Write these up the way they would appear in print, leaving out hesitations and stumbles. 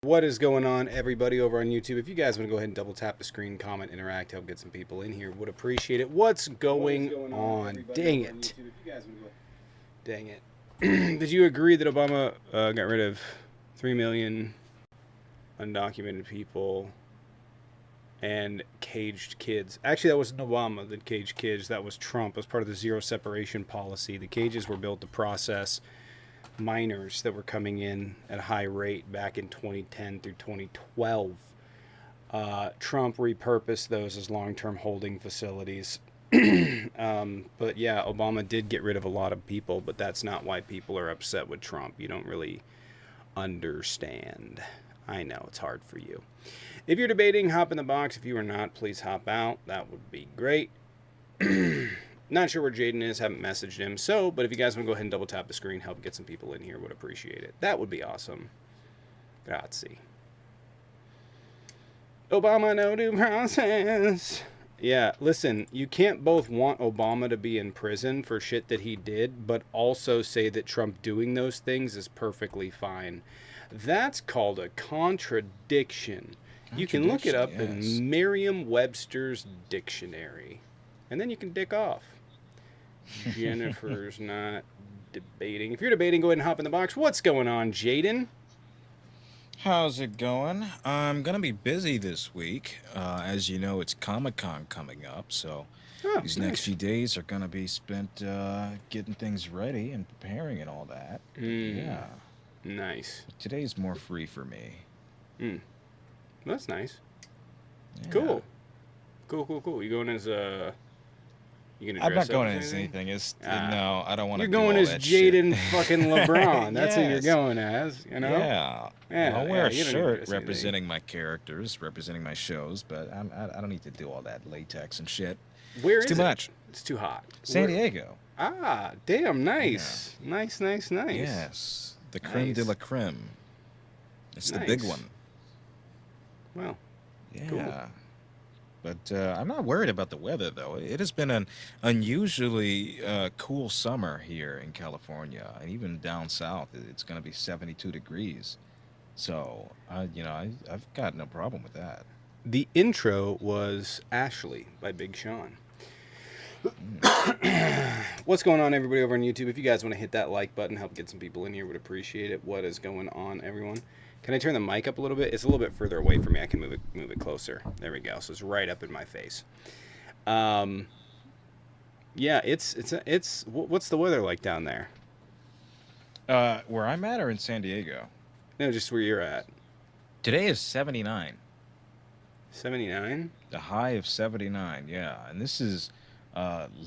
What is going on, everybody over on YouTube? If you guys want to go ahead and double tap the screen, comment, interact, help get some people in here, would appreciate it. What's going on? Dang it. Dang it. Did you agree that Obama got rid of 3 million undocumented people and caged kids? Actually, that wasn't Obama that caged kids. That was Trump as part of the zero separation policy. The cages were built to process minors that were coming in at a high rate back in 2010 through 2012. Trump repurposed those as long-term holding facilities. But yeah, Obama did get rid of a lot of people, but that's not why people are upset with Trump. You don't really understand. I know it's hard for you. If you're debating, hop in the box. If you are not, please hop out. That would be great. Not sure where Jaden is. Haven't messaged him. So, but if you guys want to go ahead and double tap the screen, help get some people in here, would appreciate it. That would be awesome. Grazie. Obama, no due process. Yeah, listen, you can't both want Obama to be in prison for shit that he did, but also say that Trump doing those things is perfectly fine. That's called a contradiction. You can look it up in Merriam-Webster's dictionary. And then you can dick off. Jennifer's not debating. If you're debating, go ahead and hop in the box. What's going on, Jaden? How's it going? I'm going to be busy this week. As you know, it's Comic-Con coming up, so these next few days are going to be spent getting things ready and preparing and all that. Yeah. Nice. Today's more free for me. That's nice. Yeah. Cool. Cool. You going as a... I'm not going as anything. No, I don't want to. You're going as Jaden fucking LeBron. That's who you're going as, you know? Yeah. I'll wear a shirt representing my characters, representing my shows, but I don't need to do all that latex and shit. Where it's is too much. It's too hot. San Diego. Ah, damn, nice. Yeah. Nice. Yes. The creme de la creme. It's the big one. Well, yeah. Cool. But I'm not worried about the weather, though. It has been an unusually cool summer here in California, and even down south, it's going to be 72 degrees. So, I've got no problem with that. The intro was Ashley by Big Sean. What's going on, everybody over on YouTube? If you guys want to hit that like button, help get some people in here, would appreciate it. What is going on, everyone? Can I turn the mic up a little bit? It's a little bit further away from me. I can move it closer. There we go. So it's right up in my face. Yeah, it's what's the weather like down there? Where I'm at or in San Diego? No, just where you're at. Today is 79. 79? The high of 79, yeah. And this is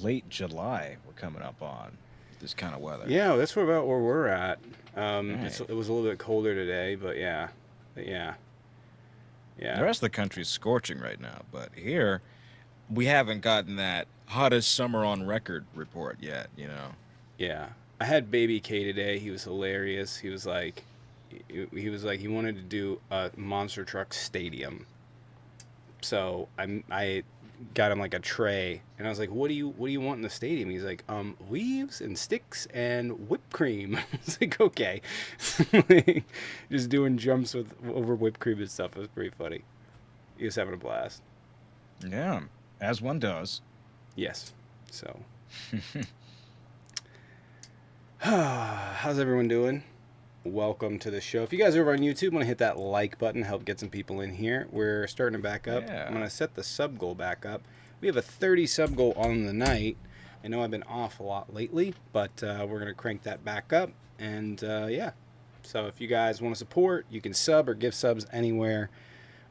late July we're coming up on. This kind of weather. Yeah, that's about where we're at. It was a little bit colder today, but yeah. The rest of the country is scorching right now, but here we haven't gotten that hottest summer on record report yet, you know. Yeah, I had Baby K today. He was hilarious. He was like he wanted to do a monster truck stadium. So I got him like a tray, and I was like, what do you want in the stadium? He's like, leaves and sticks and whipped cream. I was like, okay. Just doing jumps over whipped cream and stuff. It was pretty funny. He was having a blast. Yeah, as one does. Yes. So how's everyone doing? Welcome to the show. If you guys are over on YouTube, want to hit that like button, help get some people in here. We're starting to back up. Yeah. I'm going to set the sub goal back up. We have a 30 sub goal on the night. I know I've been off a lot lately, but we're going to crank that back up. And yeah, so if you guys want to support, you can sub or give subs anywhere.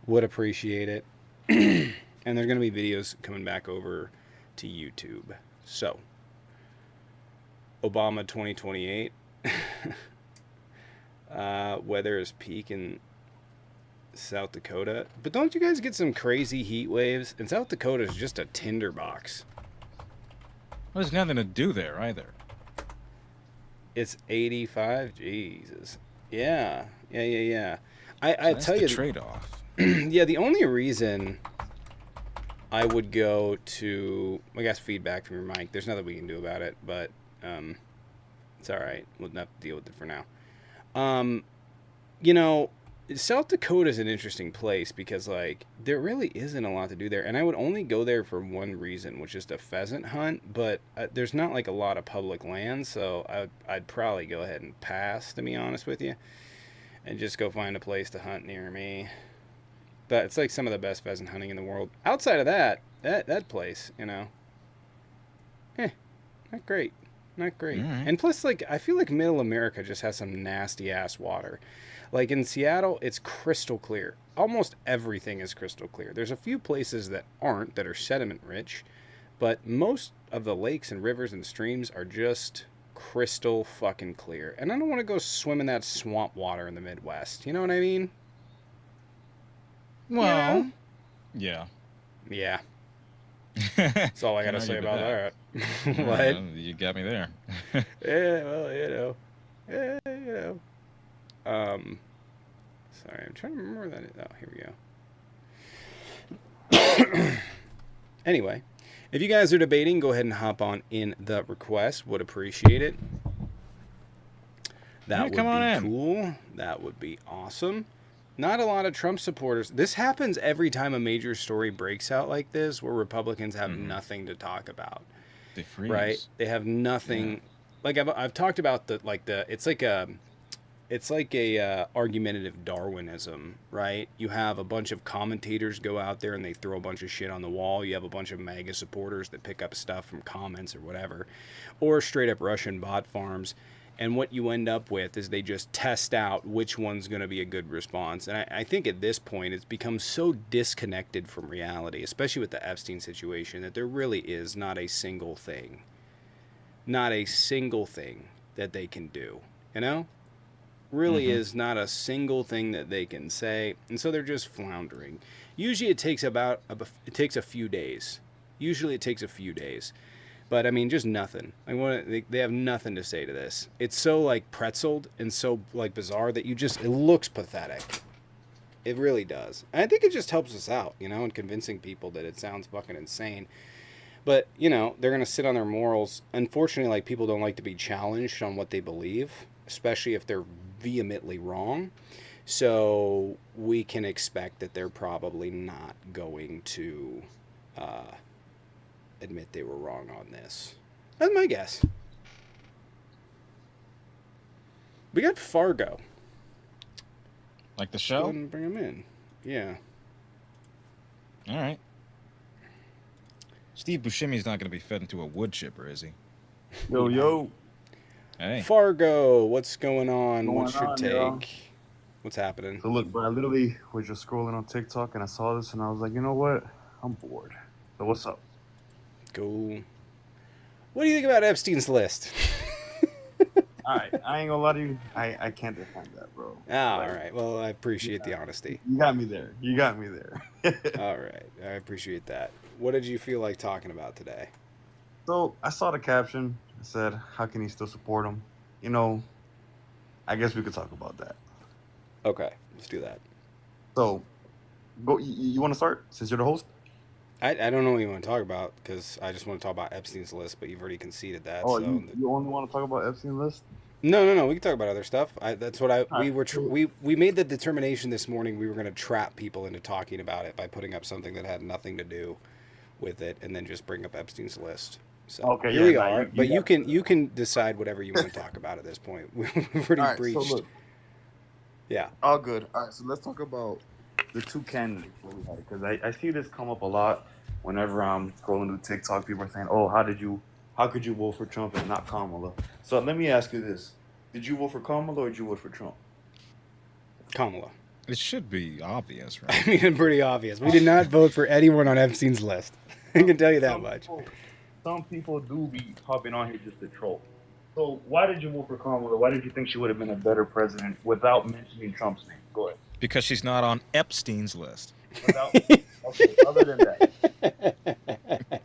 Would appreciate it. And there's going to be videos coming back over to YouTube. So, Obama 2028. Weather is peak in South Dakota. But don't you guys get some crazy heat waves? And South Dakota is just a tinderbox. Well, there's nothing to do there either. It's 85. Jesus. Yeah. I That's tell you, the trade-off. Yeah, the only reason I would go to, I guess, feedback from your mic. There's nothing we can do about it, but it's all right. We'll have to deal with it for now. You know, South Dakota is an interesting place because like there really isn't a lot to do there, and I would only go there for one reason, which is to pheasant hunt. But there's not like a lot of public land, so I'd probably go ahead and pass, to be honest with you, and just go find a place to hunt near me. But it's like some of the best pheasant hunting in the world. Outside of that place, not great, not great. All right. And plus, like I feel like Middle America just has some nasty ass water. Like in Seattle, it's crystal clear. Almost everything is crystal clear. There's a few places that aren't, that are sediment rich, but most of the lakes and rivers and streams are just crystal fucking clear. And I don't want to go swim in that swamp water in the Midwest. You know what I mean? Well, You yeah. Yeah. That's all I got to say about that. What? You got me there. Yeah, well, sorry, I'm trying to remember that. Oh, here we go. Anyway, if you guys are debating, go ahead and hop on in the request. Would appreciate it. That would be cool. That would be awesome. Not a lot of Trump supporters. This happens every time a major story breaks out like this, where Republicans have nothing to talk about. They freeze. Right? They have nothing. Yeah. Like I've talked about it's like a argumentative Darwinism, right? You have a bunch of commentators go out there and they throw a bunch of shit on the wall. You have a bunch of MAGA supporters that pick up stuff from comments or whatever, or straight up Russian bot farms. And what you end up with is they just test out which one's going to be a good response. And I think at this point it's become so disconnected from reality, especially with the Epstein situation, that there really is not a single thing that they can do, really is not a single thing that they can say, and so they're just floundering. Usually it takes a few days. But I mean, just nothing. They have nothing to say to this. It's so like pretzeled and so like bizarre that it looks pathetic. It really does. And I think it just helps us out, in convincing people that it sounds fucking insane. But, they're going to sit on their morals. Unfortunately, like, people don't like to be challenged on what they believe, especially if they're vehemently wrong. So we can expect that they're probably not going to admit they were wrong on this. That's my guess. We got Fargo. Like the show? Go ahead and bring him in. Yeah. All right. Steve Buscemi's not going to be fed into a wood chipper, is he? Yo. Hey. Fargo, what's going on? What's your take? Yo? What's happening? So look, bro, I literally was just scrolling on TikTok and I saw this and I was like, you know what? I'm bored. So what's up? Cool. What do you think about Epstein's list? All right, I ain't gonna lie to you. I can't defend that, bro. Oh, all right. Well, I appreciate the honesty. You got me there. All right. I appreciate that. What did you feel like talking about today? So I saw the caption. It said, how can he still support him? I guess we could talk about that. Okay, let's do that. So, go. You want to start since you're the host? I don't know what you want to talk about because I just want to talk about Epstein's list, but you've already conceded that. Oh, so. you only want to talk about Epstein's list? No. We can talk about other stuff. That's what we were. We made the determination this morning. We were going to trap people into talking about it by putting up something that had nothing to do with it, and then just bring up Epstein's list. So okay, here we are. But you can decide whatever you want to talk about at this point. We've already breached. So look, yeah. All good. All right. So let's talk about the two candidates because I see this come up a lot whenever I'm scrolling through TikTok. People are saying, "Oh, how could you vote for Trump and not Kamala?" So let me ask you this: did you vote for Kamala or did you vote for Trump? Kamala. It should be obvious, right? I mean, pretty obvious. We did not vote for anyone on Epstein's list. I can tell you that much. Some people do be hopping on here just to troll. So why did you vote for Kamala? Why did you think she would have been a better president without mentioning Trump's name? Go ahead. Because she's not on Epstein's list. Okay, other than that.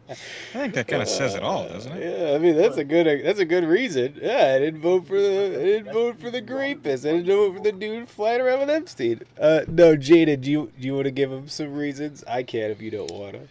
I think that kind of says it all, doesn't it? Yeah, I mean that's a good reason. Yeah, I didn't vote for the rapist. I didn't vote for the dude flying around with Epstein. No, Jada, do you want to give him some reasons? I can if you don't want to.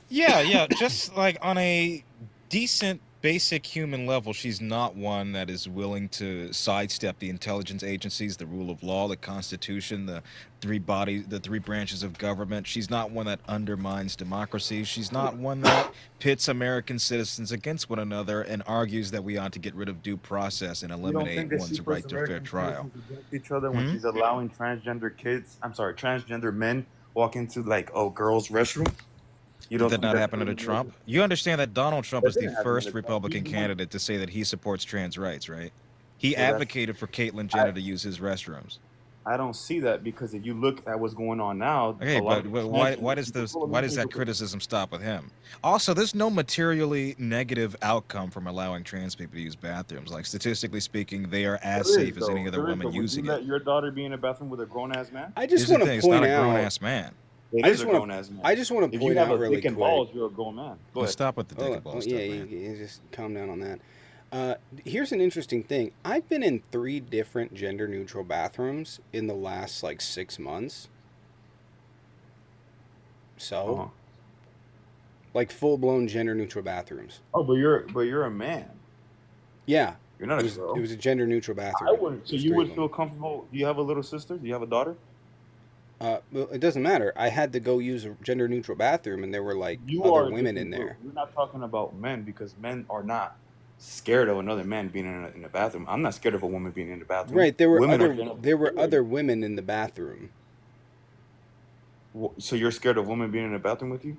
Yeah, just like on a decent basic human level, she's not one that is willing to sidestep the intelligence agencies, the rule of law, the Constitution, the three branches of government. She's not one that undermines democracy. She's not one that pits American citizens against one another and argues that we ought to get rid of due process and You don't think eliminate that she one's puts right to a fair American trial. citizens against each other when Hmm? she's allowing transgender men walk into like girls' restroom? You Did don't that think not that's happen under American? Trump? You understand that Donald Trump That is the didn't happen first under Trump. He's Republican the one. candidate to say that he supports trans rights, right? He Well, that's advocated for Caitlyn I Jenner to use his restrooms. I don't see that because if you look at what's going on now, Okay, a lot of but the why transgender does people. this Hold on, let why me does finish that real quick. criticism stop with him? Also, there's no materially negative outcome from allowing trans people to use bathrooms. Like statistically speaking, they are as There is safe as any though. other There is though. woman Would you using it. let your daughter be in a bathroom with a grown ass man? I just Here's the want thing: to it's not point a grown out. ass man. It I is just a want grown to. ass man. I just want to If you point have out a really dick and quick. balls, you're a grown man. Go Let's ahead. stop with the dick Oh, and ball oh stuff, yeah, man. you just calm down on that. Here's an interesting thing. I've been in 3 different gender-neutral bathrooms in the last like 6 months. Uh So, huh. like full-blown gender-neutral bathrooms. Oh, but you're a man. Yeah, You're not it a was it girl. was a gender-neutral I bathroom. wouldn't. So There's you 3 of would them. feel comfortable. Do you have a little sister? Do you have a daughter? Well, it doesn't matter. I had to go use a gender-neutral bathroom, and there were like You other are a women in different group. there. We're not talking about men because men are not scared of another man being in a bathroom. I'm not scared of a woman being in the bathroom. Right, there were Women are other generally there were scared. other women in the bathroom. So you're scared of women being in the bathroom with you?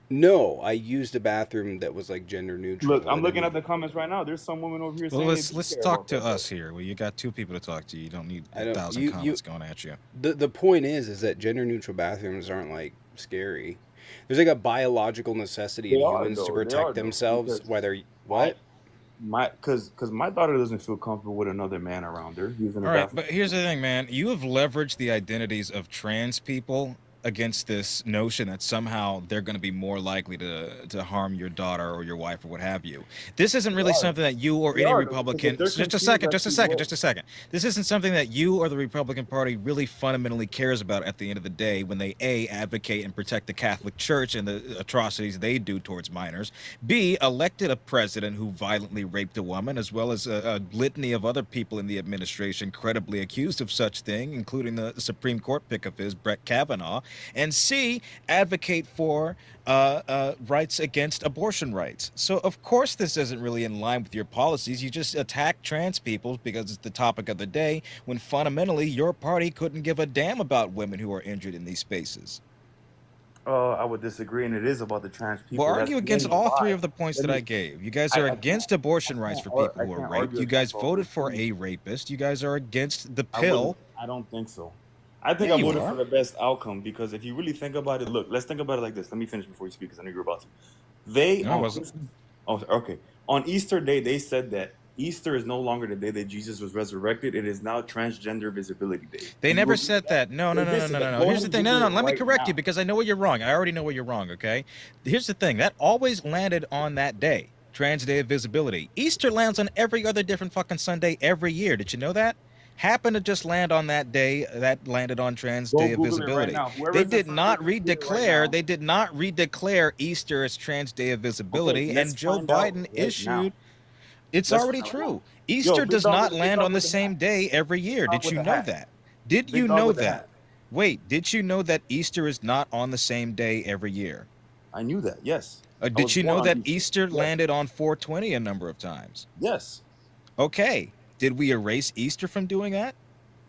No, I used a bathroom that was like gender Look, neutral. I'm I looking at didn't. the comments right now. There's some women over here Well, saying they let's do let's care talk about to that though. us here. Well, you got 2 people to talk to. You don't need I a don't. thousand comments going at you. The point is that gender neutral bathrooms aren't like scary. There's like a biological necessity in They are humans to though. They are protect though themselves. because Whether my what? because my daughter doesn't feel comfortable with another man around her using the All right, bathroom. but here's the thing, man. You have leveraged the identities of trans people against this notion that somehow they're going to be more likely to harm your daughter or your wife or what have you. This isn't They really are. something that you or They any are though because if Republican. they're Just a confused second, as just a to second, what just a second. This isn't something that you or the Republican Party really fundamentally cares about at the end of the day when they A, advocate and protect the Catholic Church and the atrocities they do towards minors, B, elected a president who violently raped a woman, as well as a litany of other people in the administration credibly accused of such thing, including the Supreme Court pick of his, Brett Kavanaugh, and C, advocate for rights against abortion rights. So, of course, this isn't really in line with your policies. You just attack trans people because it's the topic of the day, when fundamentally your party couldn't give a damn about women who are injured in these spaces. I would disagree, and it is about the trans Well, people. That's argue against clearly all 3 why. of the points Let that I me. gave. You guys are I can't. against abortion rights for people I who are can't raped. argue You guys against all voted three. for a rapist. You guys are against the I wouldn't. pill. I don't think so. I Yeah, think I you voted for are. the best outcome because if you really think about it, look, let's think about it like this. Let me finish before you speak because I know you're about to. They No, I on wasn't. Christmas. Oh, okay. On Easter Day, they said that Easter is no longer the day that Jesus was resurrected. It is now Transgender Visibility Day. They Do you never agree with said that? that. No, no, They no, did no, say no, no, that. no. Go Here's ahead the and thing. No, Google no, it no. Let me right correct you now. because I know where you're wrong. I already know where you're wrong, okay? Here's the thing. That always landed on that day, Trans Day of Visibility. Easter lands on every other different fucking Sunday every year. Did you know that? Happened to just land on that day that landed on Trans Go Day of Google it right Visibility. now. They Whoever's in did front of their not computer right redeclare. now. They did not redeclare Easter as Trans Day of Okay, Visibility, let's and Joe find out Biden right now. issued. It's Let's already find out right now. true. Yo, Easter big does dog not with the big land dog on the with the same hat. day every year. Big dog Did with you the know hat. that? Did Big you dog know with the that? hat. Wait, did you know that Easter is not on the same day every year? I knew that. Yes. I Did was you born know on that Easter. Easter Yes. landed on 420 a number of times? Yes. Okay. Did we erase Easter from doing that?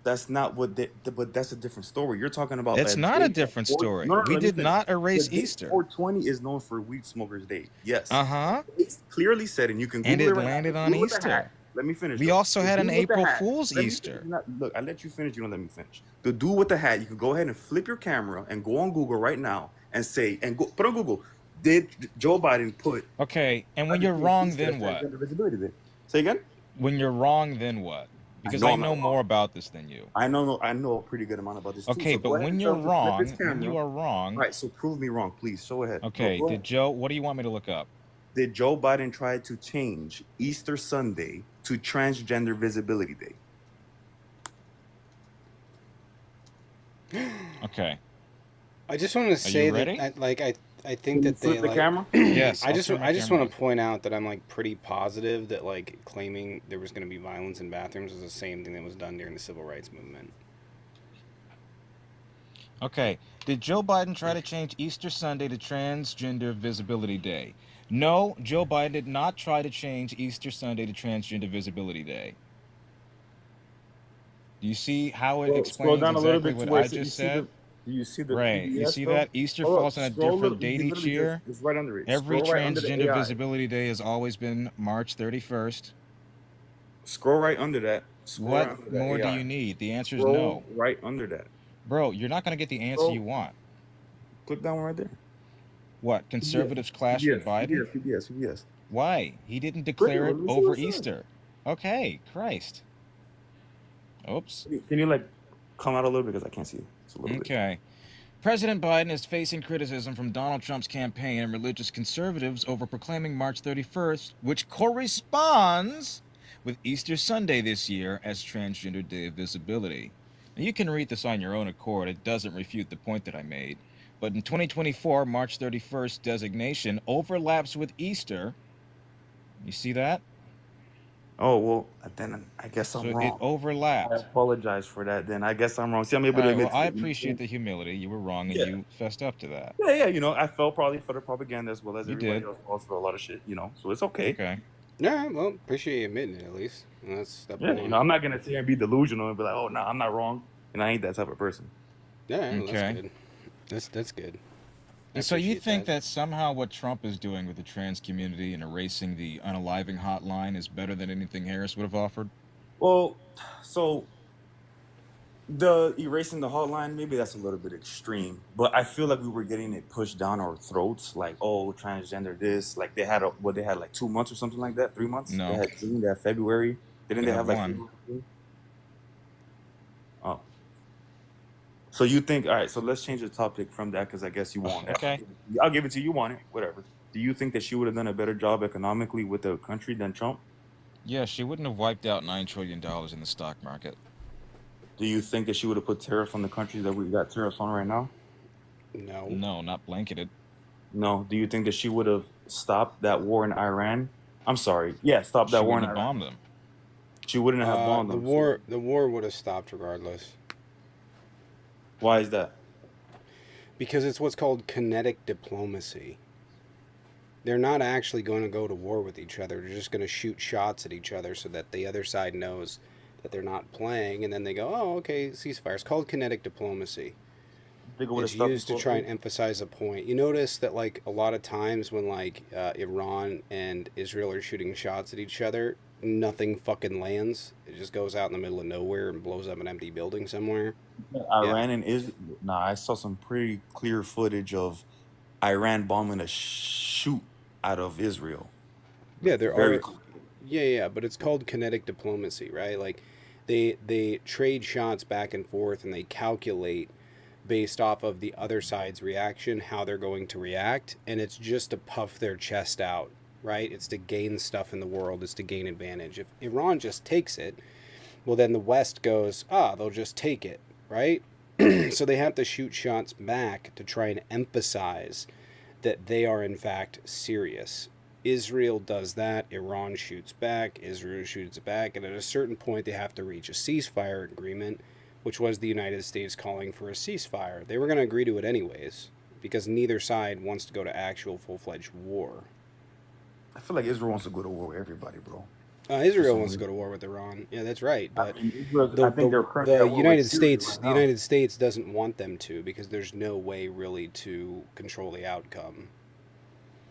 That's not what but that's a different story. You're talking about It's a not a day that different story. no, We let me did finish. not The erase day Easter. 420 is known for Weed Smokers Day. Yes. Uh-huh. It's clearly said, and you can And Google it it right now. The landed on dude with the hat. Easter. Let me finish We though. also The had an dude with the April hat. Fool's Let me Easter. look, I let you finish, you don't let me finish. The dude with the hat, you can go ahead and flip your camera and go on Google right now and say and go put on Google. Did Joe Biden put Okay, and when you're advocate wrong, Easter as then what? Transgender Visibility Day? Say again? When you're wrong, then what? I Because know I I'm know not more wrong. about this than you. I know a pretty good amount about this too. Okay, So but go ahead when and you're tell him to flip his wrong, when you camera. are All wrong, right, so prove me wrong, please. Show ahead. No, okay, go did ahead. Joe, what do you want me to look up? Did Joe Biden try to change Easter Sunday to Transgender Visibility Day? Okay. I just want to Are say you that ready? I think Can you that they flip the like. camera? Yes, I I'll just turn my I just camera want on. to point out that I'm like pretty positive that like claiming there was going to be violence in bathrooms was the same thing that was done during the civil rights movement. Okay. Did Joe Biden try to change Easter Sunday to Transgender Visibility Day? No, Joe Biden did not try to change Easter Sunday to Transgender Visibility Day. Do you see how it Well, scroll explains down a little exactly bit to what where I you just see said? the. Do you see the Right. You PBS see though? that? Easter Hold up, falls on a scroll a little. different You date each literally just year. it's right under it. Every Scroll right under the Transgender AI. Visibility Day has always been March 31st. Scroll right under that. Scroll What right under that more do AI. you need? The answer is Scroll no. right under that. Bro, you're not going to get the answer you Scroll. want. Click that one right there. What? PBS. Conservatives clash with PBS. Biden? PBS. PBS. PBS. Why? He didn't Click it. declare Let it me see what over it says. Easter. Okay, Christ. Oops. Can you like come out a little bit because I can't see you. It's a little bit. Okay. President Biden is facing criticism from Donald Trump's campaign and religious conservatives over proclaiming March 31st, which corresponds with Easter Sunday this year, as Transgender Day of Visibility. Now, you can read this on your own accord. It doesn't refute the point that I made. But in 2024, March 31st designation overlaps with Easter. You see that? Oh well, then I guess I'm So it wrong. I overlapped. apologize for that. Then I guess I'm wrong. See, I'm All able to right, well, admit to I it. You know what I'm appreciate saying? the humility. You were wrong and Yeah. you fessed up to that. Yeah, yeah. You know, I fell probably for the propaganda as well as You everybody did. else falls for a lot of shit. You know, so it's okay. Okay. Yeah, well, appreciate you admitting it at least. Well, that's step Yeah, you know, one. I'm not gonna sit here and be delusional and be like, oh no, I'm not wrong, and I ain't that type of person. Yeah, well, that's Okay. good. That's good. I And so you appreciate think that. that somehow what Trump is doing with the trans community and erasing the unaliving hotline is better than anything Harris would have offered? Well, so the erasing the hotline, maybe that's a little bit extreme, but I feel like we were getting it pushed down our throats, like, oh, transgender this, like they had like 2 months or something like that, 3 months. They No, had June, they had February. Didn't they they have have like one. 3 months? Oh, so you think? All right, so let's change the topic from that because I guess you want that. Okay. I'll give it to you. You want it, whatever. Do you think that she would have done a better job economically with the country than Trump? Yeah, she wouldn't have wiped out $9 trillion in the stock market. Do you think that she would have put tariffs on the countries that we got tariffs on right now? No. No, not blanketed. No. Do you think that she would have stopped that war in Iran? I'm sorry. Yeah, stop She that war in wouldn't have Iran. bombed them. She wouldn't have bombed The them. So war would have stopped regardless why is that? because it's what's called kinetic diplomacy. They're not actually going to go to war with each other. They're just going to shoot shots at each other so that the other side knows that they're not playing, and then they go, "Oh, okay, ceasefire." It's called kinetic diplomacy. Think it would have It's stopped them used to try totally? and emphasize a point. You notice that like a lot of times when like Iran and Israel are shooting shots at each other, nothing fucking lands. It just goes out in the middle of nowhere and blows up an empty building somewhere. Yeah, Iran and Israel. Nah, I saw some pretty clear footage of Iran bombing a shoot out of Israel. yeah, Like there very are. clear. Yeah, but it's called kinetic diplomacy, right? Like they trade shots back and forth and they calculate based off of the other side's reaction how they're going to react, and it's just to puff their chest out, right? It's to gain stuff in the world, it's to gain advantage. If Iran just takes it, well then the West goes, they'll just take it, right? So they have to shoot shots back to try and emphasize that they are in fact serious. Israel does that, Iran shoots back, Israel shoots back, and at a certain point they have to reach a ceasefire agreement, which was the United States calling for a ceasefire. They were going to agree to it anyways, because neither side wants to go to actual full-fledged war. I feel like Israel wants to go to war with everybody, bro. For Israel some wants to go reason. to war with Iran. Yeah, that's right. I But mean, Israel. the I think the they're currently the at war with United Syria States right the now. United States doesn't want them to because there's no way really to control the outcome.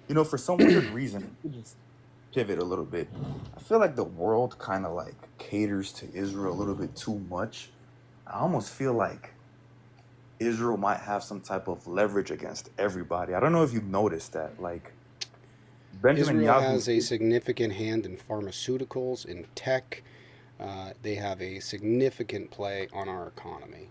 You know, for some weird reason, we just pivot a little bit. I feel like the world kind of like caters to Israel a little bit too much. I almost feel like Israel might have some type of leverage against everybody. I don't know if you've noticed that. Like Benjamin Israel Netanyahu. has a significant hand in pharmaceuticals, in tech. They have a significant play on our economy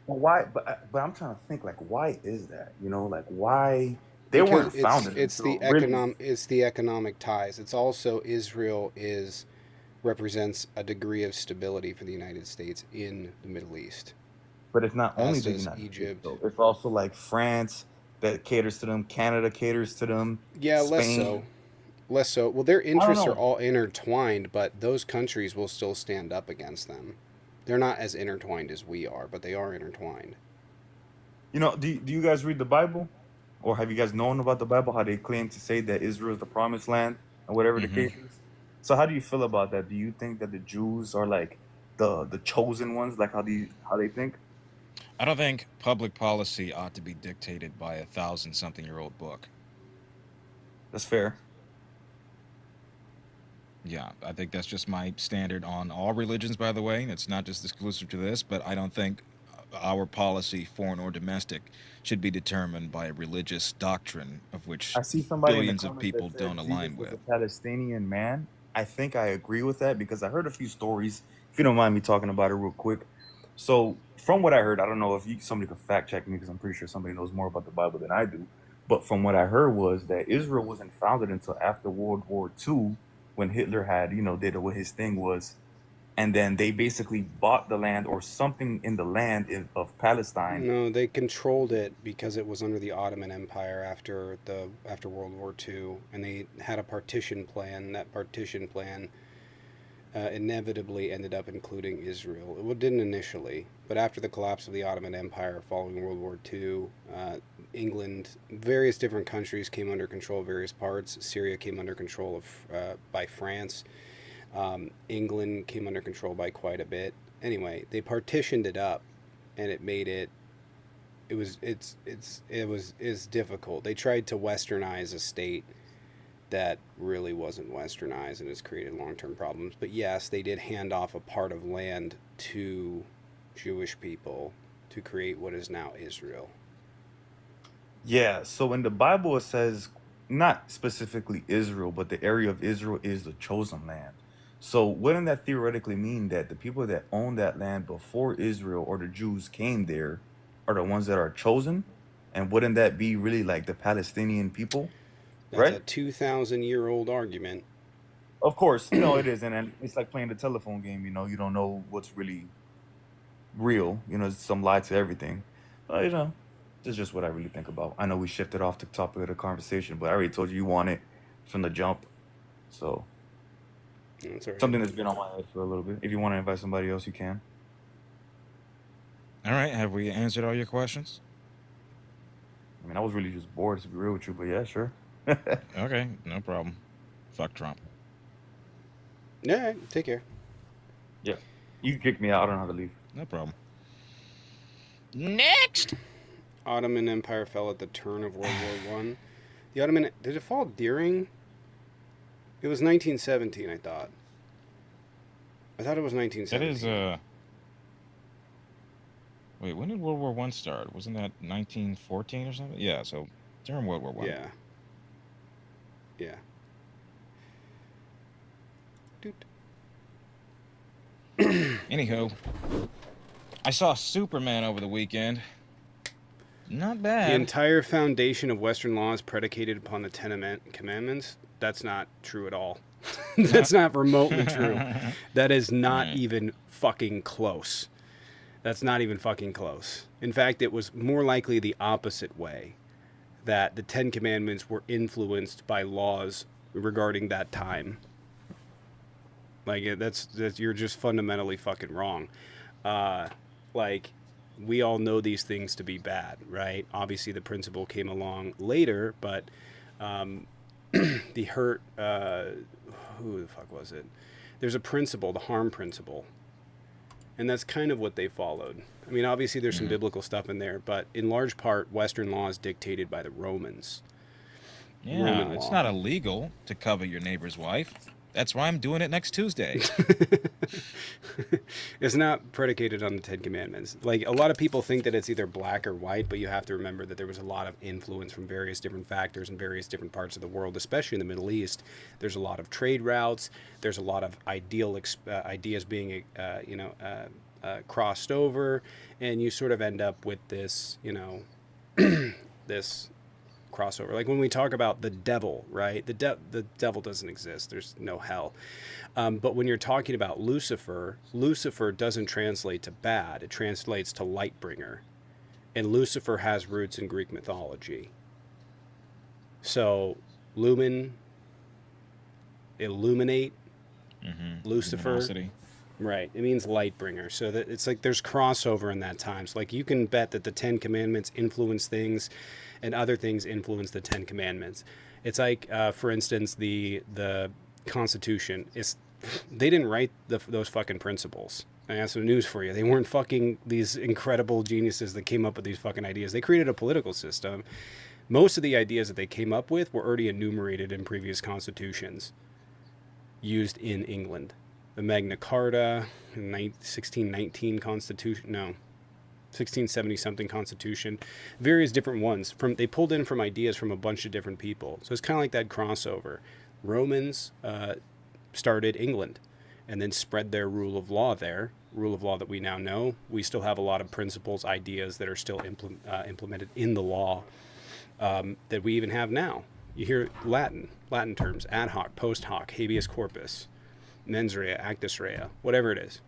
Well, why? But I'm trying to think. Like, why is that? You know, like why they because weren't founded until really. it's the economic ties. It's also Israel is represents a degree of stability for the United States in the Middle East, But it's not only as the does United States Egypt. though. It's also like France. that caters to them. Canada caters to them. Yeah, less so. Spain. Less so. Well, their I don't interests are know. all intertwined, but those countries will still stand up against them. They're not as intertwined as we are, but they are intertwined. Do you guys read the Bible? Or have you guys known about the Bible, how they claim to say that Israel is the promised land and whatever the Hmm. case is? So how do you feel about that? Do you think that the Jews are like the chosen ones, like how they think? I don't think public policy ought to be dictated by a thousand-something-year-old book. That's fair. Yeah, I think that's just my standard on all religions, by the way. It's not just exclusive to this, but I don't think our policy, foreign or domestic, should be determined by a religious doctrine of which I see somebody in the billions of comments that people said don't Jesus align was a with. Palestinian man. I think I agree with that because I heard a few stories. If you don't mind me talking about it real quick. So from what I heard, I don't know if somebody could fact check me because I'm pretty sure somebody knows more about the Bible than I do. But from what I heard was that Israel wasn't founded until after World War II, when Hitler had, did what his thing was, and then they basically bought the land or something in the land of Palestine. No, they controlled it because it was under the Ottoman Empire after World War II, and they had a partition plan. That partition plan inevitably ended up including Israel. It didn't initially, but after the collapse of the Ottoman Empire following World War II, England, various different countries came under control of various parts. Syria came under control by France. England came under control by quite a bit. Anyway, they partitioned it up, and it made it. It's difficult. They tried to westernize a state that really wasn't westernized and has created long-term problems. But yes, they did hand off a part of land to Jewish people to create what is now Israel. Yeah, so in the Bible it says not specifically Israel, but the area of Israel is the chosen land. So wouldn't that theoretically mean that the people that own that land before Israel or the Jews came there are the ones that are chosen? And wouldn't that be really like the Palestinian people, That's a right? 2,000-year-old argument. Of course, it is, and it's like playing the telephone game. You don't know what's really real. There's some lie to everything. This is just what I really think about. I know we shifted off the topic of the conversation, but I already told you want it from the jump. So That's all right. something that's been on my head for a little bit. If you want to invite somebody else, you can. All right, have we answered all your questions? I mean, I was really just bored to be real with you, but yeah, sure. Okay, no problem. Fuck Trump. Yeah, take care. Yeah, you can kick me out. I don't know how to leave. No problem. Next! Ottoman Empire fell at the turn of World War One. The Ottoman did it fall during? It was 1917, I thought. I thought it was That 1917. is, wait, when did World War One start? Wasn't that 1914 or something? Yeah, so during World War One. Yeah. Yeah. Doot. Anyhow, I saw Superman over the weekend. Not The bad. entire foundation of Western law is predicated upon the Ten Commandments. That's not true at all. That's not remotely true. That is not Right. even fucking close. That's not even fucking close. In fact, it was more likely the opposite way, that the Ten Commandments were influenced by laws regarding that time. Like that's you're just fundamentally fucking wrong. Like we all know these things to be bad, right? Obviously, the principle came along later, but the hurt. Who the fuck was it? There's a principle, the harm principle, and that's kind of what they followed. I mean, obviously, there's some Mhm. biblical stuff in there, but in large part, Western law is dictated by the Romans. Yeah, Roman it's law. not illegal to cover your neighbor's wife. That's why I'm doing it next Tuesday. It's not predicated on the Ten Commandments. Like a lot of people think that it's either black or white, but you have to remember that there was a lot of influence from various different factors in various different parts of the world, especially in the Middle East. There's a lot of trade routes. There's a lot of ideas being, crossed over, and you sort of end up with this, this crossover. Like when we talk about the devil, right? The devil doesn't exist. There's no hell. But when you're talking about Lucifer, Lucifer doesn't translate to bad. It translates to light bringer. and Lucifer has roots in Greek mythology. So, lumen, illuminate, Lucifer. Luminosity. Right. It means light bringer. So that it's like there's crossover in that time. So like you can bet that the 10 Commandments influence things and other things influence the 10 Commandments. It's like, for instance, the Constitution. They didn't write those fucking principles. I have some news for you. They weren't fucking these incredible geniuses that came up with these fucking ideas. They created a political system. Most of the ideas that they came up with were already enumerated in previous constitutions used in England. The Magna Carta, 1619 Constitution, no, 1670 something Constitution, various different ones. They pulled in from ideas from a bunch of different people. So it's kind of like that crossover. Romans started England and then spread their rule of law there, rule of law that we now know. We still have a lot of principles, ideas that are still implemented in the law that we even have now. You hear Latin terms, ad hoc, post hoc, habeas corpus, mens rea, actus rea, whatever it is.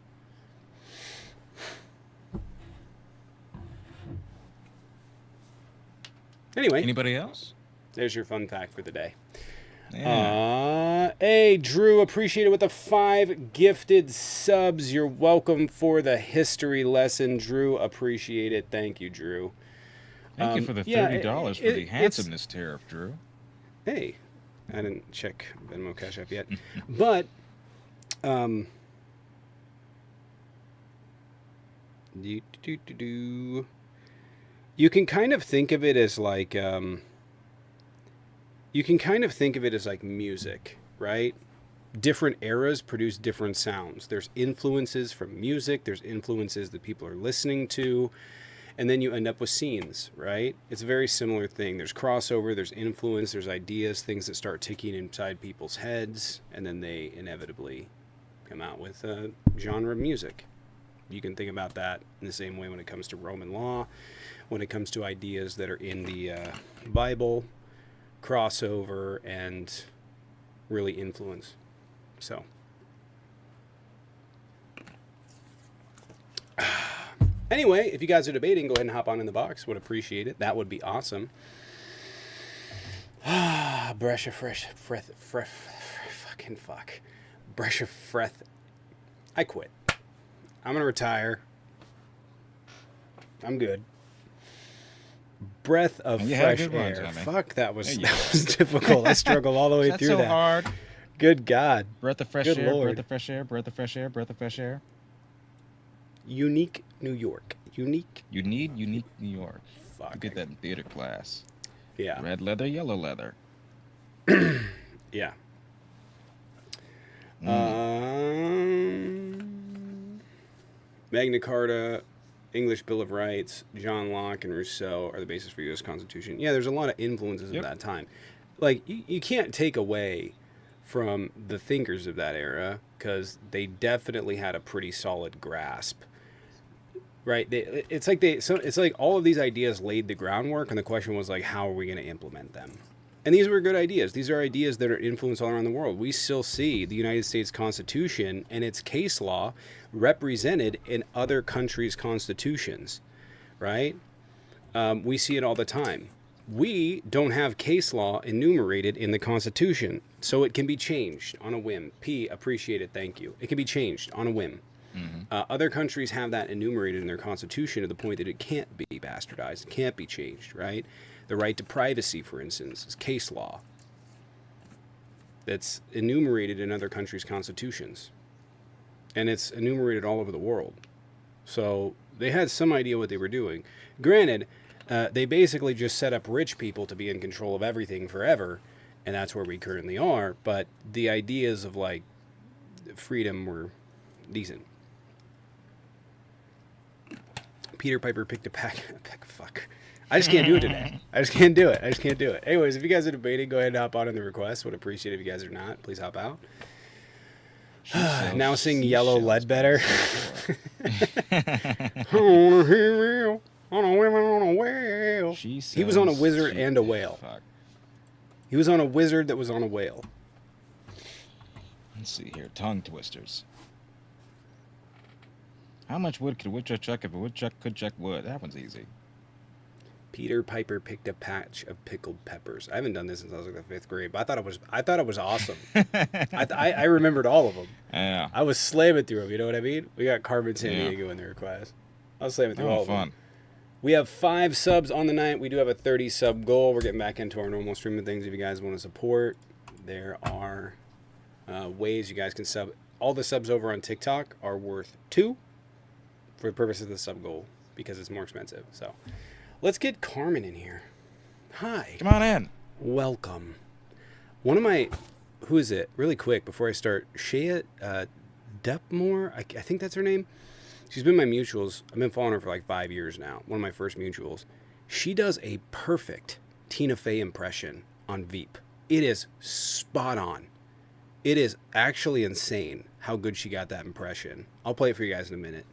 Anyway. Anybody else? There's your fun fact for the day. Yeah. Hey, Drew, appreciate it with the 5 gifted subs. You're welcome for the history lesson, Drew. Appreciate it. Thank you, Drew. Thank you for the $30 for the handsomeness tariff, Drew. Hey, I didn't check Venmo Cash App yet. But, you can kind of think of it as like, music, right? Different eras produce different sounds. There's influences from music. There's influences that people are listening to. And then you end up with scenes, right? It's a very similar thing. There's crossover, there's influence, there's ideas, things that start ticking inside people's heads, and then they inevitably come out with a genre of music. You can think about that in the same way when it comes to Roman law, when it comes to ideas that are in the Bible, crossover, and really influence. So. Anyway, if you guys are debating, go ahead and hop on in the box. Would appreciate it. That would be awesome. Brush of fresh, fucking fuck. Brush of breath. I quit. I'm gonna retire. I'm good. Breath of fresh air. Fuck, that was difficult. I struggled all the way through that. That's so hard. Good God. Breath of fresh air. Lord. Breath of fresh air. Breath of fresh air. Breath of fresh air. Unique New York. Unique. You need unique New York. Fuck. You get that in theater class. Yeah. Red leather, yellow leather. Yeah. Magna Carta, English Bill of Rights, John Locke and Rousseau are the basis for U.S. Constitution. Yeah, there's a lot of influences at that time. Like, you can't take away from the thinkers of that era because they definitely had a pretty solid grasp. Right? It's like all of these ideas laid the groundwork, and the question was like, how are we going to implement them? And these were good ideas. These are ideas that are influenced all around the world. We still see the United States Constitution and its case law represented in other countries' constitutions, right? We see it all the time. We don't have case law enumerated in the Constitution, so it can be changed on a whim. P, appreciate it, thank you. It can be changed on a whim. Mm-hmm. Other countries have that enumerated in their constitution to the point that it can't be bastardized, it can't be changed, right? The right to privacy, for instance, is case law that's enumerated in other countries' constitutions. And it's enumerated all over the world. So they had some idea what they were doing. Granted, they basically just set up rich people to be in control of everything forever, and that's where we currently are. But the ideas of, like, freedom were decent. Peter Piper picked a pack of fuck. I just can't do it today. I just can't do it. Anyways, if you guys are debating, go ahead and hop on in the request. Would appreciate it if you guys are not. Please hop out. Now sing Yellow Ledbetter. On a whale, on a women, on a whale. He was on a wizard and a whale. Fuck. He was on a wizard that was on a whale. Let's see here. Tongue twisters. How much wood could a woodchuck chuck if a woodchuck could chuck wood? That one's easy. Peter Piper picked a patch of pickled peppers. I haven't done this since I was like the 5th grade, but I thought it was awesome. I remembered all of them. Yeah. I was slamming through them. You know what I mean? We got Carmen San Yeah. Diego in the request. I was slamming through Oh, all of fun. them. We have 5 subs on the night. We do have a 30 sub goal. We're getting back into our normal streaming things. If you guys want to support, there are ways you guys can sub. All the subs over on TikTok are worth 2 for the purpose of the sub goal because it's more expensive. So let's get Carmen in here. Hi. Come on in. Welcome. One of my, who is it? Really quick before I start, Shea Depmore, I think that's her name. She's been my mutuals. I've been following her for like 5 years now. One of my first mutuals. She does a perfect Tina Fey impression on Veep. It is spot on. It is actually insane how good she got that impression. I'll play it for you guys in a minute.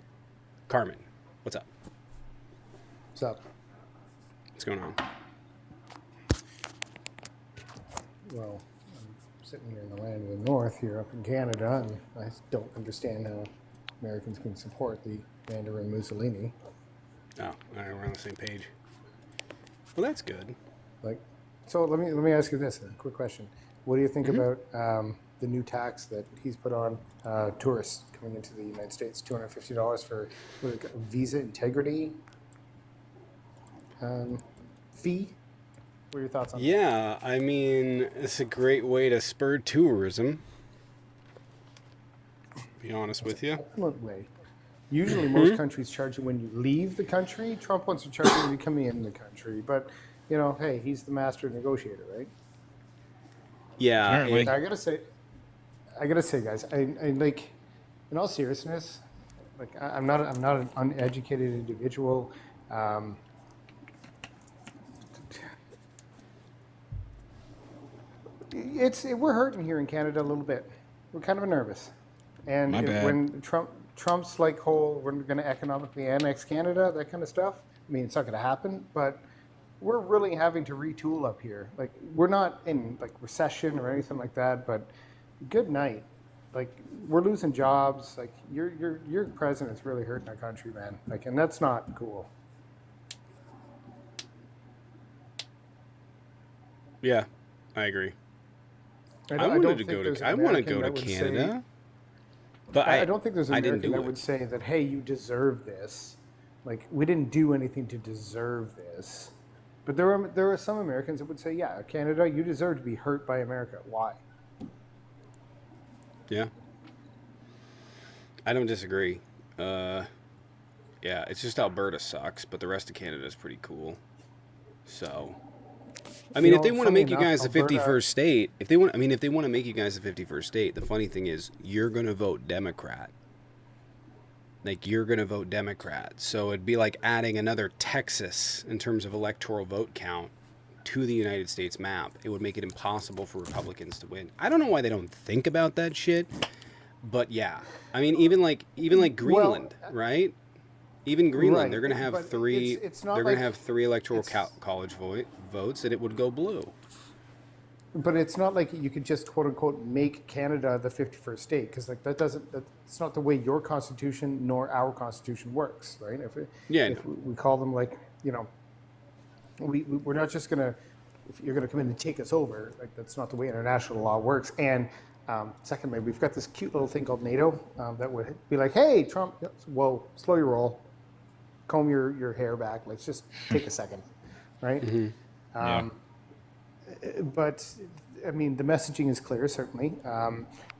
Carmen, what's up? What's up? What's going on? Well, I'm sitting here in the land of the North here up in Canada, and I don't understand how Americans can support the Mandarin Mussolini. Oh, all right, we're on the same page. Well, that's good. Like, so let me ask you this, a quick question. What do you think about the new tax that he's put on tourists coming into the United States? $250 for visa integrity fee? What are your thoughts on that? Yeah, I mean, it's a great way to spur tourism. Be honest with you. Excellent way. Usually most countries charge you when you leave the country. Trump wants to charge you when you come in the country. But, you know, hey, he's the master negotiator, right? Yeah, Apparently. I gotta say, guys, I like, in all seriousness, like I'm not an uneducated individual. We're hurting here in Canada a little bit. We're kind of nervous, and My bad. when Trump's like whole, we're going to economically annex Canada, that kind of stuff. I mean, it's not going to happen, but we're really having to retool up here. Like, we're not in like recession or anything like that, but good night. Like, we're losing jobs. Like, your president's really hurting our country, man. Like, and that's not cool. yeah, I agree. I don't wanted to think go there's to. an I want to American go to that would say- Canada, but I don't think there's an I didn't American do that it. would say that, hey, you deserve this. Like, we didn't do anything to deserve this. But there are some Americans that would say, yeah, Canada, you deserve to be hurt by America. Why? Yeah, I don't disagree. Yeah, it's just Alberta sucks, but the rest of Canada is pretty cool. So, I mean, You if they know, want to funny make you enough, guys the Alberta- 51st state, if they want to make you guys the 51st state, the funny thing is you're gonna vote Democrat. Like, you're gonna vote Democrat, so it'd be like adding another Texas in terms of electoral vote count to the United States map. It would make it impossible for Republicans to win. I don't know why they don't think about that shit, but yeah, I mean, even like Greenland, right? Even Greenland, Right, they're gonna have but 3. it's not They're like- gonna have 3 electoral it's- college votes, and it would go blue. But it's not like you could just quote unquote make Canada the 51st state, because like that's not the way your constitution nor our constitution works, right? Yeah, I if know. we call them, like, you know, we're not just gonna, if you're gonna come in and take us over, like, that's not the way international law works. And secondly, we've got this cute little thing called NATO that would be like, hey, Trump, whoa, slow your roll, comb your hair back, let's just take a second, right? Yeah. But I mean, the messaging is clear. Certainly,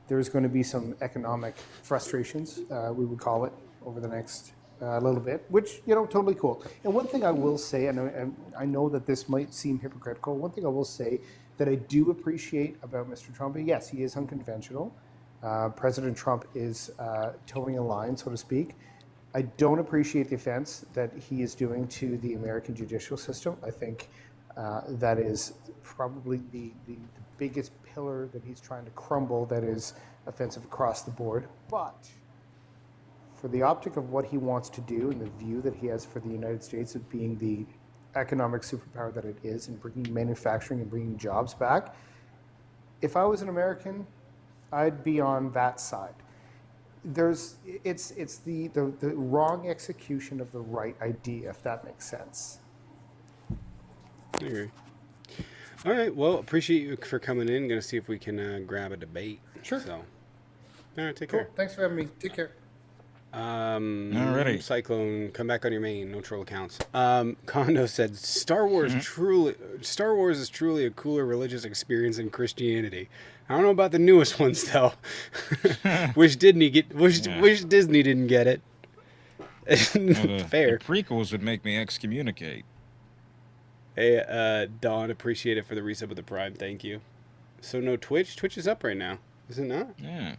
there's going to be some economic frustrations, we would call it, over the next little bit, which, you know, totally cool. And one thing I will say, and I know that this might seem hypocritical, one thing I will say that I do appreciate about Mr. Trump, yes, he is unconventional. President Trump is towing a line, so to speak. I don't appreciate the offense that he is doing to the American judicial system. I think that is probably the biggest pillar that he's trying to crumble that is offensive across the board. But for the optic of what he wants to do and the view that he has for the United States of being the economic superpower that it is and bringing manufacturing and bringing jobs back, if I was an American, I'd be on that side. It's the wrong execution of the right idea, if that makes sense. I agree. All right. Well, appreciate you for coming in. Going to see if we can grab a debate. Sure. So, all right. Take Cool. care. Thanks for having me. Take care. Alrighty. Cyclone, come back on your main. No troll accounts. Kondo said Star Wars is truly a cooler religious experience than Christianity. I don't know about the newest ones though. Wish Disney didn't get it. Well, Fair. The prequels would make me excommunicate. Hey, Dawn, appreciate it for the resub of the Prime. Thank you. So no Twitch. Twitch is up right now, is it not? Yeah.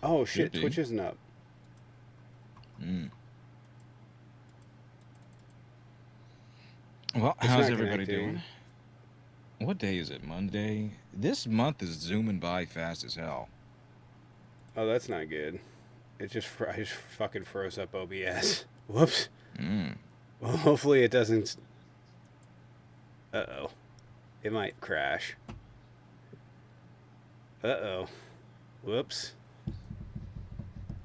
Oh shit, be. Twitch isn't up. Well, It's how's not everybody connecting. doing? What day is it? Monday? This month is zooming by fast as hell. Oh, that's not good. I just fucking froze up OBS. Whoops. Well, hopefully it doesn't. Uh-oh. It might crash. Uh-oh. Whoops.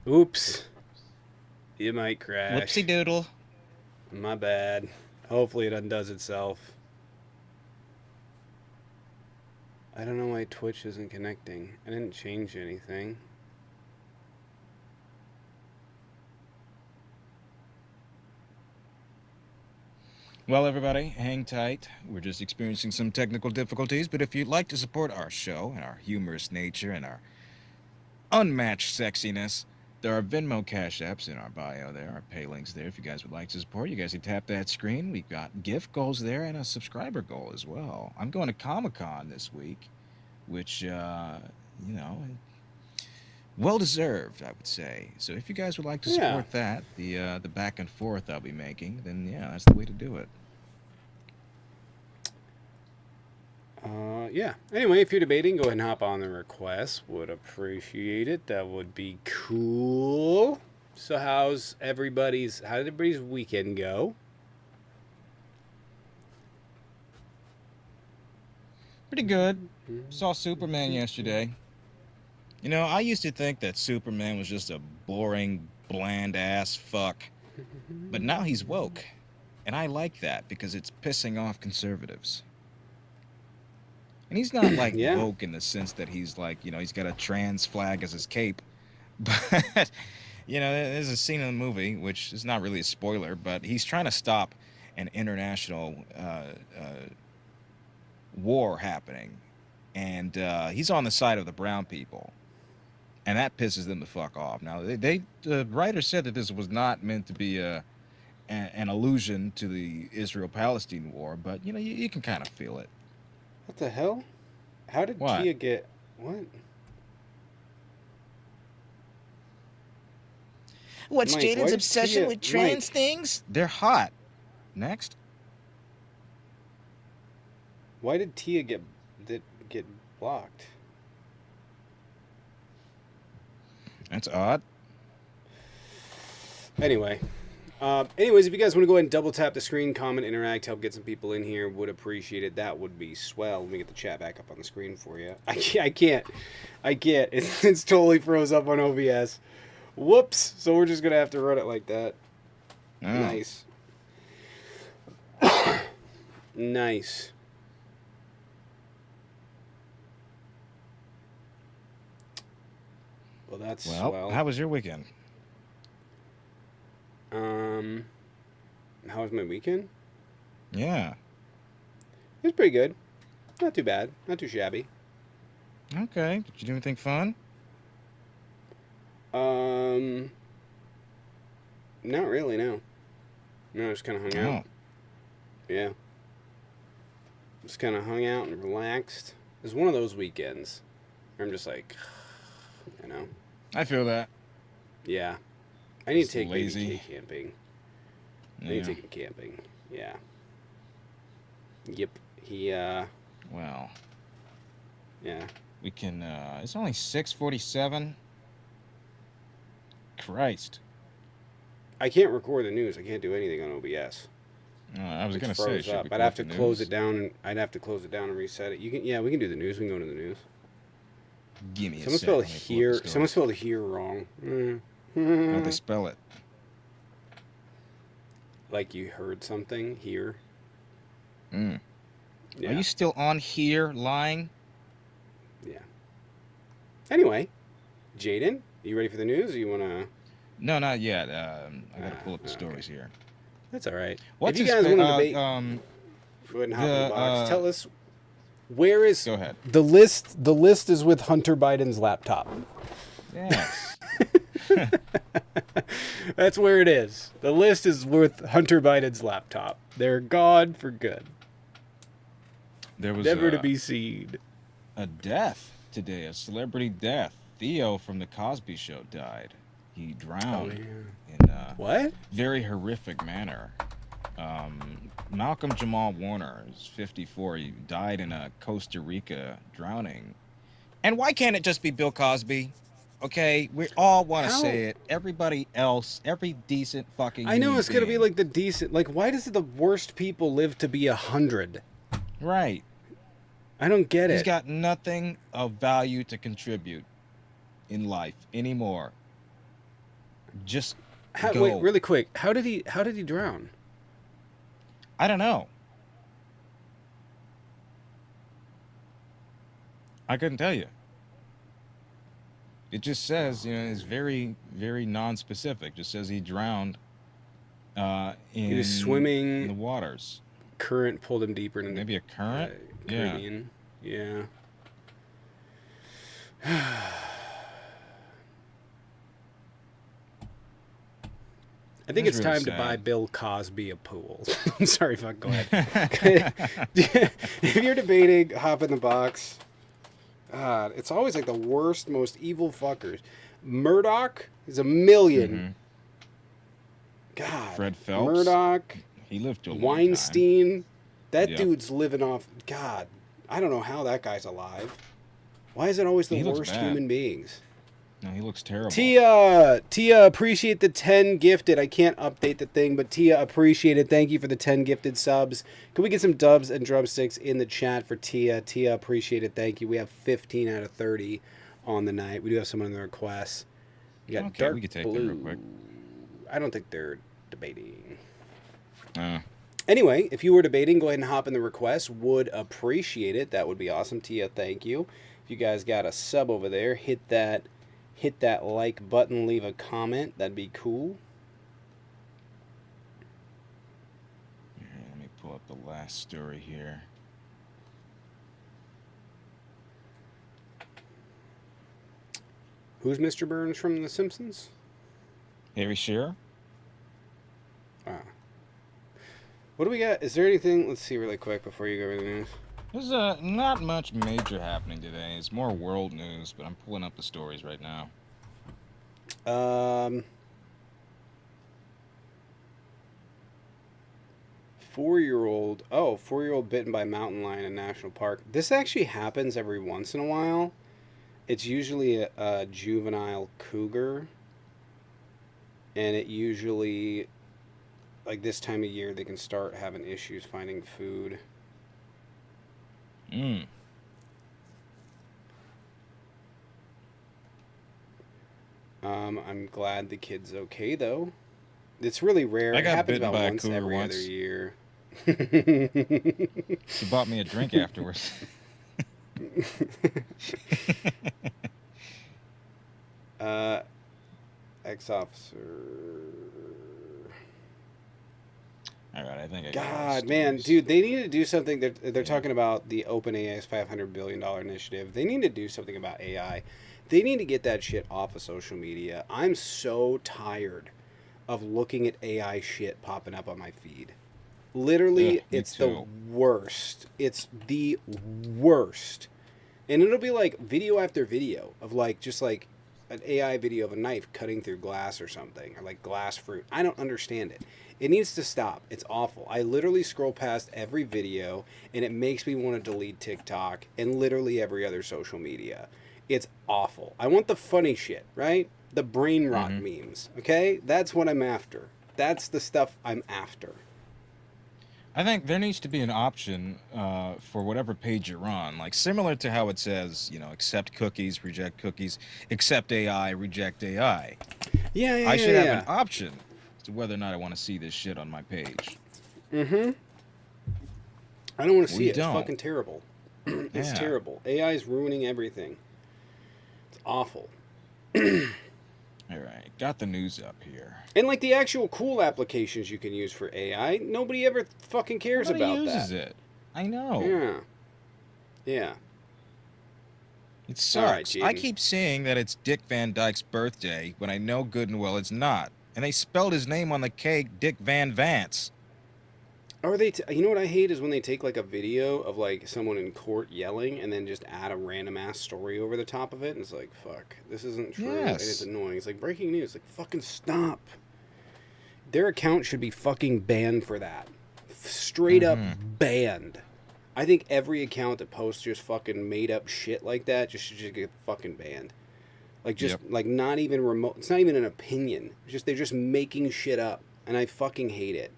Oops. It might crash. Whoopsie doodle. My bad. Hopefully it undoes itself. I don't know why Twitch isn't connecting. I didn't change anything. Well, everybody, hang tight. We're just experiencing some technical difficulties, but if you'd like to support our show and our humorous nature and our unmatched sexiness, there are Venmo Cash Apps in our bio there, our pay links there. If you guys would like to support, you guys can tap that screen. We've got gift goals there and a subscriber goal as well. I'm going to Comic-Con this week, which, well-deserved, I would say. So if you guys would like to support that, the back and forth I'll be making, then yeah, that's the way to do it. Yeah. Anyway, if you're debating, go ahead and hop on the request. Would appreciate it. That would be cool. So how did everybody's weekend go? Pretty good. Saw Superman yesterday. You know, I used to think that Superman was just a boring, bland-ass fuck. But now he's woke. And I like that because it's pissing off conservatives. And he's not like woke in the sense that he's like, he's got a trans flag as his cape. But, there's a scene in the movie, which is not really a spoiler, but he's trying to stop an international war happening. And he's on the side of the brown people. And that pisses them the fuck off. Now, the writer said that this was not meant to be an allusion to the Israel-Palestine war, but, you can kind of feel it. What the hell? How did Tia get... What? What's Mike, Jaden's obsession with trans things? They're hot. Next. Why did Tia get blocked? That's odd. Anyway. Anyways, if you guys want to go ahead and double tap the screen, comment, interact, help get some people in here, would appreciate it. That would be swell. Let me get the chat back up on the screen for you. I can't. It's totally froze up on OBS. Whoops. So we're just going to have to run it like that. Oh. Nice. Nice. Well, that's swell. How was your weekend? How was my weekend? Yeah. It was pretty good. Not too bad. Not too shabby. Okay. Did you do anything fun? Not really, no. No, I just kind of hung out. Yeah. Just kind of hung out and relaxed. It was one of those weekends where I'm just like, I feel that. Yeah. I need to take lazy. Baby K camping. I need to take him camping. Yeah. Yep. Well. Yeah. We can, it's only 6:47. Christ. I can't record the news. I can't do anything on OBS. I was going to say, should up. I'd have to close it down. I'd have to close it down and reset it. We can do the news. We can go to the news. Give me a second. Someone spelled here wrong. How'd they spell it? Like you heard something here. Yeah. Are you still on here lying? Yeah. Anyway, Jaden, you ready for the news? Or you want to? No, not yet. I got to pull up the Okay. stories here. That's all right. What's if you his guys fa- want to debate, um go ahead and hop in the box. the Tell us where is go ahead. the list. The list is with Hunter Biden's laptop. Yes. That's where it is. The list is with Hunter Biden's laptop. They're gone for good. There was Never to be seen. a death today, a celebrity death. Theo from the Cosby Show died. He drowned in a What? very horrific manner. Malcolm Jamal Warner is 54. He died in a Costa Rica drowning. And why can't it just be Bill Cosby? Okay, we all want to How? say it. Everybody else, every decent fucking I know human it's gonna be being. like the decent. Like, why does the worst people live to be 100? Right. I don't get He's it. got nothing of value to contribute in life anymore. Just go. Wait, really quick. How did he drown? I don't know. I couldn't tell you. It just says, it's very, very non-specific. Just says he drowned He was in swimming. the waters. Current pulled him deeper into Maybe a the current? Yeah. Caribbean. Yeah. I think That's it's really time to buy sad. Bill Cosby a pool. I'm sorry, fuck. Go ahead. If you're debating, hop in the box. God, it's always like the worst, most evil fuckers. Murdoch is a million. God. Fred Phelps. Murdoch, He lived to a long time. Weinstein. That Yep. dude's living off. God, I don't know how that guy's alive. Why is it always the He looks worst bad. human beings? No, he looks terrible. Tia, appreciate the 10 gifted. I can't update the thing, but Tia, appreciate it. Thank you for the 10 gifted subs. Can we get some dubs and drumsticks in the chat for Tia? Tia, appreciate it. Thank you. We have 15 out of 30 on the night. We do have some on the requests. We got Okay, Dark we could take Blue. them real quick. I don't think they're debating. Uh, Anyway, if you were debating, go ahead and hop in the request. Would appreciate it. That would be awesome. Tia, thank you. If you guys got a sub over there, hit that like button, leave a comment. That'd be cool. here, let me pull up the last story here. Who's Mr. Burns from The Simpsons? Harry Shearer? Ah. What do we got? Is there anything? Let's see really quick before you go over the news. There's not much major happening today. It's more world news, but I'm pulling up the stories right now. 4-year-old. Oh, 4-year-old bitten by mountain lion in national park. This actually happens every once in a while. It's usually a juvenile cougar. And it usually, like this time of year, they can start having issues finding food. I'm glad the kid's okay, though. It's really rare. I It got happens bitten about by a once cougar every once. other year. She bought me a drink afterwards. Ex-officer. All right, I think I got God, the man, stories. dude, they need to do something. They're talking about the OpenAI's $500 billion initiative. They need to do something about AI. They need to get that shit off of social media. I'm so tired of looking at AI shit popping up on my feed. Literally, Ugh, me it's the too. worst. It's the worst. And it'll be like video after video of like just like an AI video of a knife cutting through glass or something, or like glass fruit. I don't understand it. It needs to stop. It's awful. I literally scroll past every video and it makes me want to delete TikTok and literally every other social media. It's awful. I want the funny shit, right? The brain rot memes, okay? That's what I'm after. That's the stuff I'm after. I think there needs to be an option for whatever page you're on, like similar to how it says, accept cookies, reject cookies, accept AI, reject AI. Yeah, I should have an option as to whether or not I want to see this shit on my page. I don't want to see We it. It's don't. fucking terrible. It's Yeah. terrible. AI is ruining everything. It's awful. All right. Got the news up here. And like the actual cool applications you can use for AI, nobody ever fucking cares Nobody about uses that. it. I know. Yeah. Yeah. It All right, sucks. I Jaden. keep saying that it's Dick Van Dyke's birthday when I know good and well it's not. And they spelled his name on the cake Dick Van Vance. Or you know what I hate is when they take like a video of like someone in court yelling and then just add a random ass story over the top of it, and it's like, fuck, this isn't true, and it's Yes. annoying. It's like breaking news. Like, fucking stop. Their account should be fucking banned for that. Straight up banned. I think every account that posts just fucking made up shit like that should just get fucking banned. Like just Yep. like not even remote. It's not even an opinion. It's just they're just making shit up, and I fucking hate it.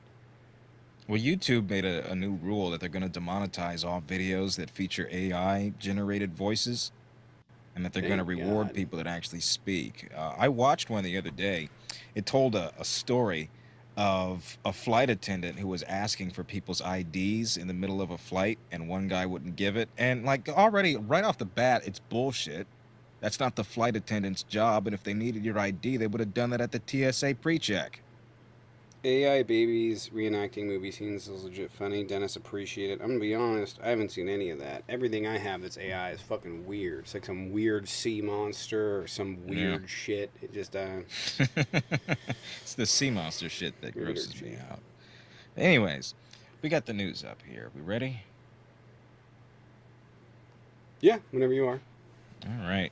Well, YouTube made a new rule that they're going to demonetize all videos that feature AI generated voices, and that they're going to Thank reward God. people that actually speak. I watched one the other day. It told a story of a flight attendant who was asking for people's IDs in the middle of a flight, and one guy wouldn't give it. And like already right off the bat, it's bullshit. That's not the flight attendant's job, and if they needed your ID, they would have done that at the TSA pre-check. AI babies reenacting movie scenes is legit funny. Dennis appreciated it. I'm gonna be honest, I haven't seen any of that. Everything I have that's AI is fucking weird. It's like some weird sea monster or some weird shit. It just It's the sea monster shit that Weird grosses me shit. out. Anyways, we got the news up here. We ready? yeah, whenever you are. All right.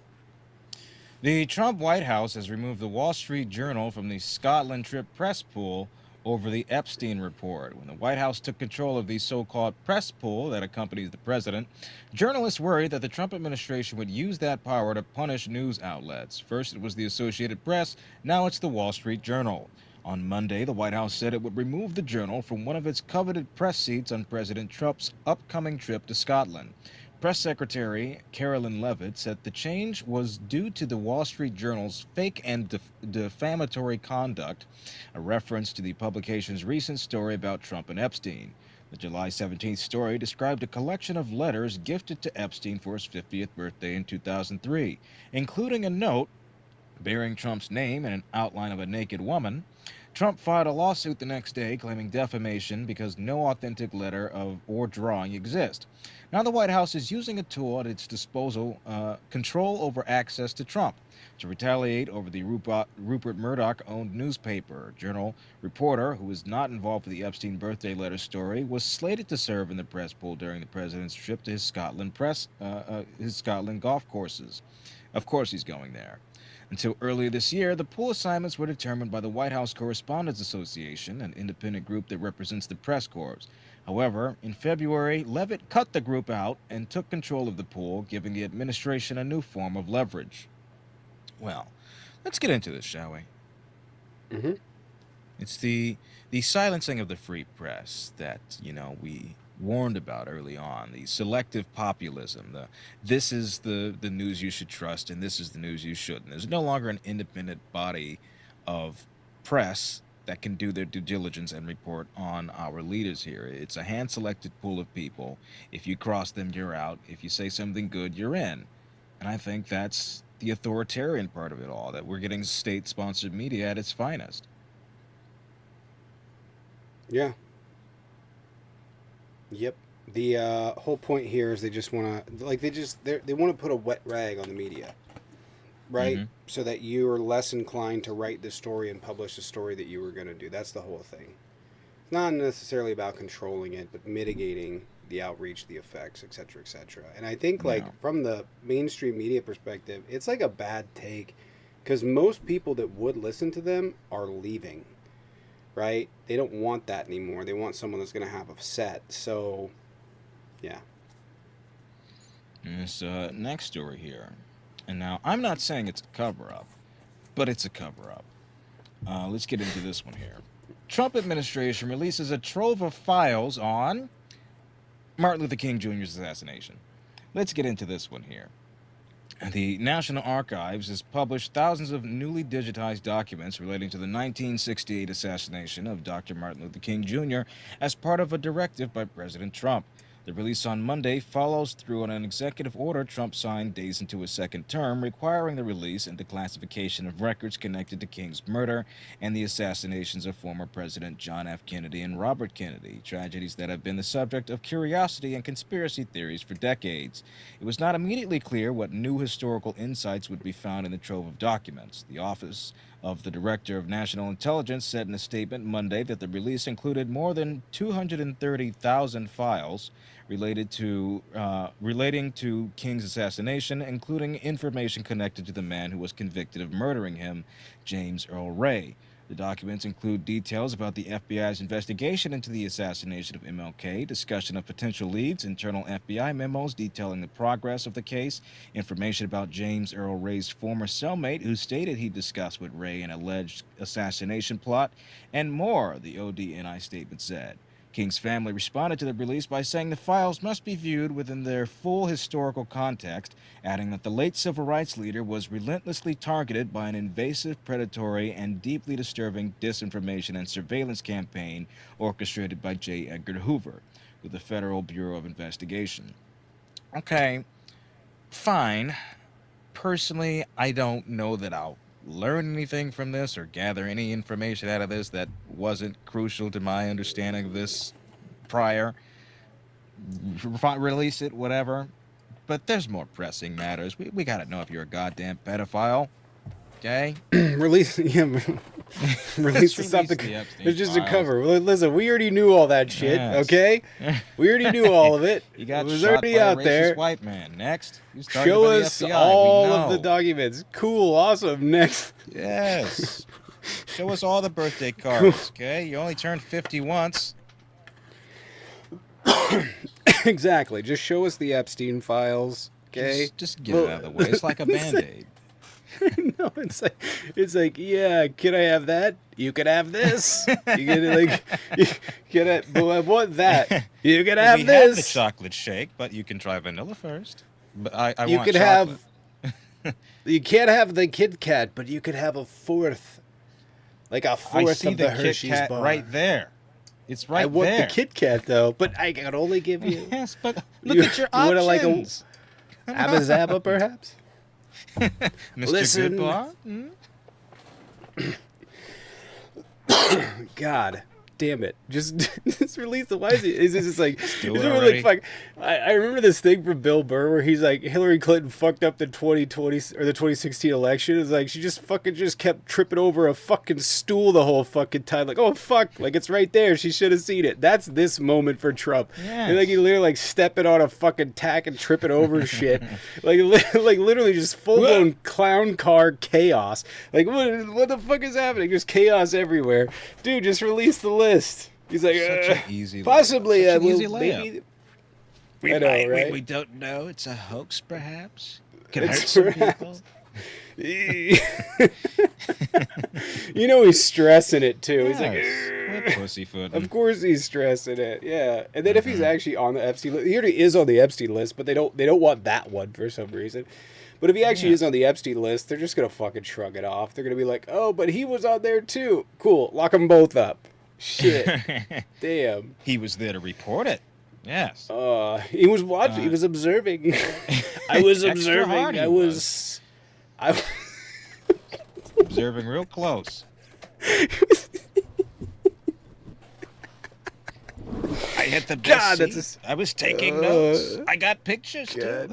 The Trump White House has removed the Wall Street Journal from the Scotland trip press pool over the Epstein report. When the White House took control of the so-called press pool that accompanies the president, journalists worried that the Trump administration would use that power to punish news outlets. First it was the Associated Press, now it's the Wall Street Journal. On Monday, the White House said it would remove the Journal from one of its coveted press seats on President Trump's upcoming trip to Scotland. Press Secretary Carolyn Levitt said the change was due to the Wall Street Journal's fake and defamatory conduct, a reference to the publication's recent story about Trump and Epstein. The July 17th story described a collection of letters gifted to Epstein for his 50th birthday in 2003, including a note bearing Trump's name and an outline of a naked woman. Trump filed a lawsuit the next day claiming defamation because no authentic letter or drawing exists. Now the White House is using a tool at its disposal, control over access to Trump, to retaliate over the Rupert Murdoch-owned newspaper. Journal reporter, who was not involved with the Epstein birthday letter story, was slated to serve in the press pool during the president's trip to his Scotland golf courses. Of course he's going there. Until earlier this year, the pool assignments were determined by the White House Correspondents Association, an independent group that represents the press corps. However, in February, Levitt cut the group out and took control of the pool, giving the administration a new form of leverage. Well, let's get into this, shall we? Mm-hmm. It's the silencing of the free press that, we warned about early on, the selective populism, this is the news you should trust and this is the news you shouldn't. There's no longer an independent body of press that can do their due diligence and report on our leaders here. It's a hand-selected pool of people. If you cross them, you're out. If you say something good, you're in. And I think that's the authoritarian part of it all, that we're getting state-sponsored media at its finest. Yeah. Yep. The whole point here is they just want to, like, they want to put a wet rag on the media, right? Mhm. So that you are less inclined to write the story and publish the story that you were going to do. That's the whole thing. It's not necessarily about controlling it, but mitigating the outreach, the effects, etc., etc. And I think, like, Yeah. from the mainstream media perspective, it's like a bad take because most people that would listen to them are leaving, right? They don't want that anymore. They want someone that's going to have a set. So, yeah. This next story here. And now, I'm not saying it's a cover-up, but it's a cover-up. Let's get into this one here. Trump administration releases a trove of files on Martin Luther King Jr.'s assassination. Let's get into this one here. The National Archives has published thousands of newly digitized documents relating to the 1968 assassination of Dr. Martin Luther King Jr. as part of a directive by President Trump. The release on Monday follows through on an executive order Trump signed days into his second term, requiring the release and declassification of records connected to King's murder and the assassinations of former President John F. Kennedy and Robert Kennedy, tragedies that have been the subject of curiosity and conspiracy theories for decades. It was not immediately clear what new historical insights would be found in the trove of documents. The Office of the Director of National Intelligence said in a statement Monday that the release included more than 230,000 files relating to King's assassination, including information connected to the man who was convicted of murdering him, James Earl Ray. The documents include details about the FBI's investigation into the assassination of MLK, discussion of potential leads, internal FBI memos detailing the progress of the case, information about James Earl Ray's former cellmate who stated he discussed with Ray an alleged assassination plot, and more, the ODNI statement said. King's family responded to the release by saying the files must be viewed within their full historical context, adding that the late civil rights leader was relentlessly targeted by an invasive, predatory, and deeply disturbing disinformation and surveillance campaign orchestrated by J. Edgar Hoover with the Federal Bureau of Investigation. Okay, fine. Personally, I don't know that I'll learn anything from this or gather any information out of this that wasn't crucial to my understanding of this prior. Release it, whatever. But there's more pressing matters. We gotta know if you're a goddamn pedophile. Okay? Release the stuff. It's just a cover. Listen, we already knew all that shit. Yes. Okay, we already knew all of it. You got it was shot already by out a racist there. white man. Next, Show us all of the documents. Cool, awesome. Next, yes. Show us all the birthday cards. Okay, you only turned 50 once. Exactly. Just show us the Epstein files. Okay, Just get it out of the way. It's like a Band-Aid. No, it's like, yeah, can I have that? You can have this. You can I want that. You can have We this. have the chocolate shake, but you can try vanilla first. But I You want could chocolate. You can't have the Kit Kat, but you could have a fourth, like a I fourth see of the the Kit Hershey's Kat bar. right there. It's right I want there. the Kit Kat though, but I can only give you. Yes, but look You- at your you wanna options. like Abba Zaba, perhaps. Mr. Listen. Goodbar? Hmm? God damn it! Just release the. Why is it? Is this like? do Is it it already. like fuck? I remember this thing from Bill Burr where he's like Hillary Clinton fucked up the 2020 or the 2016 election. It's like she just kept tripping over a fucking stool the whole fucking time. Like, oh fuck, like it's right there. She should have seen it. That's this moment for Trump. Yes. And like he literally like stepping on a fucking tack and tripping over shit. Like literally just full blown clown car chaos. Like what the fuck is happening? Just chaos everywhere. Dude, just release the list. He's like, Such an easy possibly Such an we'll easy layup. maybe. We I know, right? we don't know. It's a hoax, perhaps. Could hurt It's some perhaps- people. You know he's stressing it too. He's like, Yes. We're pussyfooting. of course he's stressing it. Yeah. And then if he's actually on the Epstein list, he already is on the Epstein list, but they don't want that one for some reason. But if he actually is on the Epstein list, they're just gonna fucking shrug it off. They're gonna be like, oh, but he was on there too. Cool, lock them both up. Shit, damn. He was there to report it. Yes. He was watching. He was observing. I was Extra observing. hard he I was. Observing real close. I hit the best God, that's seat. I was taking notes. I got pictures too.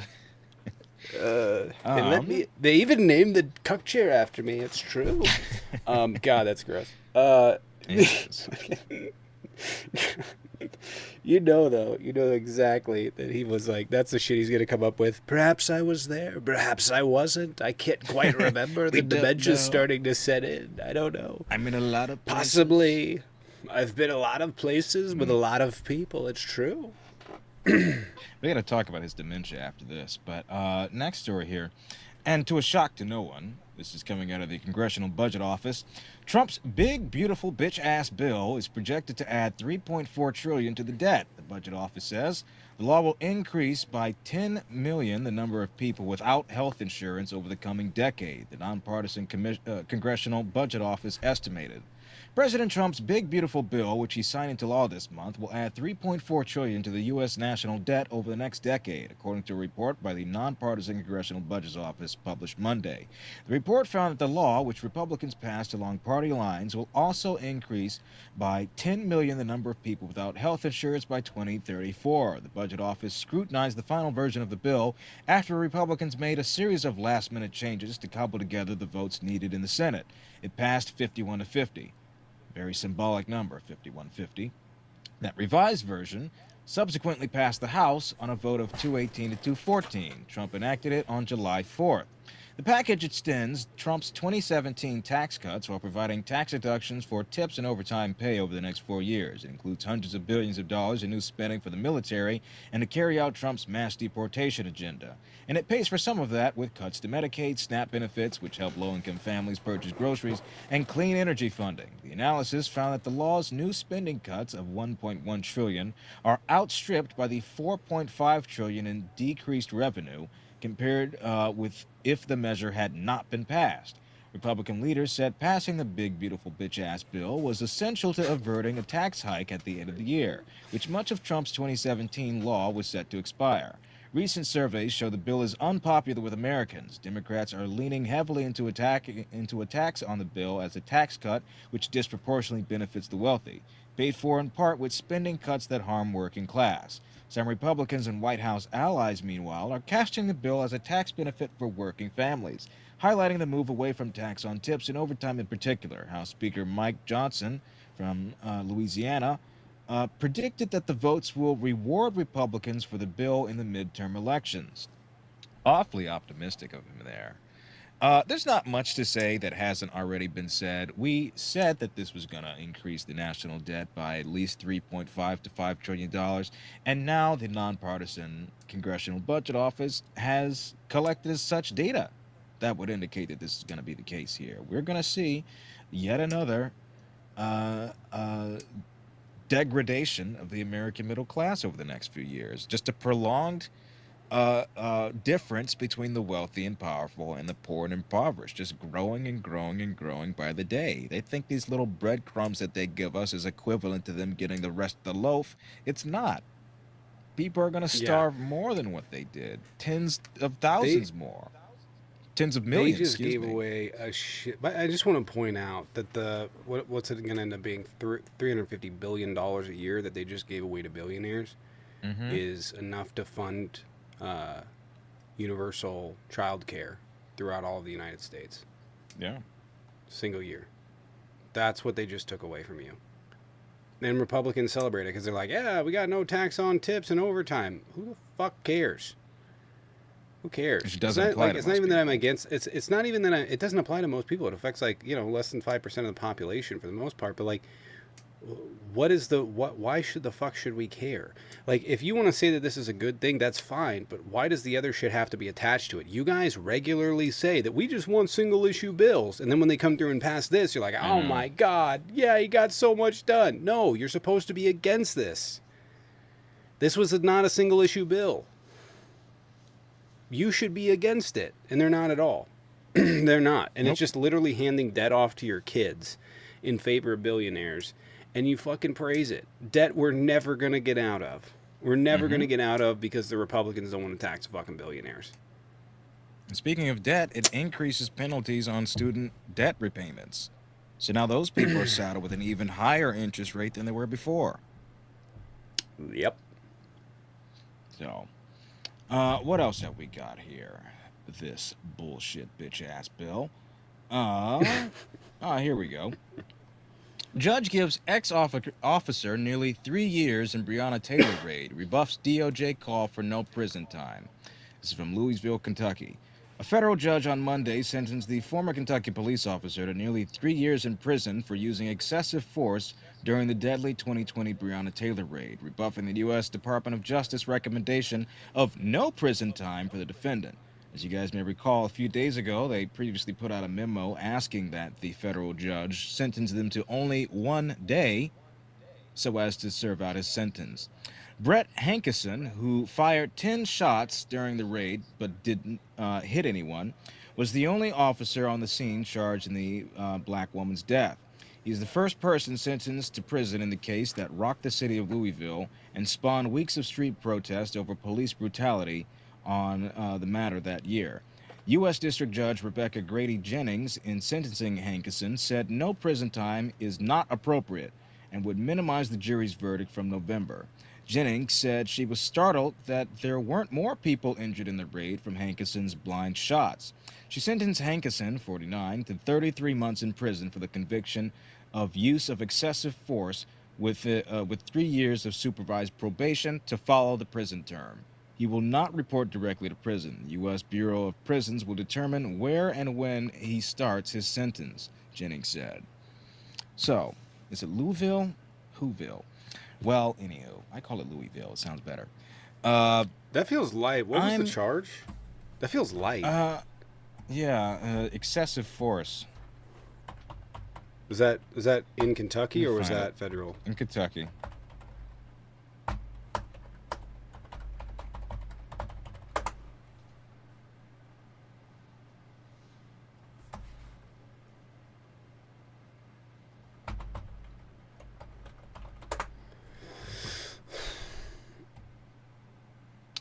They even named the cuck chair after me. It's true. God, that's gross. Yes. You know exactly that he was like, that's the shit he's gonna come up with. Perhaps I was there, perhaps I wasn't. I can't quite remember. The We don't dementia's know. starting to set in. I don't know. I'm in a lot of places. Possibly. I've been a lot of places with a lot of people. It's true. We're going to talk about his dementia after this, but next story here. And to a shock to no one, this is coming out of the Congressional Budget Office, Trump's big, beautiful, bitch-ass bill is projected to add $3.4 trillion to the debt, the Budget Office says. The law will increase by 10 million the number of people without health insurance over the coming decade, the nonpartisan Congressional Budget Office estimated. President Trump's big beautiful bill, which he signed into law this month, will add $3.4 trillion to the U.S. national debt over the next decade, according to a report by the Nonpartisan Congressional Budget Office published Monday. The report found that the law, which Republicans passed along party lines, will also increase by 10 million the number of people without health insurance by 2034. The Budget Office scrutinized the final version of the bill after Republicans made a series of last-minute changes to cobble together the votes needed in the Senate. It passed 51 to 50. Very symbolic number, 5150. That revised version subsequently passed the House on a vote of 218 to 214. Trump enacted it on July 4th. The package extends Trump's 2017 tax cuts while providing tax deductions for tips and overtime pay over the next 4 years. It includes hundreds of billions of dollars in new spending for the military and to carry out Trump's mass deportation agenda. And it pays for some of that with cuts to Medicaid, SNAP benefits, which help low-income families purchase groceries, and clean energy funding. The analysis found that the law's new spending cuts of $1.1 trillion are outstripped by the $4.5 trillion in decreased revenue compared with if the measure had not been passed. Republican leaders said passing the big, beautiful, bitch-ass bill was essential to averting a tax hike at the end of the year, which much of Trump's 2017 law was set to expire. Recent surveys show the bill is unpopular with Americans. Democrats are leaning heavily into attacks on the bill as a tax cut, which disproportionately benefits the wealthy, paid for in part with spending cuts that harm working class. Some Republicans and White House allies, meanwhile, are casting the bill as a tax benefit for working families, highlighting the move away from tax on tips and overtime in particular. House Speaker Mike Johnson from Louisiana predicted that the votes will reward Republicans for the bill in the midterm elections. Awfully optimistic of him there. There's not much to say that hasn't already been said. We said that this was going to increase the national debt by at least $3.5 to $5 trillion, and now the nonpartisan Congressional Budget Office has collected such data that would indicate that this is going to be the case here. We're going to see yet another degradation of the American middle class over the next few years. Just a prolonged difference between the wealthy and powerful and the poor and impoverished, just growing and growing and growing by the day. They think these little breadcrumbs that they give us is equivalent to them getting the rest of the loaf. It's not. People are going to starve more than what they did. Tens of thousands more. Tens of millions. They just gave away a shit. But I just want to point out that what's it going to end up being $350 billion a year that they just gave away to billionaires is enough to fund universal child care throughout all of the United States. Yeah. Single year. That's what they just took away from you. Then Republicans celebrate it because they're like, yeah, we got no tax on tips and overtime. Who the fuck cares? Who cares? It doesn't apply to it's not even most that I'm against. It's not even that it doesn't apply to most people. It affects less than 5% of the population for the most part. But why should the fuck should we care? Like, if you want to say that this is a good thing, that's fine. But why does the other shit have to be attached to it? You guys regularly say that we just want single issue bills, and then when they come through and pass this, you're like, oh my god, yeah, you got so much done. No, you're supposed to be against this. This was not a single issue bill. You should be against it, and they're not at all. They're not. And It's just literally handing debt off to your kids in favor of billionaires, and you fucking praise it. Debt we're never going to get out of. We're never going to get out of because the Republicans don't want to tax fucking billionaires. And speaking of debt, it increases penalties on student debt repayments. So now those people are saddled with an even higher interest rate than they were before. Yep. So, what else have we got here? This bullshit bitch-ass bill. Here we go. Judge gives ex-officer nearly 3 years in Breonna Taylor raid. Rebuffs DOJ call for no prison time. This is from Louisville, Kentucky. A federal judge on Monday sentenced the former Kentucky police officer to nearly 3 years in prison for using excessive force during the deadly 2020 Breonna Taylor raid, rebuffing the U.S. Department of Justice recommendation of no prison time for the defendant. As you guys may recall, a few days ago, they previously put out a memo asking that the federal judge sentence them to only 1 day so as to serve out his sentence. Brett Hankison, who fired 10 shots during the raid but didn't hit anyone, was the only officer on the scene charged in the black woman's death. He's the first person sentenced to prison in the case that rocked the city of Louisville and spawned weeks of street protest over police brutality on the matter that year. U.S. District Judge Rebecca Grady Jennings, in sentencing Hankison, said no prison time is not appropriate and would minimize the jury's verdict from November. Jennings said she was startled that there weren't more people injured in the raid from Hankison's blind shots. She sentenced Hankison, 49, to 33 months in prison for the conviction of use of excessive force with 3 years of supervised probation to follow the prison term. He will not report directly to prison. The U.S. Bureau of Prisons will determine where and when he starts his sentence, Jennings said. So, is it Louisville? Whoville? Well, anywho, I call it Louisville. It sounds better. That feels light. What was the charge? That feels light. Excessive force. Was that in Kentucky or was Find that it. federal? In Kentucky.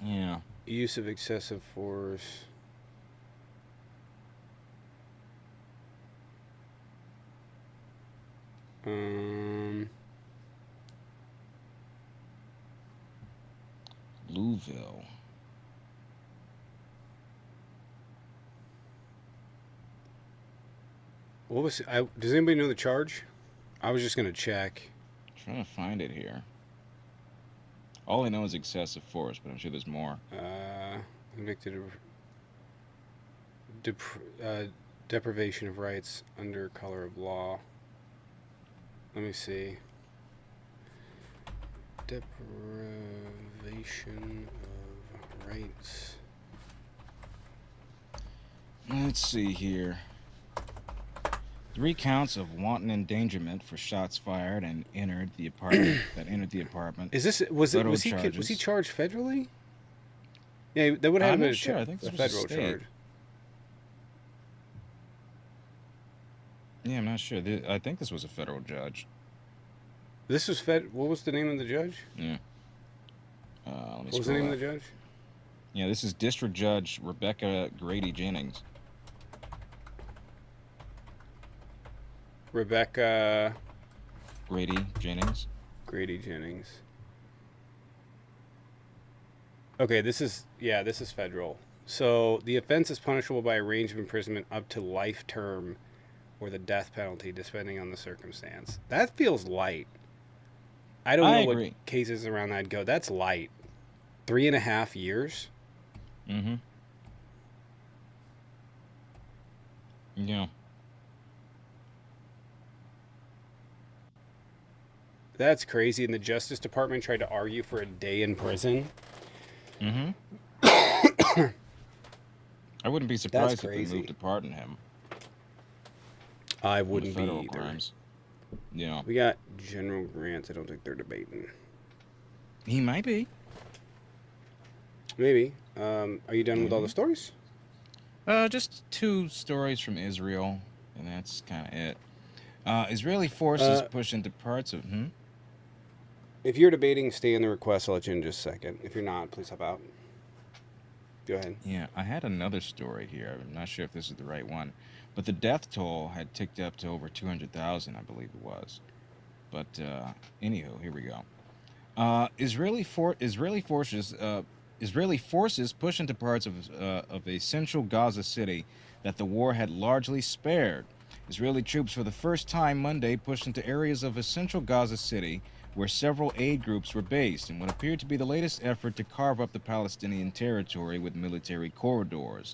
Yeah. Use of excessive force. Louisville. What was? Does anybody know the charge? I was just gonna check. Trying to find it here. All I know is excessive force, but I'm sure there's more. Convicted of deprivation of rights under color of law. Let me see. Deprivation of rights. Let's see here. 3 counts of wanton endangerment for shots fired and entered the apartment. Is this was Federal he charges. charged federally? Yeah, that would have I'm been not sure. I think a this was a federal state. charge. Yeah, I'm not sure. I think this was a federal judge. This was What was the name of the judge? Yeah. Let me What was the scroll name up. of the judge? Yeah, this is District Judge Rebecca Grady Jennings. Rebecca Grady Jennings. Grady Jennings. Okay, this is federal. So the offense is punishable by a range of imprisonment up to life term or the death penalty, depending on the circumstance. That feels light. I don't know agree. what cases around that go. That's light. 3.5 years? Mm-hmm. Yeah. That's crazy. And the Justice Department tried to argue for a day in prison. Mm-hmm. I wouldn't be surprised if they crazy. moved to pardon him. I for the wouldn't be federal either. crimes. Yeah. We got General Grants. I don't think they're debating. He might be. Maybe. Are you done with all the stories? Just 2 stories from Israel, and that's kind of it. Israeli forces push into parts of... If you're debating, stay in the request. I'll let you in just a second. If you're not, please hop out. Go ahead. Yeah, I had another story here. I'm not sure if this is the right one. But the death toll had ticked up to over 200,000, I believe it was. But anywho, here we go. Israeli forces push into parts of a central Gaza city that the war had largely spared. Israeli troops for the first time Monday pushed into areas of a central Gaza city where several aid groups were based in what appeared to be the latest effort to carve up the Palestinian territory with military corridors.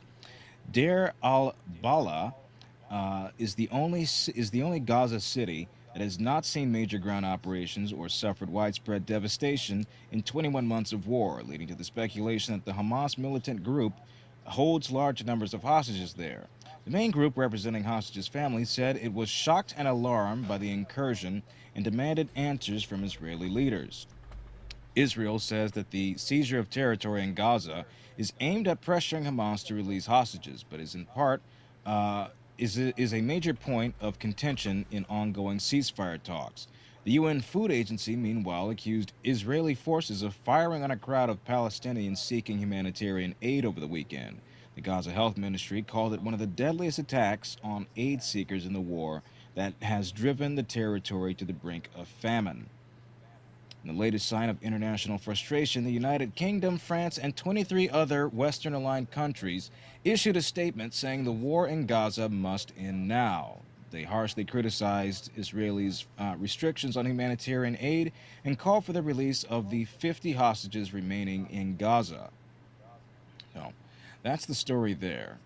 Deir al-Balah is the only Gaza city that has not seen major ground operations or suffered widespread devastation in 21 months of war, leading to the speculation that the Hamas militant group holds large numbers of hostages there. The main group representing hostages' families said it was shocked and alarmed by the incursion and demanded answers from Israeli leaders. Israel says that the seizure of territory in Gaza is aimed at pressuring Hamas to release hostages, but is in part uh, is a major point of contention in ongoing ceasefire talks. The UN Food Agency, meanwhile, accused Israeli forces of firing on a crowd of Palestinians seeking humanitarian aid over the weekend. The Gaza Health Ministry called it one of the deadliest attacks on aid seekers in the war that has driven the territory to the brink of famine. In the latest sign of international frustration, the United Kingdom, France, and 23 other Western aligned countries issued a statement saying the war in Gaza must end now. They harshly criticized Israelis' restrictions on humanitarian aid and called for the release of the 50 hostages remaining in Gaza. So, that's the story there.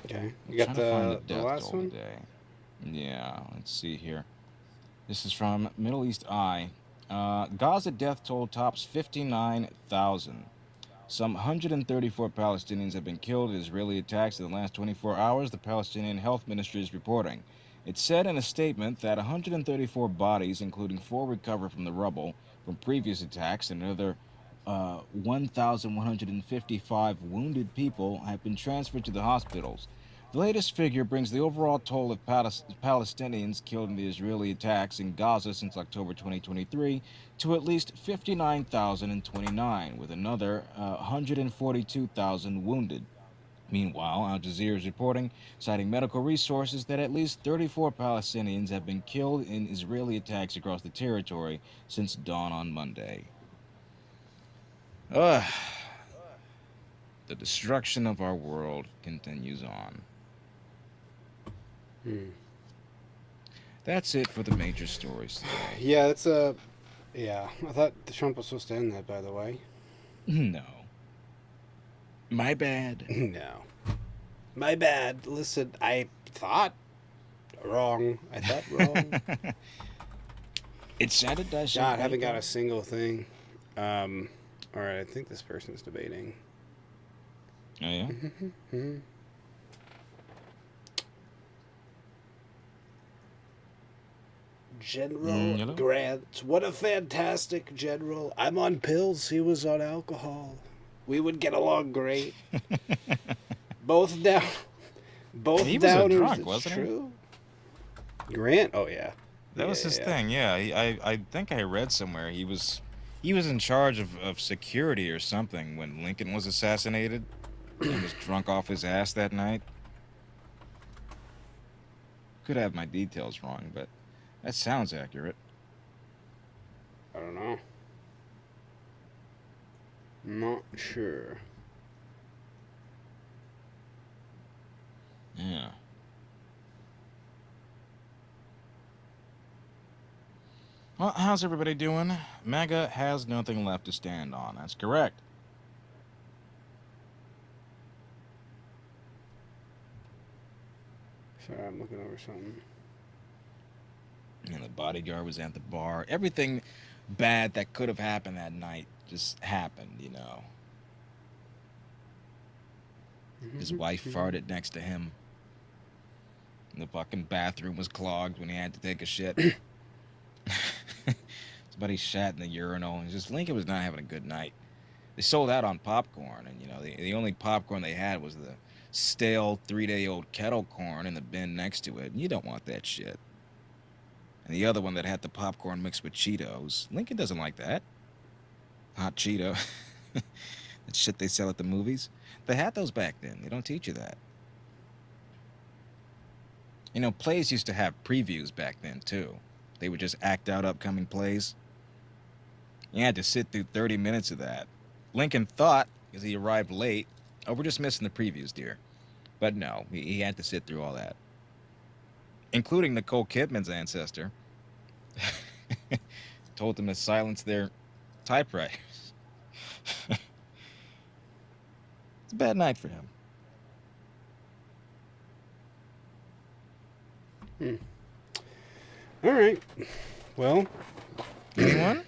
Okay. You Trying got to find the death last toll one? today. Yeah, let's see here. This is from Middle East Eye. Gaza death toll tops 59,000. Some 134 Palestinians have been killed in Israeli attacks in the last 24 hours, the Palestinian Health Ministry is reporting. It said in a statement that 134 bodies, including 4 recovered from the rubble from previous attacks, and another 1,155 wounded people have been transferred to the hospitals. The latest figure brings the overall toll of Palestinians killed in the Israeli attacks in Gaza since October 2023 to at least 59,029, with another 142,000 wounded. Meanwhile, Al Jazeera is reporting, citing medical resources, that at least 34 Palestinians have been killed in Israeli attacks across the territory since dawn on Monday. The destruction of our world continues on. That's it for the major stories today. Yeah, that's a. Yeah, I thought Trump was supposed to end that, by the way. No. My bad. No. My bad. Listen, I thought wrong. I thought wrong. It sounded nice. God, I haven't got a single thing. All right, I think this person's debating. Oh, yeah? General Grant. What a fantastic general. I'm on pills. He was on alcohol. We would get along great. Both down. Both he was downers. a drunk, it's wasn't true. Grant? Oh, yeah. That was his thing, yeah. I think I read somewhere he was in charge of security or something when Lincoln was assassinated and was drunk off his ass that night. Could have my details wrong, but that sounds accurate. I don't know. Not sure. Yeah. Well, how's everybody doing? Maga has nothing left to stand on. That's correct. Sorry, I'm looking over something. And the bodyguard was at the bar. Everything bad that could have happened that night just happened, you know. His wife farted next to him. And the fucking bathroom was clogged when he had to take a shit. Somebody shat in the urinal. It's just Lincoln was not having a good night. They sold out on popcorn, and you know the only popcorn they had was the stale 3-day-old kettle corn in the bin next to it. And you don't want that shit. And the other one that had the popcorn mixed with Cheetos. Lincoln doesn't like that. Hot Cheeto. That shit they sell at the movies. They had those back then. They don't teach you that. You know, plays used to have previews back then, too. They would just act out upcoming plays. You had to sit through 30 minutes of that. Lincoln thought, because he arrived late, oh, we're just missing the previews, dear. But no, he had to sit through all that. Including Nicole Kidman's ancestor. Told them to silence their typewriters. It's a bad night for him. All right. Well, Anyone?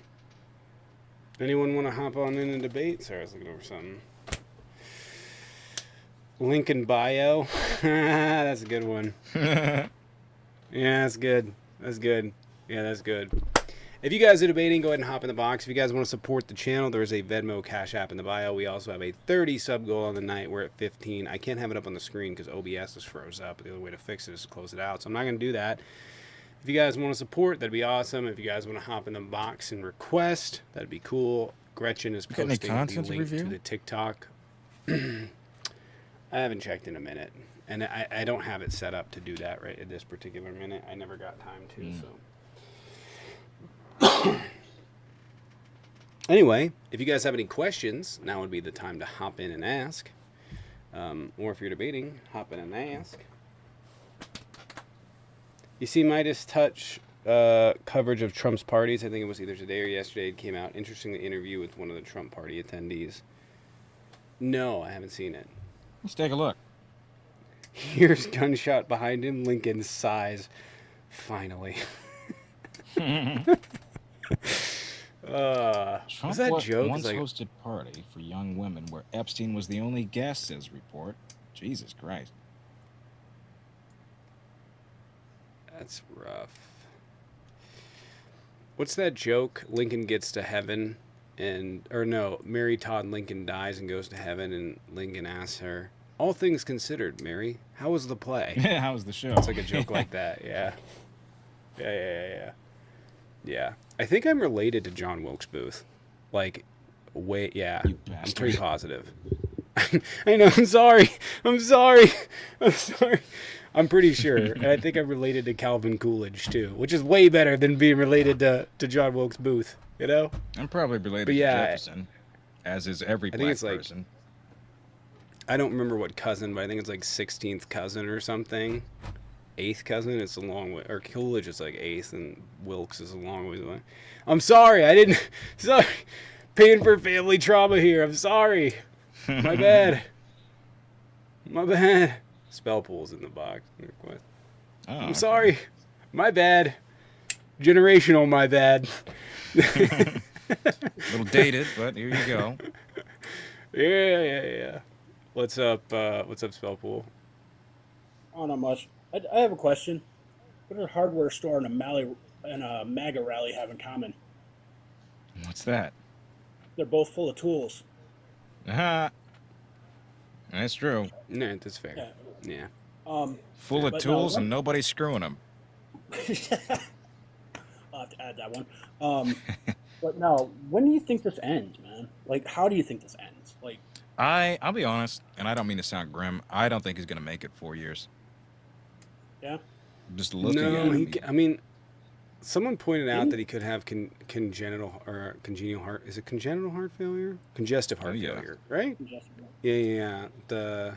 anyone want to hop on in and debate? Sorry, I was looking over something. Lincoln bio. That's a good one. Yeah, that's good. That's good. Yeah, that's good. If you guys are debating, go ahead and hop in the box. If you guys want to support the channel, there's a Venmo Cash App in the bio. We also have a 30 sub goal on the night. We're at 15. I can't have it up on the screen because OBS is froze up. The only way to fix it is to close it out. So I'm not going to do that. If you guys want to support, that'd be awesome. If you guys want to hop in the box and request, that'd be cool. Gretchen is posting the link to the TikTok. I haven't checked in a minute. And I don't have it set up to do that right at this particular minute. I never got time to, so... Anyway, if you guys have any questions, now would be the time to hop in and ask. Or if you're debating, hop in and ask. You see Midas Touch coverage of Trump's parties. I think it was either today or yesterday. It came out. Interesting interview with one of the Trump party attendees. No, I haven't seen it. Let's take a look. Here's gunshot behind him. Lincoln sighs. Finally. Trump was that joke? Once hosted party for young women where Epstein was the only guest, says report. Jesus Christ. That's rough. What's that joke? Lincoln gets to heaven Mary Todd Lincoln dies and goes to heaven, and Lincoln asks her, all things considered, Mary, how was the play? How was the show? It's like a joke like that, yeah. Yeah. I think I'm related to John Wilkes Booth. Like, wait, yeah. I'm pretty positive. I know, I'm sorry. I'm pretty sure. And I think I'm related to Calvin Coolidge, too, which is way better than being related to John Wilkes Booth, you know? I'm probably related to Jefferson, as is every black person. I don't remember what cousin, but I think it's like 16th cousin or something. 8th cousin, it's a long way. Or Coolidge is like 8th, and Wilkes is a long way away. I'm sorry, sorry. Paying for family trauma here, I'm sorry. My bad. Spell pool's in the box. Oh, I'm sorry. My bad. Generational, my bad. A little dated, but here you go. Yeah. What's up, Spell Pool? Oh, not much. I have a question. What does a hardware store and a Maga rally have in common? What's that? They're both full of tools. That's true. No, that's fair. Yeah. Full of tools and nobody's screwing them. I'll have to add that one. But no, when do you think this ends, man? Like, how do you think this ends? Like, I'll be honest, and I don't mean to sound grim. I don't think he's going to make it 4 years. Yeah. Just looking at him. I mean, someone pointed out that he could have congenital or congenial heart. Is it congenital heart failure? Congestive heart failure, right? Yeah. The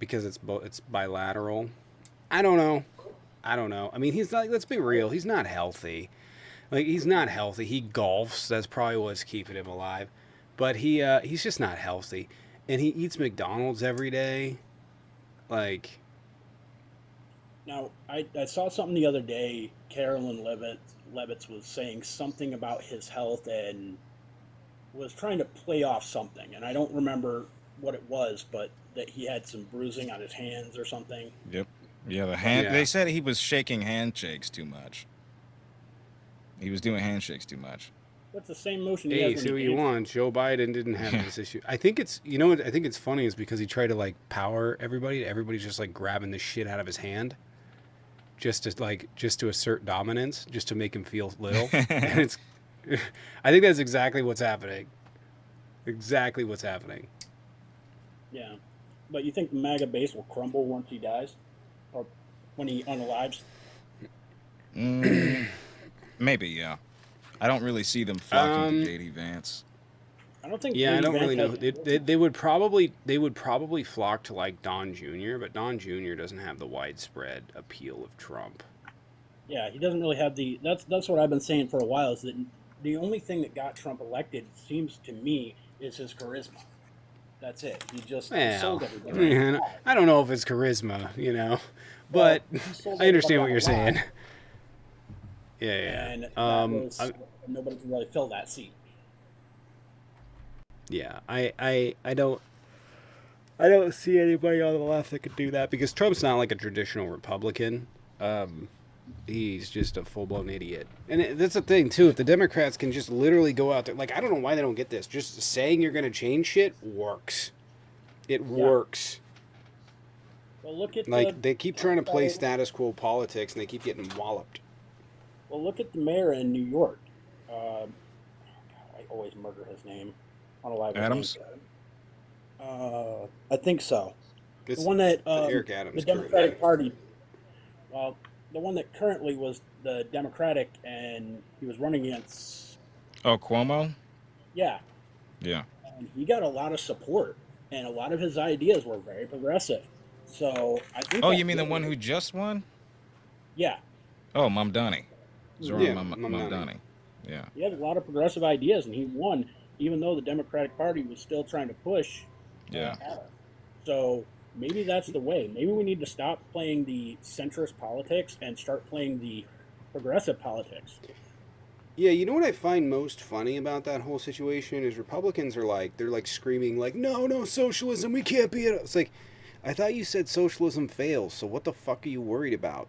because it's bilateral. I don't know. I mean, he's like, let's be real. He's not healthy. Like, he's not healthy. He golfs. That's probably what's keeping him alive. But he's just not healthy, and he eats McDonald's every day. Like. Now, I saw something the other day. Carolyn Levitz was saying something about his health and was trying to play off something, and I don't remember what it was, but that he had some bruising on his hands or something. Yep. Yeah, They said he was shaking handshakes too much. He was doing handshakes too much. That's the same motion. Hey, see what you want. Joe Biden didn't have this issue. I think it's, I think it's funny is because he tried to like power everybody. Everybody's just like grabbing the shit out of his hand, just to assert dominance, just to make him feel little. And it's, I think that's exactly what's happening. Exactly what's happening. Yeah, but you think the MAGA base will crumble once he dies, or when he unalives? Maybe, yeah. I don't really see them flocking to J.D. Vance. I don't think. Yeah, I don't really know. They would probably flock to like Don Jr., but Don Jr. doesn't have the widespread appeal of Trump. Yeah, he doesn't really have the. That's what I've been saying for a while. Is that the only thing that got Trump elected, it seems to me, is his charisma. That's it. He just sold everybody. Man, I don't know if it's charisma, but I understand what you're saying. Yeah. And nobody can really fill that seat. Yeah, I don't see anybody on the left that could do that because Trump's not like a traditional Republican. He's just a full-blown idiot. And that's the thing, too. If the Democrats can just literally go out there... Like, I don't know why they don't get this. Just saying you're going to change shit works. It works. Well, look at Like, they keep trying to play status quo politics, and they keep getting walloped. Well, look at the mayor in New York. I always murder his name. I don't know why. Adams? I think so. It's The one that Eric Adams. the Democratic Party. Well, the one that currently was the Democratic, and he was running against. Oh, Cuomo? Yeah, Yeah. and he got a lot of support, and a lot of his ideas were very progressive. So I think. Oh, that you mean the really- one who just won? Yeah, Oh, Mamdani. Zoran Yeah, Mamdani. Yeah. he had a lot of progressive ideas, and he won, even though the Democratic Party was still trying to push. Yeah. Harris. So maybe that's the way. Maybe we need to stop playing the centrist politics and start playing the progressive politics. Yeah, you know what I find most funny about that whole situation is Republicans are like, they're like screaming like, no, socialism, we can't be it. It's like, I thought you said socialism fails, so what the fuck are you worried about?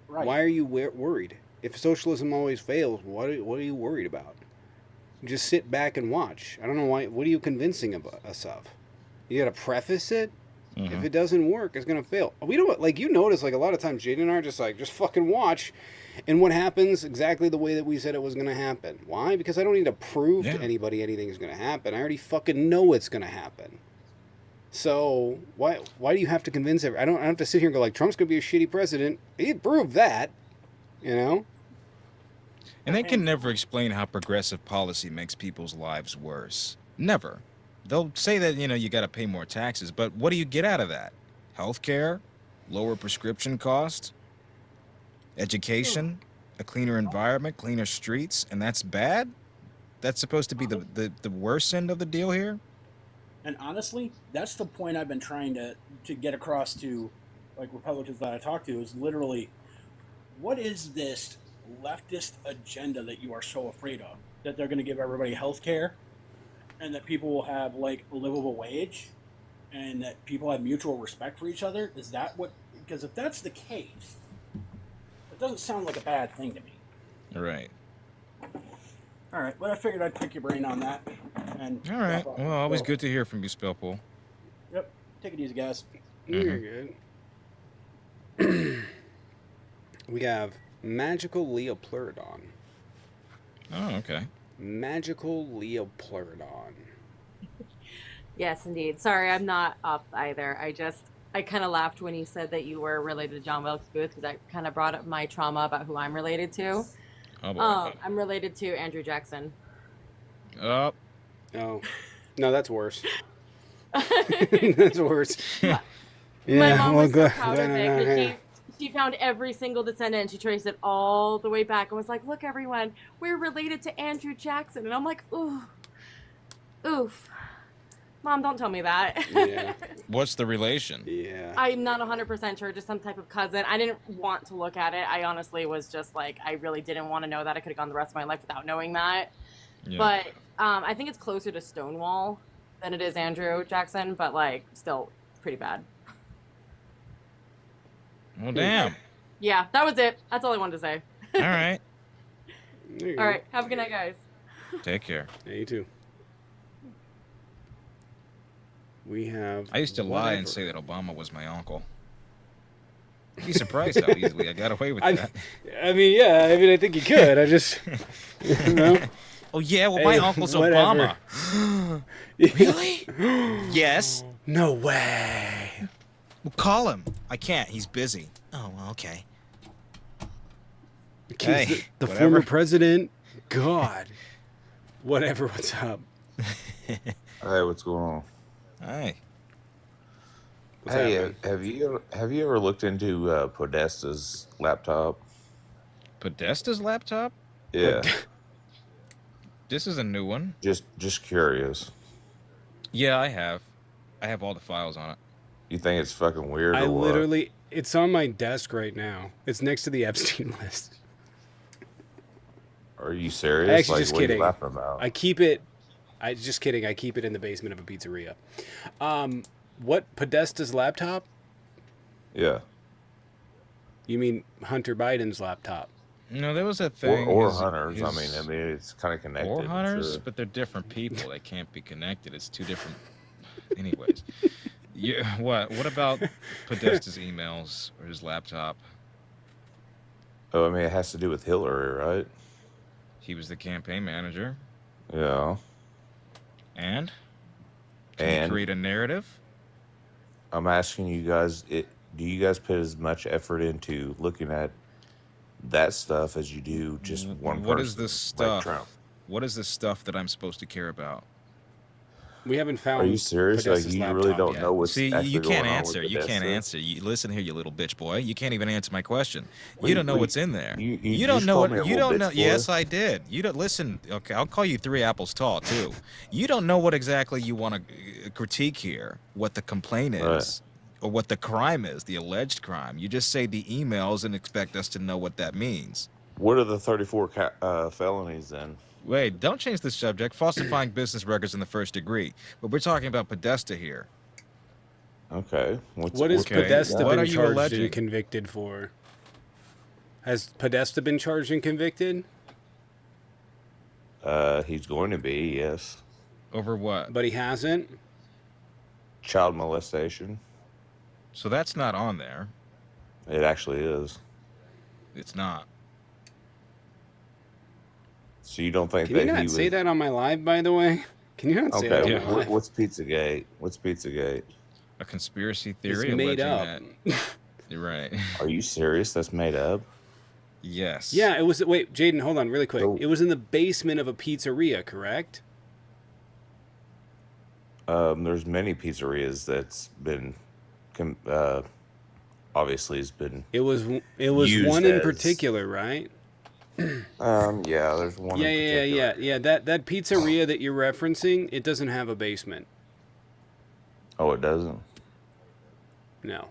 Right. Why are you worried? If socialism always fails, what are you worried about? Just sit back and watch. I don't know why. What are you convincing us of? You got to preface it. If it doesn't work, it's gonna fail. We don't like you notice like a lot of times Jaden and I are just like just fucking watch, and what happens exactly the way that we said it was gonna happen. Why? Because I don't need to prove to anybody anything is gonna happen. I already fucking know it's gonna happen. So why do you have to convince everyone? I don't have to sit here and go like Trump's gonna be a shitty president. He proved that, you know. And they can never explain how progressive policy makes people's lives worse. Never. They'll say that, you got to pay more taxes, but what do you get out of that? Healthcare, lower prescription costs, education, a cleaner environment, cleaner streets, and that's bad? That's supposed to be the worst end of the deal here? And honestly, that's the point I've been trying to get across to like Republicans that I talk to is literally, what is this leftist agenda that you are so afraid of? That they're going to give everybody health care and that people will have like a livable wage and that people have mutual respect for each other? Is that what? Because if that's the case, it doesn't sound like a bad thing to me. Right. All right, but I figured I'd pick your brain on that. And All right. Well, always good to hear from you, Spellpool. Yep. Take it easy, guys. You're good. We have Magical Leopleurodon. Oh, okay. Magical Leopleurodon. Yes, indeed. Sorry, I'm not up either. I kind of laughed when you said that you were related to John Wilkes Booth because I kind of brought up my trauma about who I'm related to. Oh, boy. I'm related to Andrew Jackson. Oh. Oh, no, that's worse. That's worse. My mom was so proud of it because she found every single descendant and she traced it all the way back and was like, look, everyone, we're related to Andrew Jackson. And I'm like, oof. Mom, don't tell me that. Yeah. What's the relation? Yeah. I'm not 100% sure, just some type of cousin. I didn't want to look at it. I honestly was just like, I really didn't want to know that. I could have gone the rest of my life without knowing that. Yeah. But I think it's closer to Stonewall than it is Andrew Jackson, but like still pretty bad. Well, damn. Yeah, that was it. That's all I wanted to say. All right. All right, have a good night, guys. Take care. Yeah, you too. We have. I used to lie and say that Obama was my uncle. You'd be surprised how easily I got away with that. I mean, yeah. I mean, I think you could. I just, you know. Oh, yeah? Well, Hey, my uncle's whatever. Obama. Really? Yes. No way. Well, call him. I can't. He's busy. Oh, well, okay. The whatever. former president. God. Whatever. What's up? Hey, what's going on? Hi. What's Hey, happening? have you ever looked into Podesta's laptop? Podesta's laptop? Yeah, This is a new one. just curious. Yeah, I have. I have all the files on it. You think it's fucking weird? I or what? literally. It's on my desk right now. It's next to the Epstein list. Are you serious? Actually, just what are kidding. you laughing about? I keep it. Just kidding. I keep it in the basement of a pizzeria. What Podesta's laptop? Yeah. You mean Hunter Biden's laptop? No, there was a thing. Or his- hunters. his- I mean, it's kind of connected. Or I'm hunters, sure. but they're different people. They can't be connected. It's two different. Anyways, What about Podesta's emails or his laptop? Oh, I mean, it has to do with Hillary, right? He was the campaign manager, Yeah. and can he And create a narrative? I'm asking you guys, do you guys put as much effort into looking at that stuff as you do just one What person? is this like stuff? Trump? What is the stuff that I'm supposed to care about? We haven't found. Are you serious? Like, Podesta's you really laptop don't yet. know what's See, actually you going can't on answer. with You can't Podesta? answer. You listen here, you little bitch boy. You can't even answer my question. Wait, You don't know wait, what's in there. you don't just know called what. me a You little don't know. bitch boy? Yes, I did. You don't listen. Okay, I'll call you three apples tall too. You don't know what exactly you want to critique here. What the complaint is. Right. Or what the crime is, the alleged crime. You just say the emails and expect us to know what that means. What are the 34 felonies then? Wait, don't change the subject. Falsifying business records in the first degree. But we're talking about Podesta here. Okay. What has Okay. Podesta What been are you charged alleging? and convicted for? Has Podesta been charged and convicted? He's going to be, yes. Over what? But he hasn't. Child molestation. So that's not on there. It actually is. It's not. So you don't think Can you that not he was... say that on my live, by the way? Can you not say that Okay, on my live? what's Pizzagate? What's Pizzagate? A conspiracy It's theory made alleging up. that. You're right. Are you serious? That's made up? Yes. Yeah, it was. Wait, Jaden, hold on, really quick. So- It was in the basement of a pizzeria, correct? There's many pizzerias that's been... obviously has been... It was. It was Used one in as- particular, right? yeah, there's one Yeah, in yeah, particular. yeah. That pizzeria that you're referencing, it doesn't have a basement. Oh, it doesn't? No.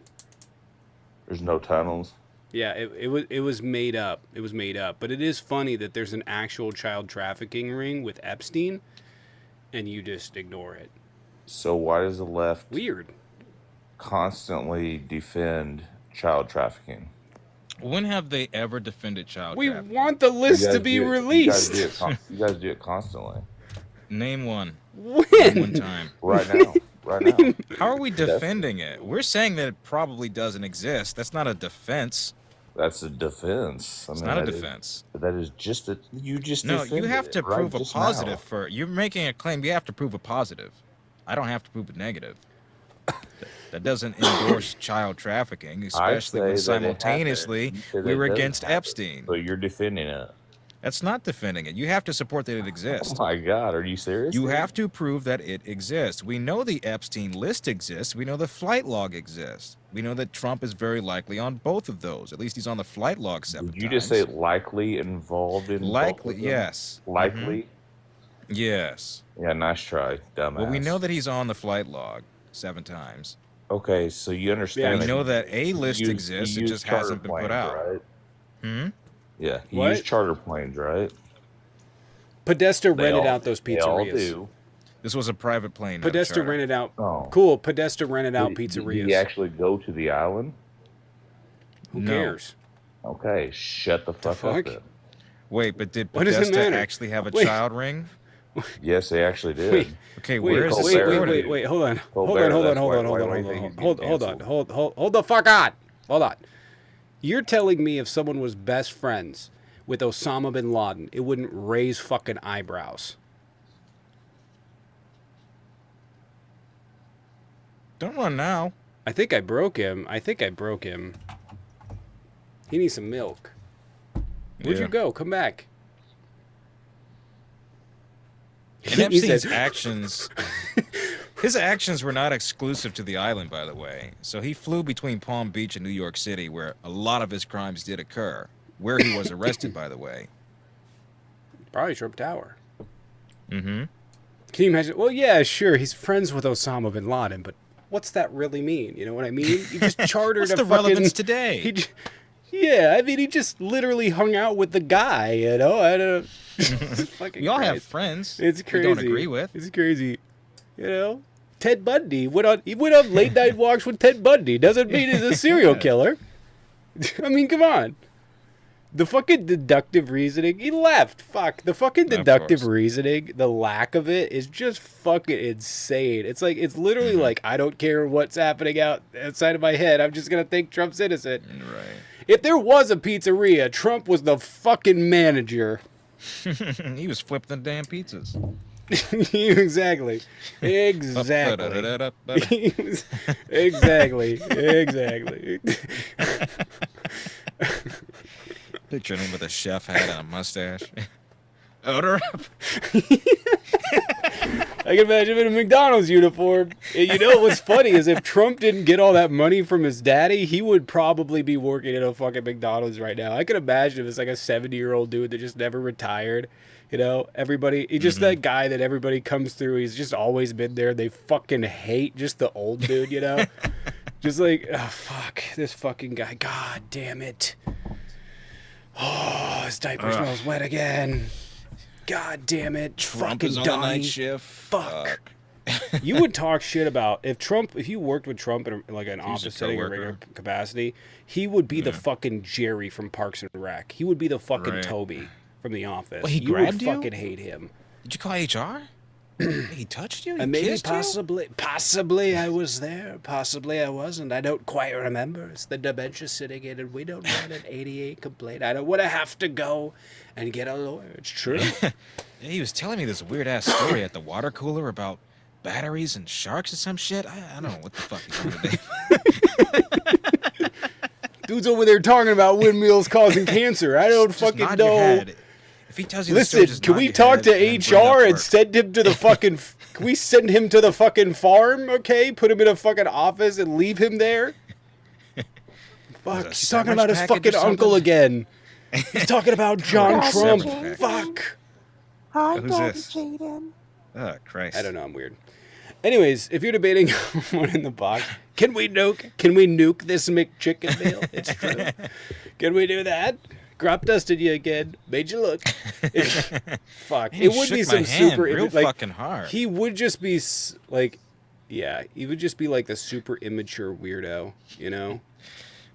There's no tunnels? Yeah, it was made up. It was made up. But it is funny that there's an actual child trafficking ring with Epstein, and you just ignore it. So why does the left Weird. constantly defend child trafficking? When have they ever defended child We trafficking? want the list You to guys be do it- released. You guys do it constantly. Name one. When? Name one time. Right now. Right now. How are we defending it? We're saying that it probably doesn't exist. That's not a defense. That's a defense. It's not a defense. That is just a... You just No, you defended have to it, right prove a just positive now. for... You're making a claim. You have to prove a positive. I don't have to prove a negative. That doesn't endorse child trafficking, especially when say that it simultaneously happened. You say we that were it doesn't against happen. Epstein. So you're defending it. That's not defending it. You have to support that it Oh exists. my God, are you serious? You have to prove that it exists. We know the Epstein list exists. We know the flight log exists. We know that Trump is very likely on both of those. At least he's on the flight log 7 Did you times. just say likely involved in both likely? of them? Yes. Likely? Yes. Yeah, nice try, dumbass. Well, we know that he's on the flight log 7 times. Okay, so you understand. We know that a list you exists. It use just charter hasn't been put planes, out. Right? Hmm? Yeah, he What? used charter planes, right? Podesta They rented all- out those They all pizzerias. do. This was a private plane. not a Podesta charter. rented out. Oh. Cool. Podesta rented out Did pizzerias. he actually go to the island? Who No. cares? Okay, shut the fuck fuck? up then. Wait, but did What does it Podesta matter? actually have a Wait. child ring? Yes, they actually did. Wait. Okay, Wait, where is Colbert this wait, recorded? wait, hold on. Hold Colbert, on, hold on, that's hold why- on, hold why on, do you hold think on, he's hold being on, canceled? hold the fuck on. Hold on. You're telling me if someone was best friends with Osama bin Laden, it wouldn't raise fucking eyebrows. Don't run now. I think I broke him. He needs some milk. Where'd Yeah. you go? Come back. And He Epstein's said- actions, his actions were not exclusive to the island, by the way. So he flew between Palm Beach and New York City, where a lot of his crimes did occur, where he was arrested, by the way. Probably Trump Tower. Mm-hmm. Can you imagine? Well, yeah, sure. He's friends with Osama bin Laden, but what's that really mean? You know what I mean? He just chartered What's a the fucking... relevance today? Yeah, I mean, he just literally hung out with the guy, you know? I don't... Fucking We all have Christ. friends It's we crazy. don't agree with. It's crazy. You know? Ted Bundy. He went on late night walks with Ted Bundy. Doesn't mean he's a serial killer. I mean, come on. The fucking deductive reasoning, he left. Fuck. The fucking deductive reasoning, the lack of it is just fucking insane. It's like, it's literally like, I don't care what's happening outside of my head. I'm just going to think Trump's innocent. Right. If there was a pizzeria, Trump was the fucking manager. He was flipping the damn pizzas. Exactly. Exactly. Exactly. Picturing him with a chef hat and a mustache. Order up. I can imagine him in a McDonald's uniform. And you know what's funny is if Trump didn't get all that money from his daddy, he would probably be working at a fucking McDonald's right now. I can imagine if it's like a 70-year-old dude that just never retired. You know, everybody, he's just that guy that everybody comes through. He's just always been there. They fucking hate just the old dude, you know? Just like, oh, fuck, this fucking guy. God damn it. Oh, his diaper smells wet again. God damn it. Trump fucking is on Donnie. the night shift. Fuck. You would talk shit about if you worked with Trump in like an office setting or regular capacity, he would be the fucking Jerry from Parks and Rec. He would be the fucking Toby from The Office. Well, he you grabbed would fucking hate him. Did you call HR? He touched you? He Maybe kissed possibly I was there. Possibly I wasn't. I don't quite remember. It's the dementia sitting in, and we don't want an 88 complaint. I don't want to have to go and get a lawyer. It's true. Yeah, he was telling me this weird ass story at the water cooler about batteries and sharks or some shit. I don't know what the fuck he's doing. Dude's over there talking about windmills causing cancer. I don't fucking know. If he tells you listen, can we talk to HR and send him to the fucking... Can we send him to the fucking farm, okay? Put him in a fucking office and leave him there? Fuck, he's talking about his fucking uncle again. He's talking about John Trump. Fuck. Hi, Jaden. Oh, Christ. I don't know, I'm weird. Anyways, if you're debating one in the box, can we nuke this McChicken meal? It's true. Can we do that? Crop dusted you again. Made you look. Fuck. Man, it would be some super real like, fucking hard. He would just be like, yeah, he would just be like the super immature weirdo, you know?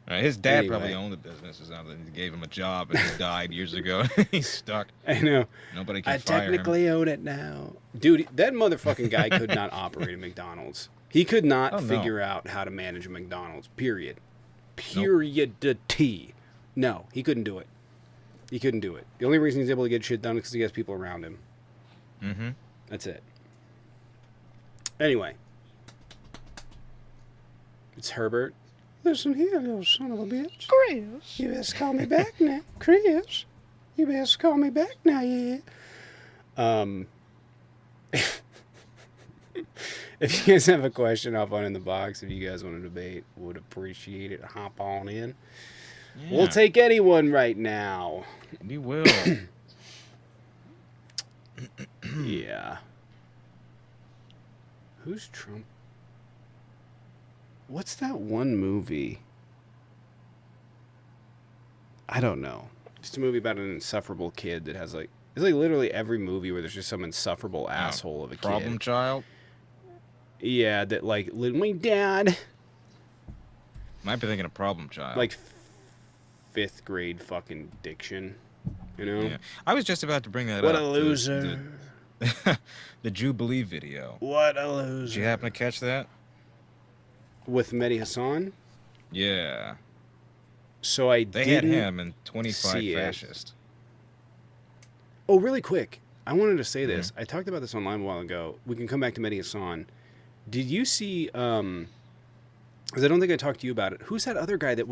His dad probably owned the business or something. He gave him a job and he died years ago. He's stuck. I know. Nobody can I fire technically own it now. Dude, that motherfucking guy could not operate a McDonald's. He could not figure out how to manage a McDonald's, period. Period-T. No, he couldn't do it. He couldn't do it. The only reason he's able to get shit done is because he has people around him. Mm-hmm. That's it. Anyway. It's Herbert. Listen here, little son of a bitch. Chris. You best call me back now. Chris. You best call me back now, yeah. If you guys have a question, hop on in the box. If you guys want to debate, would appreciate it. Hop on in. Yeah. We'll take anyone right now. We will. Yeah. Who's Trump? What's that one movie? I don't know. Just a movie about an insufferable kid that has like... It's like literally every movie where there's just some insufferable asshole of a Problem kid. child? Yeah, that like... My dad... Might be thinking of Problem Child. Like 5th grade fucking diction. You know? Yeah. I was just about to bring that what up. What a loser. The Jubilee video. What a loser. Did you happen to catch that? With Mehdi Hassan? Yeah. So they had him and 25 fascists. Oh, really quick. I wanted to say this. I talked about this online a while ago. We can come back to Mehdi Hassan. Did you see, because I don't think I talked to you about it. Who's that other guy that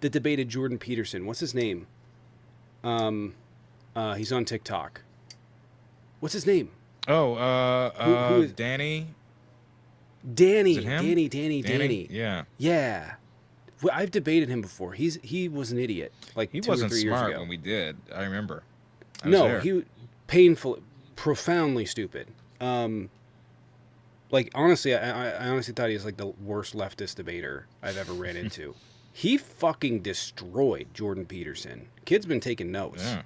debated Jordan Peterson? What's his name? He's on TikTok. What's his name? Oh, who is Danny. Danny. Is it him? Danny. Yeah. Yeah. Well, I've debated him before. He was an idiot. Like he 2 wasn't or 3 years smart ago. when we did. I remember. He profoundly stupid. Like honestly, I honestly thought he was like the worst leftist debater I've ever ran into. He fucking destroyed Jordan Peterson. Kid's been taking notes. Yeah.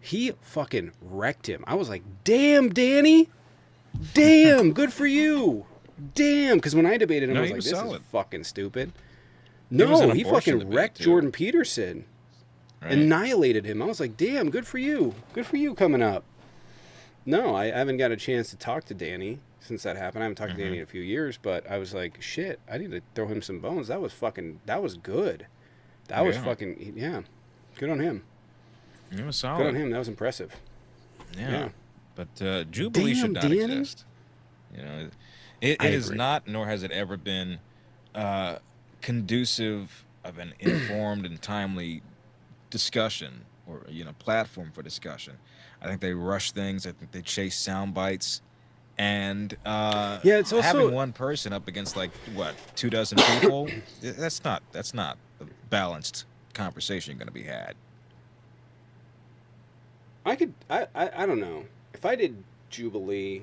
He fucking wrecked him. I was like, damn, Danny. Damn, good for you. Damn, because when I debated him, I was like, this is fucking stupid. It was an No, he abortion fucking debate, wrecked too. Jordan Peterson. Right. Annihilated him. I was like, damn, good for you. Good for you coming up. No, I haven't got a chance to talk to Danny since that happened. I haven't talked to Danny in a few years, but I was like, shit, I need to throw him some bones. That was good. That was Yeah. fucking, yeah. Good on him. It was Good on solid. him. That was impressive. Yeah. Yeah. But Jubilee Damn, should not Danny. exist. You know, it I is agree. not, nor has it ever been, conducive of an informed and timely discussion or platform for discussion. I think they rush things. I think they chase sound bites, and Yeah, it's also having one person up against like what 24 people. That's not a balanced conversation going to be had. I don't know. If I did Jubilee,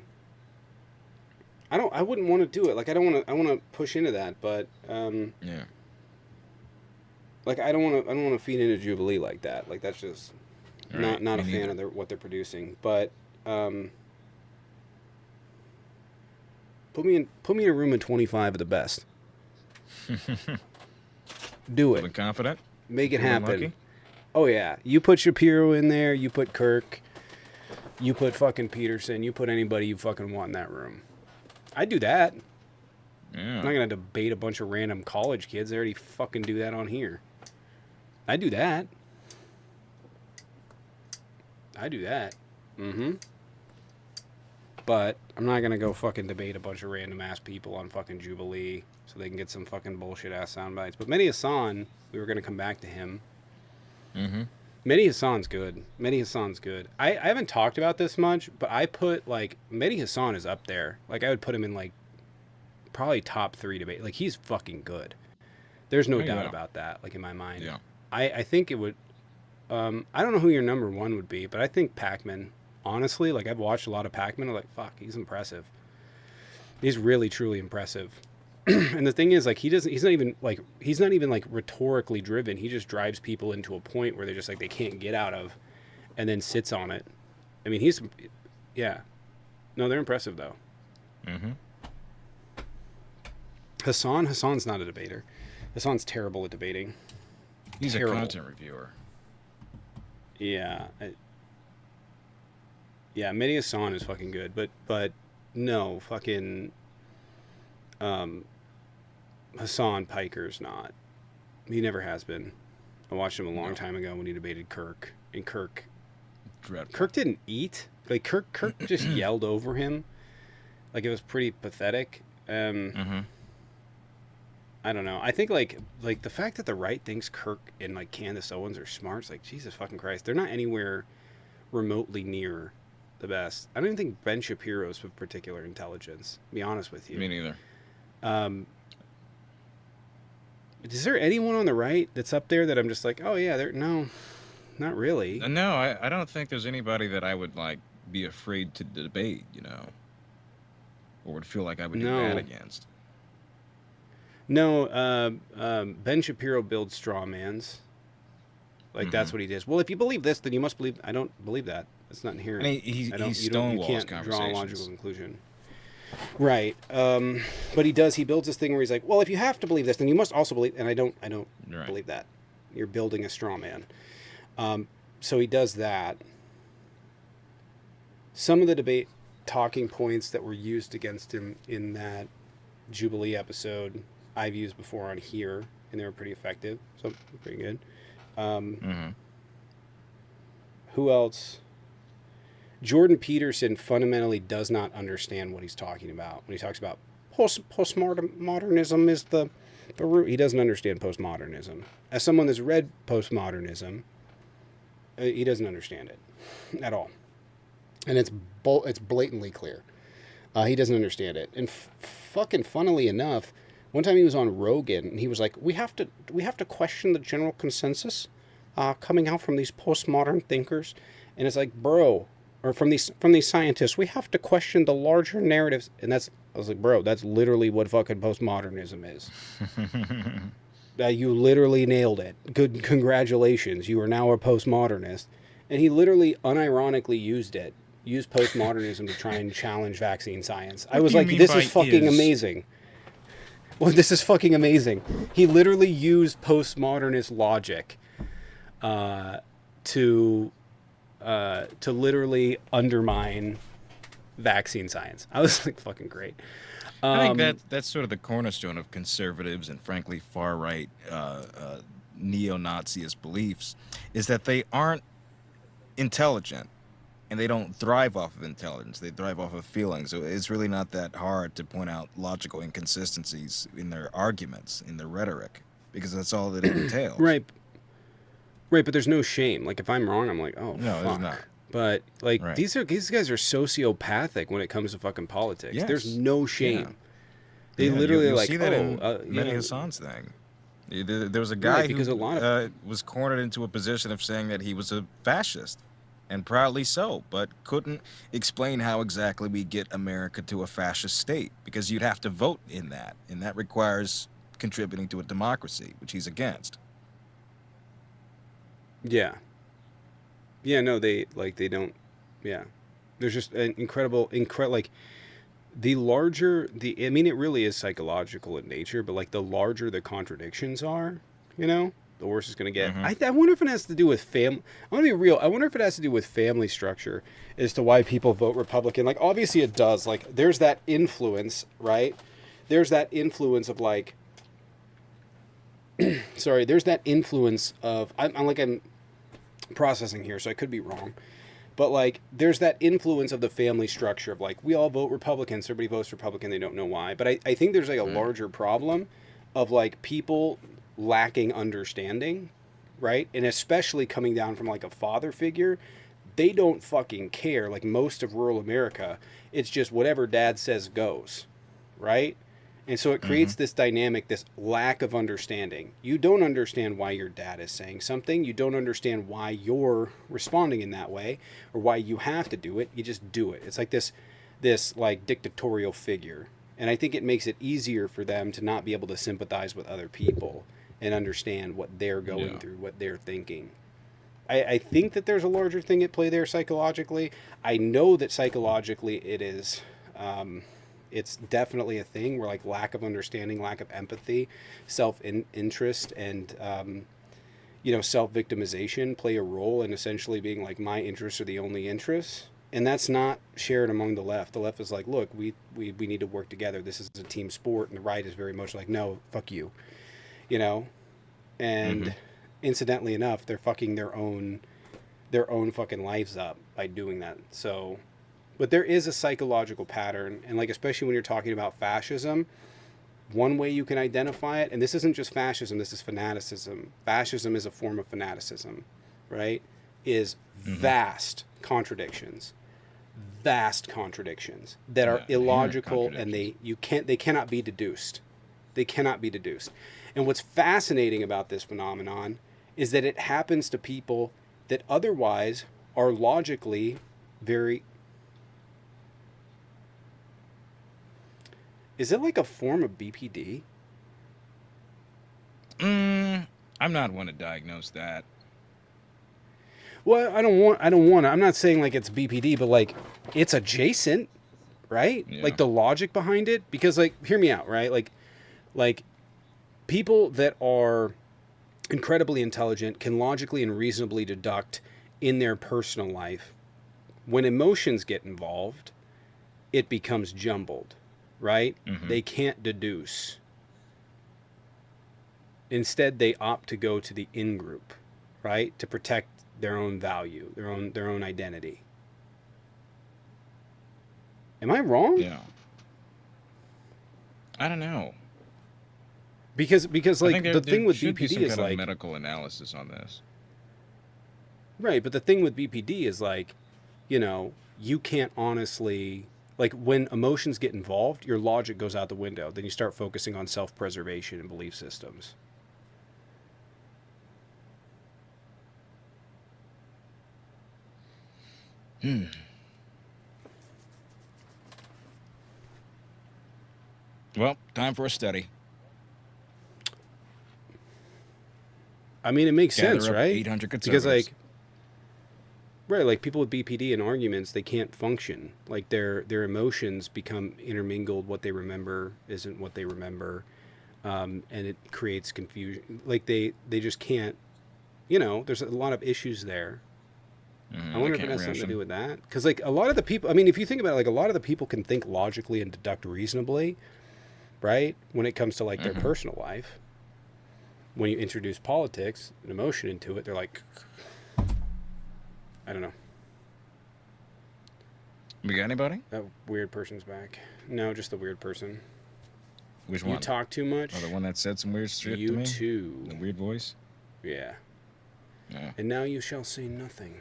I wouldn't want to do it. Like I want to push into that, but Yeah. like I don't want to feed into Jubilee like that. Like that's just Right, not a me fan neither. of what they're producing. But put me in a room of 25 of the best. Do Feeling it. confident? Make it Feeling happen. lucky? Oh yeah, you put Shapiro in there. You put Kirk. You put fucking Peterson. You put anybody you fucking want in that room. I'd do that. Yeah. I'm not gonna debate a bunch of random college kids. They already fucking do that on here. I do that. Mm-hmm. But I'm not gonna go fucking debate a bunch of random ass people on fucking Jubilee so they can get some fucking bullshit ass sound bites. But Mehdi Hassan, we were gonna come back to him. Mm-hmm. Mehdi Hassan's good. I haven't talked about this much, but I put like Mehdi Hassan is up there. Like I would put him in like probably top 3 debate. Like he's fucking good. There's no Oh, doubt yeah. about that. Like in my mind, Yeah. I think it would. I don't know who your number 1 would be, but I think Pac-Man. Honestly, like I've watched a lot of Pac-Man. I'm like, fuck, he's impressive. He's really truly impressive. And the thing is, like, he's not even like rhetorically driven. He just drives people into a point where they're just like they can't get out of, and then sits on it. I mean, yeah. No, they're impressive though. Mm-hmm. Hassan's not a debater. Hassan's terrible at debating. He's Terrible. a content reviewer. Yeah. Yeah, Mehdi Hassan is fucking good, but no, fucking Hassan Piker's not. He never has been. I watched him a long time ago when he debated Kirk, and Kirk Dreadful. didn't eat. Like Kirk just yelled over him. Like it was pretty pathetic. Mm-hmm. I don't know. I think like the fact that the right thinks Kirk and like Candace Owens are smart, it's like Jesus fucking Christ. They're not anywhere remotely near the best. I don't even think Ben Shapiro's with particular intelligence, to be honest with you. Me neither. Is there anyone on the right that's up there that I'm just like, oh yeah, no, not really. No, I don't think there's anybody that I would like be afraid to debate, or would feel like I would do No. that against. No, Ben Shapiro builds straw mans. Like that's what he does. Well, if you believe this, then you must believe. I don't believe that. It's not inherent. And he I don't. he You don't. You stonewalls can't draw a conversations. logical conclusion. Right. But he does. He builds this thing where he's like, well, if you have to believe this, then you must also believe. And I don't Right. believe that. You're building a straw man. So he does that. Some of the debate talking points that were used against him in that Jubilee episode, I've used before on here, and they were pretty effective. So pretty good. Mm-hmm. Who else? Jordan Peterson fundamentally does not understand what he's talking about when he talks about postmodernism is the root. He doesn't understand postmodernism. As someone that's read postmodernism, he doesn't understand it at all, and it's blatantly clear. He doesn't understand it. And fucking funnily enough, one time he was on Rogan and he was like, "We have to question the general consensus coming out from these postmodern thinkers," and it's like, bro. Or from these scientists, we have to question the larger narratives, and I was like, bro, that's literally what fucking postmodernism is. You literally nailed it. Good, congratulations, you are now a postmodernist. And he literally, unironically used postmodernism to try and challenge vaccine science. I was do you like, mean this by is fucking is? amazing. Well, this is fucking amazing. He literally used postmodernist logic to literally undermine vaccine science. I was like, fucking great. I think that's sort of the cornerstone of conservatives and, frankly, far-right neo-Naziist beliefs, is that they aren't intelligent, and they don't thrive off of intelligence. They thrive off of feelings. So it's really not that hard to point out logical inconsistencies in their arguments, in their rhetoric, because that's all that it entails. Right. Right, but there's no shame. Like, if I'm wrong, I'm like, oh, No, fuck. there's not. But like Right. these guys are sociopathic when it comes to fucking politics. Yes. There's no shame. Yeah. They Yeah, literally you'll like, see that in you many know, Hassan's thing. There was a guy because who a lot of was cornered into a position of saying that he was a fascist, and proudly so, but couldn't explain how exactly we get America to a fascist state, because you'd have to vote in that, and that requires contributing to a democracy, which he's against. yeah. Yeah, no, they don't. Yeah, there's just an incredible like the larger I mean, it really is psychological in nature, but like the larger the contradictions are, you know, the worse it's gonna get. I wonder if it has to do with I'm gonna be real. I wonder if it has to do with family structure as to why people vote Republican. Like, obviously it does. Like, there's that influence, right? There's that influence of like, sorry, there's that influence of I'm processing here, so I could be wrong. But like, there's that influence of the family structure of like, we all vote Republican, so everybody votes Republican, they don't know why. But I think there's like a larger problem of like people lacking understanding, right? And especially coming down from like a father figure, they don't fucking care. Like most of rural America, it's just whatever dad says goes, right? And so it creates this dynamic, this lack of understanding. You don't understand why your dad is saying something. You don't understand why you're responding in that way or why you have to do it. You just do it. It's like this like dictatorial figure. And I think it makes it easier for them to not be able to sympathize with other people and understand what they're going through, what they're thinking. I think that there's a larger thing at play there psychologically. I know that psychologically it is... it's definitely a thing where like lack of understanding, lack of empathy, self-interest, and self-victimization play a role in essentially being like, my interests are the only interests. And that's not shared among the left. The left is like, look, we need to work together. This is a team sport. And the right is very much like, no, fuck you. You know? And incidentally enough, they're fucking their own fucking lives up by doing that. So... But there is a psychological pattern, and like especially when you're talking about fascism, one way you can identify it, and this isn't just fascism, this is fanaticism. Fascism is a form of fanaticism, right? Is vast contradictions that are illogical, and they cannot be deduced. They cannot be deduced. And what's fascinating about this phenomenon is that it happens to people that otherwise are logically very... Is it like a form of BPD? I'm not one to diagnose that. Well, I don't want to. I'm not saying like it's BPD, but like it's adjacent, right? Yeah. Like the logic behind it, because like, hear me out, right? Like people that are incredibly intelligent can logically and reasonably deduct in their personal life. When emotions get involved, it becomes jumbled. Right? They can't deduce. Instead, they opt to go to the in-group, right? To protect their own value, their own identity. Am I wrong? Yeah. I don't know. Because like there the thing with should be BPD some is kind of like medical analysis on this. right, but the thing with BPD is like, you can't honestly... Like, when emotions get involved, your logic goes out the window. Then you start focusing on self-preservation and belief systems. Well, time for a study. I mean, it makes Gather sense, up right? 800 Because conservatives. like... Right, like people with BPD in arguments, they can't function. Like their emotions become intermingled. What they remember isn't what they remember. and it creates confusion. Like they just can't. You know, there's a lot of issues there. I wonder if it has something to do with that. Because like a lot of the people, I mean, if you think about it, like a lot of the people can think logically and deduct reasonably, right? When it comes to like their personal life. When you introduce politics and emotion into it, they're like, I don't know. We got anybody? That weird person's back. No, just the weird person. Which one? You talk too much. Oh, the one that said some weird shit You to me? too. The weird voice? Yeah. Yeah. And now you shall say nothing.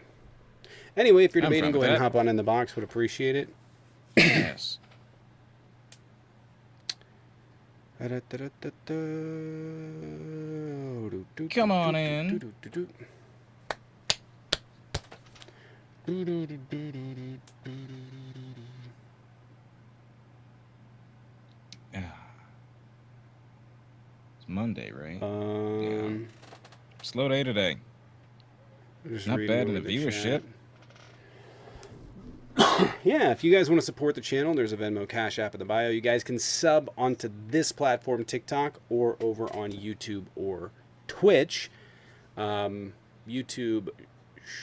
Anyway, if you're I'm debating, fine go with ahead and that. hop on in the box. Would appreciate it. Yes. Come on in. It's Monday, right? Slow day today. Just Not reading bad in over the viewership. chat. Yeah, if you guys want to support the channel, there's a Venmo Cash App in the bio. You guys can sub onto this platform, TikTok, or over on YouTube or Twitch. YouTube,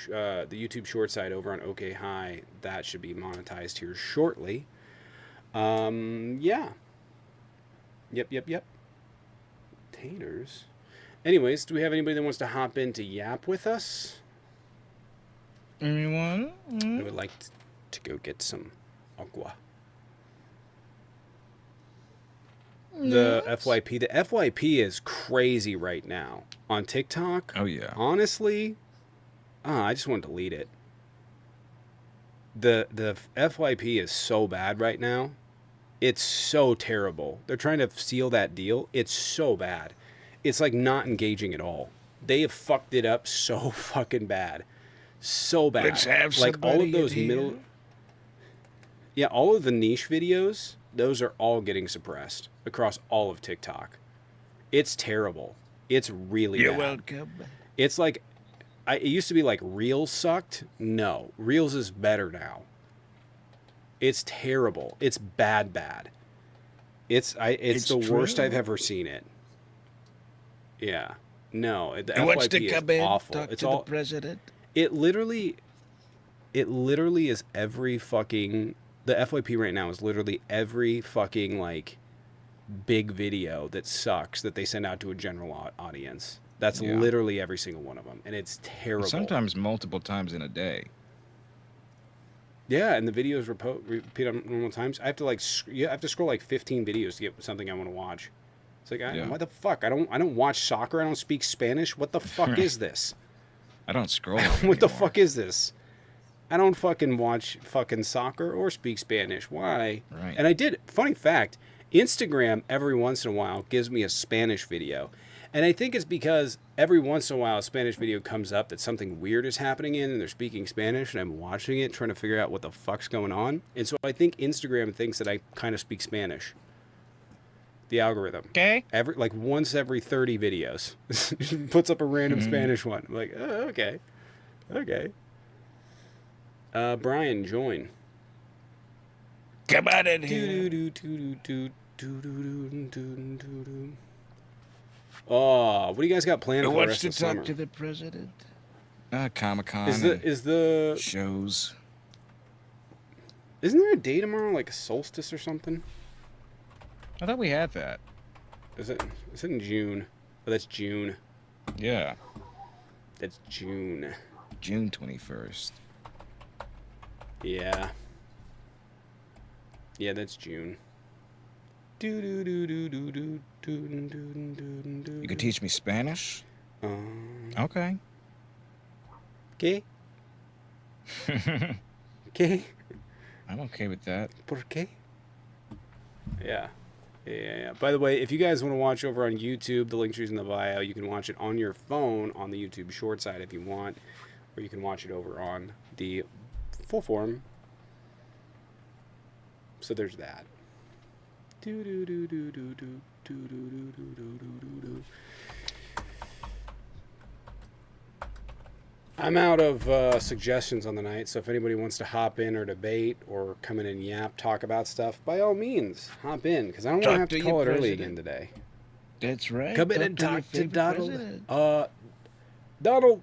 the YouTube short side over on OK High, that should be monetized here shortly. Yeah. Yep. Taters. Anyways, do we have anybody that wants to hop in to yap with us? Anyone? I would like to go get some agua. The FYP. The FYP is crazy right now on TikTok. Oh, yeah. Honestly, I just want to delete it. The FYP is so bad right now. It's so terrible. They're trying to seal that deal. It's so bad. It's like not engaging at all. They have fucked it up so fucking bad. So bad. Let's have like all of somebody those in here. middle. Yeah, all of the niche videos, those are all getting suppressed across all of TikTok. It's terrible. It's really You're bad. welcome. It's like it used to be like Reels sucked. No, Reels is better now. It's terrible. It's bad. It's the worst true. I've ever seen it. Yeah. No, the And what's FYP the is come in, awful. talk It's to all the president? it literally is every fucking the FYP right now is literally every fucking like big video that sucks that they send out to a general audience. That's Yeah. literally every single one of them, and it's terrible. Sometimes multiple times in a day. Yeah, and the videos repeat on normal times. I have to I have to scroll like 15 videos to get something I want to watch. It's like, Yeah. what the fuck? I don't watch soccer. I don't speak Spanish. What the fuck is this? I don't scroll. What the anymore. fuck is this? I don't fucking watch fucking soccer or speak Spanish. Why? Right. And I did. Funny fact, Instagram every once in a while gives me a Spanish video. And I think it's because every once in a while a Spanish video comes up that something weird is happening in and they're speaking Spanish and I'm watching it trying to figure out what the fuck's going on. And so I think Instagram thinks that I kind of speak Spanish. The algorithm. Okay. Like once every 30 videos. Puts up a random Spanish one. I'm like, oh, okay. Okay. Brian, join. Come on in here. Oh, what do you guys got planned Who for the wants rest to of the talk to summer? the president? Comic-Con. Is the shows. isn't there a day tomorrow, like a solstice or something? I thought we had that. Is it in June? Oh, that's June. Yeah. That's June. June 21st. Yeah. Yeah, that's June. You can teach me Spanish? Okay. ¿Qué? ¿Qué? I'm okay with that. ¿Por qué? Yeah. By the way, if you guys want to watch over on YouTube, the link tree's in the bio. You can watch it on your phone on the YouTube short side if you want, or you can watch it over on the full form. So there's that. I'm out of suggestions on the night, so if anybody wants to hop in or debate or come in and yap, talk about stuff, by all means, hop in, because I don't want to Talk have to to your call it early again president. today. That's right. Come in and to your talk to favorite Donald. president. Donald,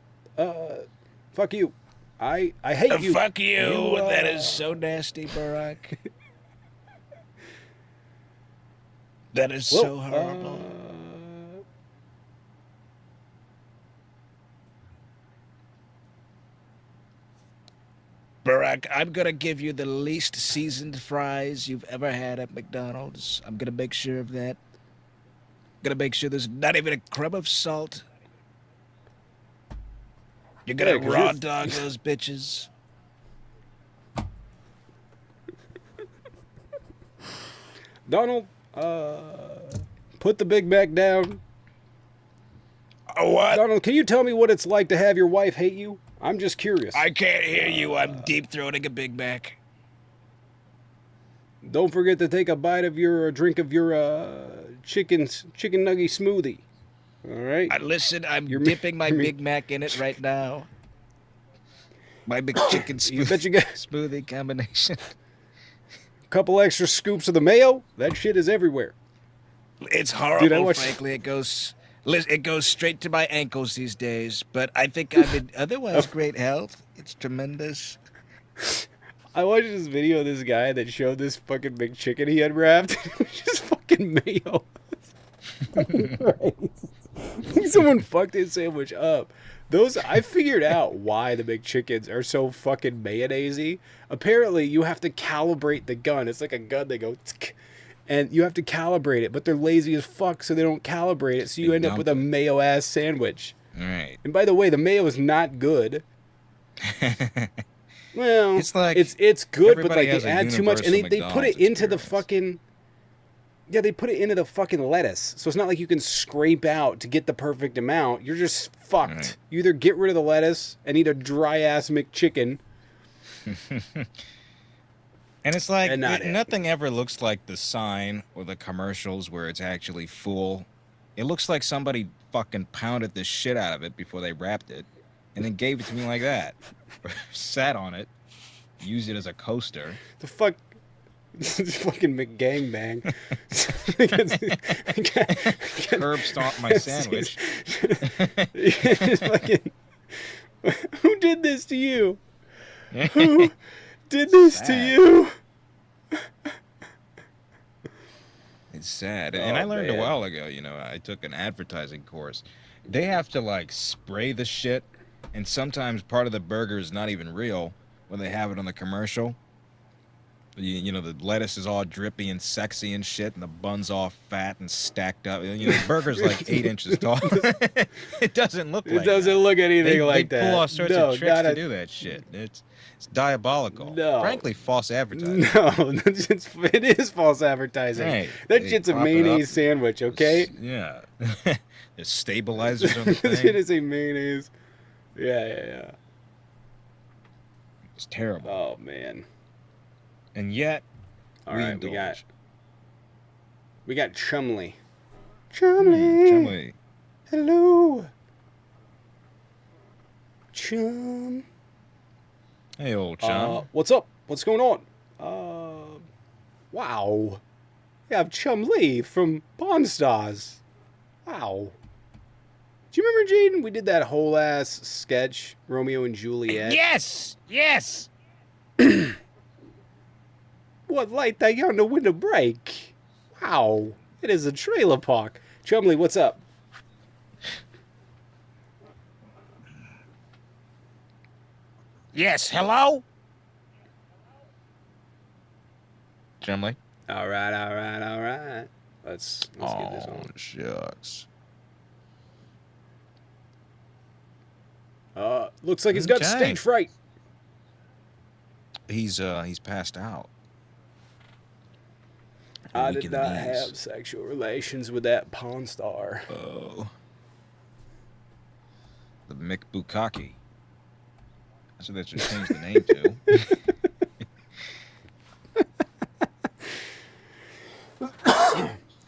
fuck you. I hate you. Fuck you. You, That is so nasty, Barack. That is Well, so horrible. Barack, I'm gonna give you the least seasoned fries you've ever had at McDonald's. I'm gonna make sure of that. Gonna make sure there's not even a crumb of salt. You're gonna Yeah, 'cause raw you're- dog those bitches. Donald, put the Big Mac down. What? Donald, can you tell me what it's like to have your wife hate you? I'm just curious. I can't hear you. I'm deep throating a Big Mac. Don't forget to take a bite of your drink of your chicken nugget smoothie. All right. Listen, I'm You're- dipping my you're- Big Mac in it right now. My McChicken You bet you got smoothie combination. a couple extra scoops of the mayo. That shit is everywhere. It's horrible, Dude, I watched- frankly. It goes straight to my ankles these days. But I think I'm in otherwise great health. It's tremendous. I watched this video of this guy that showed this fucking big chicken he had wrapped. It was just fucking mayo. Someone fucked his sandwich up. I figured out why the McChickens are so fucking mayonnaisey. Apparently, you have to calibrate the gun. It's like a gun that goes, tsk, and you have to calibrate it. But they're lazy as fuck, so they don't calibrate it. So you They end up dump with a it. mayo ass sandwich. All right. And by the way, the mayo is not good. Well, It's like it's good, but everybody like has they a add too much, and universal they put it McDonald's into the experience. fucking. Yeah, they put it into the fucking lettuce, so it's not like you can scrape out to get the perfect amount. You're just fucked. Right. You either get rid of the lettuce and eat a dry ass McChicken. And it's like And not it. nothing ever looks like the sign or the commercials where it's actually full. It looks like somebody fucking pounded the shit out of it before they wrapped it and then gave it to me like that. Sat on it, used it as a coaster. The fuck. This fucking McGangbang. Curb stomp my sandwich. Just fucking, who did this to you? Who did this to Sad. you? It's sad. And I Oh, learned man. a while ago, I took an advertising course. They have to like spray the shit, and sometimes part of the burger is not even real when they have it on the commercial. The lettuce is all drippy and sexy and shit, and the bun's all fat and stacked up. The burger's like 8 inches tall. It doesn't look like It doesn't that. look anything like they that. pull all sorts No, of tricks not to a- do that shit. It's diabolical. No. Frankly, false advertising. No, it is false advertising. Hey, that they shit's a prop it mayonnaise up. sandwich, okay? Yeah. There's stabilizers on the It thing. is a mayonnaise. Yeah. It's terrible. Oh man. And yet, All we right, indulge. we got Chumley. Chumley. Chumley. Hello. Chum. Hey, old chum. What's up? What's going on? Wow. We have Chum Lee from Pawn Stars. Wow. Do you remember, Jaden? We did that whole ass sketch, Romeo and Juliet. Yes! What light they on the window break? Wow. It is a trailer park. Chumley, what's up? Yes, hello? Chumley? All right. Let's get this on. shucks. Looks like he's got Okay. stage fright. He's passed out. I Weak did in the not knees. have sexual relations with that Pawn Star. Oh. The Mick Bukaki. That's what they should change the name to.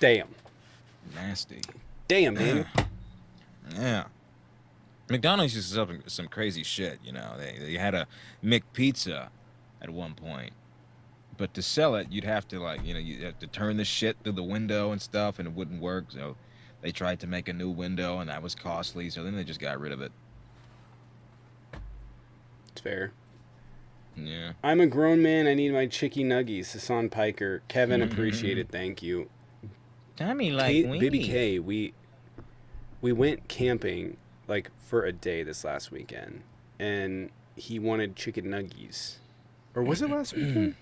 Damn. Nasty. Damn, man. Yeah. McDonald's used to sell some crazy shit, They had a McPizza at one point. But to sell it, you'd have to you have to turn the shit through the window and stuff, and it wouldn't work. So They tried to make a new window, and that was costly, so then they just got rid of it. It's fair. Yeah. I'm a grown man. I need my chicky nuggies. Hassan Piker. Kevin, appreciate it. Thank you. Tommy like Baby weenie. K, we went camping like for a day this last weekend, and he wanted chicken nuggies. Or was it last weekend?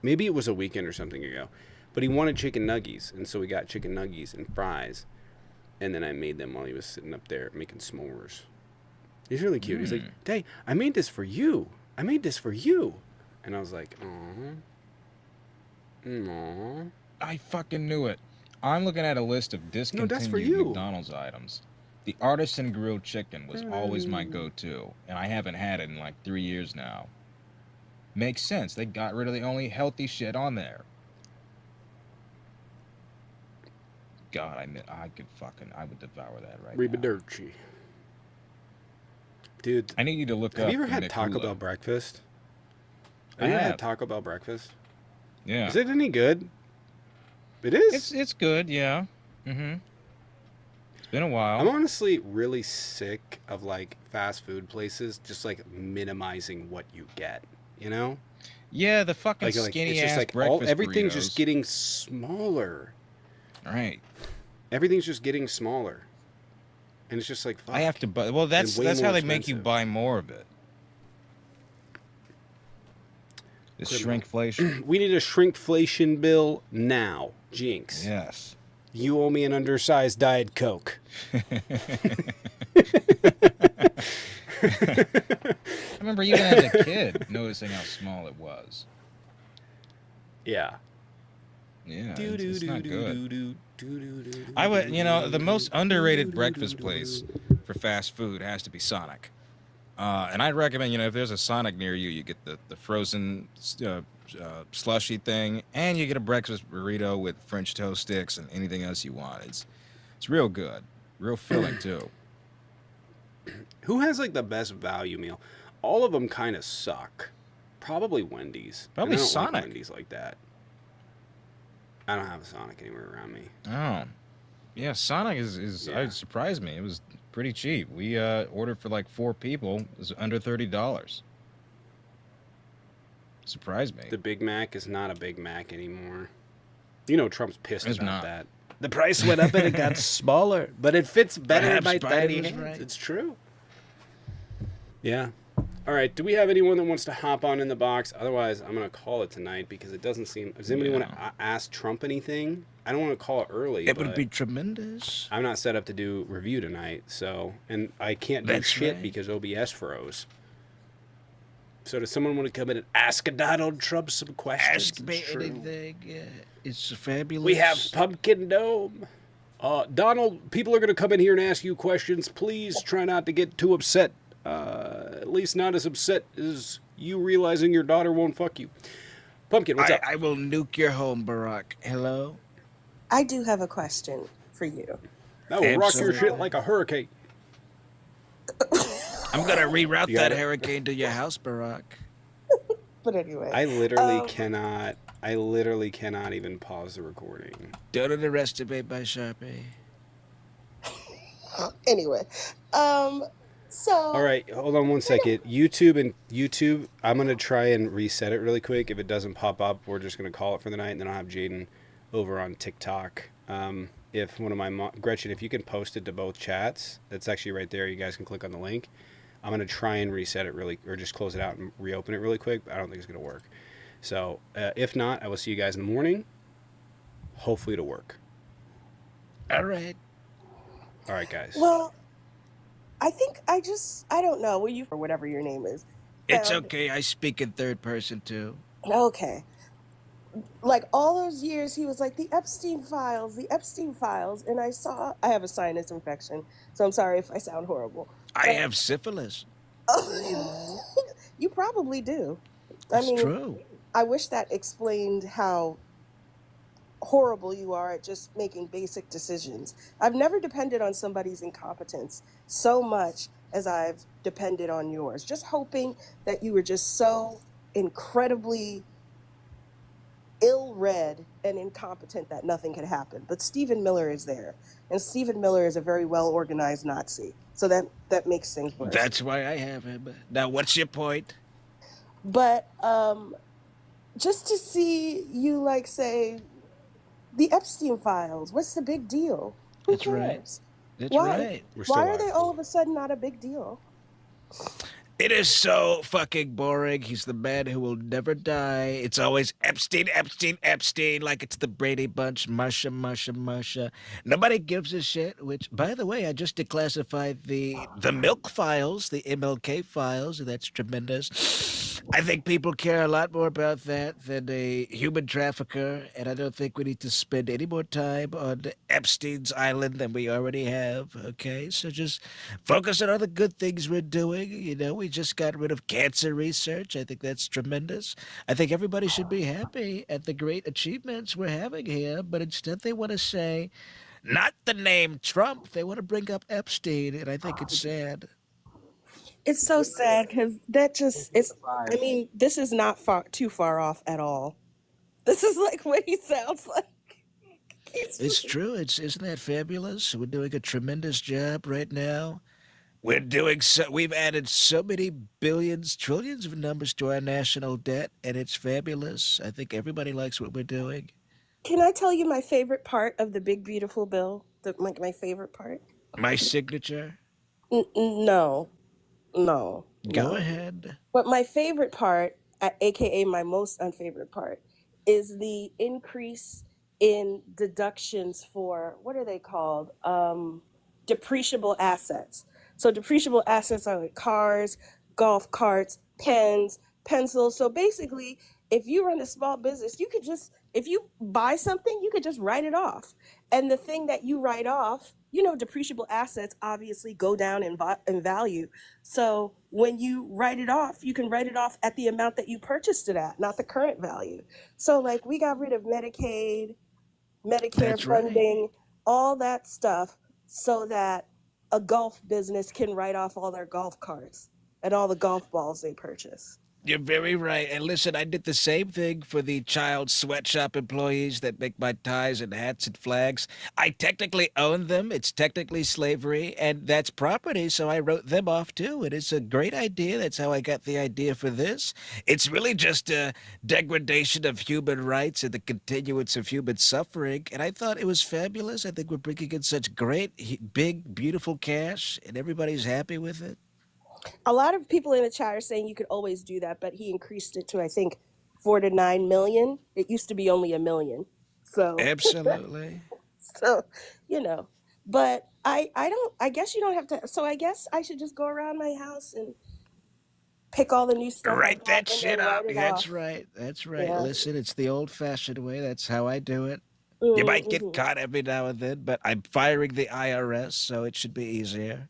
Maybe it was a weekend or something ago. But he wanted chicken nuggies, and so we got chicken nuggies and fries. And then I made them while he was sitting up there making s'mores. He's really cute. He's like, "Hey, I made this for you. I made this for you." And I was like, "Aw." I fucking knew it. I'm looking at a list of No, that's for discontinued you. McDonald's items. The artisan grilled chicken was always my go-to, and I haven't had it in like 3 years now. Makes sense. They got rid of the only healthy shit on there. God, I would devour that right now. Ribadirci. Dude, I need you to look up. have you ever the had Taco McCooler. Bell breakfast? I Have you ever have. had Taco Bell breakfast? Yeah. Is it any good? It is? It's good, yeah. Mm-hmm. It's been a while. I'm honestly really sick of like fast food places just like minimizing what you get, you know? Yeah, the fucking Like skinny it's just ass like breakfast everything's burritos. just getting smaller. Right. Everything's just getting smaller. And it's just like fuck. I have to buy. Well, that's way how more they make you expensive. buy more of it. The Criminal. shrinkflation. We need a shrinkflation bill now. Jinx. Yes. You owe me an undersized Diet Coke. I remember even as a kid noticing how small it was. Yeah. Yeah, it's not good. I would, the most underrated breakfast place for fast food has to be Sonic. And I'd recommend, if there's a Sonic near you, you get the frozen slushy thing, and you get a breakfast burrito with French toast sticks and anything else you want. It's real good, real filling too. Who has like the best value meal? All of them kind of suck. Probably Wendy's. And Probably I don't Sonic. Like Wendy's like that. I don't have a Sonic anywhere around me. Oh, yeah, Sonic is Yeah. it surprised me. It was pretty cheap. We ordered for like 4 people. It was under $30. Surprised me. The Big Mac is not a Big Mac anymore. You know Trump's pissed It's about not. that. The price went up and it got smaller, but it fits better in my Perhaps Biden tiny was hands. right. It's true. Yeah. All right. Do we have anyone that wants to hop on in the box? Otherwise, I'm going to call it tonight because it doesn't seem. Does anybody want to ask Trump anything? I don't want to call it early. It would but be tremendous. I'm not set up to do review tonight, and I can't do That's shit right. because OBS froze. So does someone want to come in and ask Donald Trump some questions? Ask me It's true. anything. It's fabulous. We have Pumpkin Dome. Donald, people are going to come in here and ask you questions. Please try not to get too upset. At least not as upset as you realizing your daughter won't fuck you. Pumpkin, what's up? I will nuke your home, Barack. Hello? I do have a question for you. That will rock your Absolutely. shit like a hurricane. I'm going to reroute You got that it. hurricane to your house, Barack. But anyway, I literally Um, cannot. I literally cannot even pause the recording. Don't underestimate my Sharpie. anyway, so All right, hold on one second. YouTube, I'm gonna try and reset it really quick. If it doesn't pop up, we're just gonna call it for the night, and then I'll have Jaden over on TikTok. If one of my Gretchen, if you can post it to both chats, that's actually right there. You guys can click on the link. I'm gonna try and reset it or just close it out and reopen it really quick. But I don't think it's gonna work. So if not, I will see you guys in the morning. Hopefully it'll work. All right. All right, guys. well, I think I don't know. Will you or whatever your name is? It's found- okay. I speak in third person, too. Okay. Like all those years, he was like the Epstein files, and I have a sinus infection, so I'm sorry if I sound horrible. I have syphilis. You probably do. That's I mean, true. I wish that explained how horrible you are at just making basic decisions. I've never depended on somebody's incompetence so much as I've depended on yours, just hoping that you were just so incredibly ill-read and incompetent that nothing could happen. But Stephen Miller is there, and Stephen Miller is a very well-organized Nazi, so that makes things worse. That's why I have him. Now, what's your point? But just to see you like say the Epstein files, what's the big deal? Who That's right. cares? That's Why? right. We're still Why are live. they all of a sudden not a big deal? It is so fucking boring. He's the man who will never die. It's always Epstein, Epstein, Epstein, like it's the Brady Bunch, Musha, Musha, Musha. Nobody gives a shit, which, by the way, I just declassified the milk files, the MLK files, and that's tremendous. I think people care a lot more about that than a human trafficker, and I don't think we need to spend any more time on Epstein's Island than we already have, okay? So just focus on all the good things we're doing. You know, we just got rid of cancer research. I think that's tremendous. I think everybody should be happy at the great achievements we're having here, but instead they want to say, not the name Trump. They want to bring up Epstein, and I think it's sad. It's so sad because that just it's. I mean, this is not too far off at all. This is like what he sounds like. It's true. Isn't that fabulous? We're doing a tremendous job right now. We've added so many billions, trillions of numbers to our national debt, and it's fabulous. I think everybody likes what we're doing. Can I tell you my favorite part of the big beautiful bill? My favorite part? My signature? No, no, Go no. ahead. But my favorite part, aka my most unfavorite part, is the increase in deductions for what are they called? Depreciable assets. So depreciable assets are like cars, golf carts, pens, pencils. So basically, if you run a small business, you could just if you buy something, you could just write it off. And the thing that you write off, depreciable assets obviously go down in value. So when you write it off, you can write it off at the amount that you purchased it at, not the current value. So like we got rid of Medicaid, Medicare That's right. funding, all that stuff, so that a golf business can write off all their golf carts and all the golf balls they purchase. You're very right. And listen, I did the same thing for the child sweatshop employees that make my ties and hats and flags. I technically own them. It's technically slavery, and that's property, so I wrote them off too. It is a great idea. That's how I got the idea for this. It's really just a degradation of human rights and the continuance of human suffering, and I thought it was fabulous. I think we're bringing in such great, big, beautiful cash, and everybody's happy with it. A lot of people in the chat are saying you could always do that, but he increased it to I think 4 to 9 million. It used to be only 1 million. So Absolutely. so But I don't I guess you don't have to so I guess I should just go around my house and pick all the new stuff I Write got that and shit then up. write it That's off. right. That's right. Yeah. Listen, it's the old fashioned way. That's how I do it. You might get Mm-hmm. caught every now and then, but I'm firing the IRS, so it should be easier.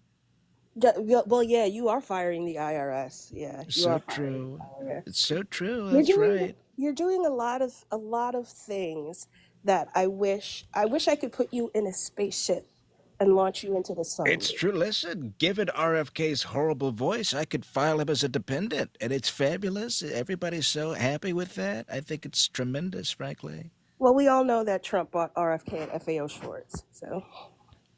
Well, yeah, you are firing the IRS. Yeah, you So are firing true. the IRS. It's so true. You're That's doing right. you're doing a lot of things that I wish I could put you in a spaceship and launch you into the sun. It's true. Listen, given RFK's horrible voice, I could file him as a dependent, and it's fabulous. Everybody's so happy with that. I think it's tremendous, frankly. Well, we all know that Trump bought RFK and FAO Schwartz. So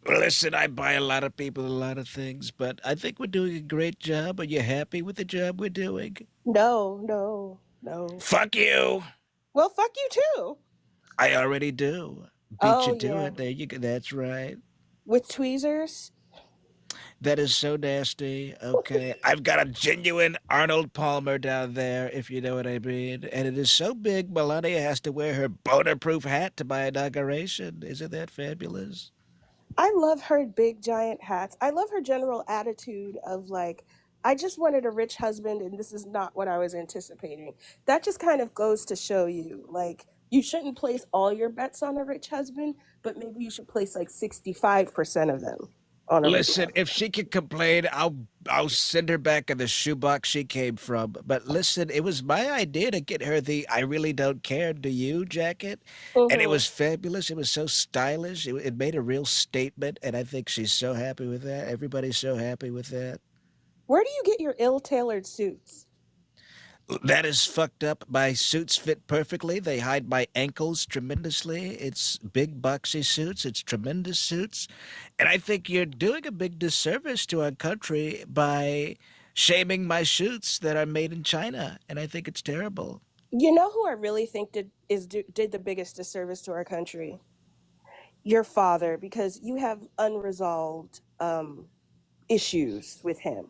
Well, listen, I buy a lot of people a lot of things, but I think we're doing a great job. Are you happy with the job we're doing? no, no, no. Fuck you. Well, fuck you too. I already do. Beat Oh you to yeah, it. There you go. That's right. with tweezers. That is so nasty. Okay. I've got a genuine Arnold Palmer down there, if you know what I mean. And it is so big, Melania has to wear her boner-proof hat to my inauguration. Isn't that fabulous? I love her big giant hats. I love her general attitude of like, I just wanted a rich husband and this is not what I was anticipating. That just kind of goes to show you like you shouldn't place all your bets on a rich husband, but maybe you should place like 65% of them on a rich Listen, husband. if she can complain, I'll send her back in the shoebox she came from. But listen, it was my idea to get her the "I really don't care, do you" jacket, and it Hmm. was fabulous. It was so stylish. It made a real statement, and I think she's so happy with that. Everybody's so happy with that. Where do you get your ill-tailored suits? That is fucked up. My suits fit perfectly. They hide my ankles tremendously. It's big, boxy suits. It's tremendous suits. And I think you're doing a big disservice to our country by shaming my suits that are made in China. And I think it's terrible. You know who I really think did the biggest disservice to our country? Your father, because you have unresolved issues with him.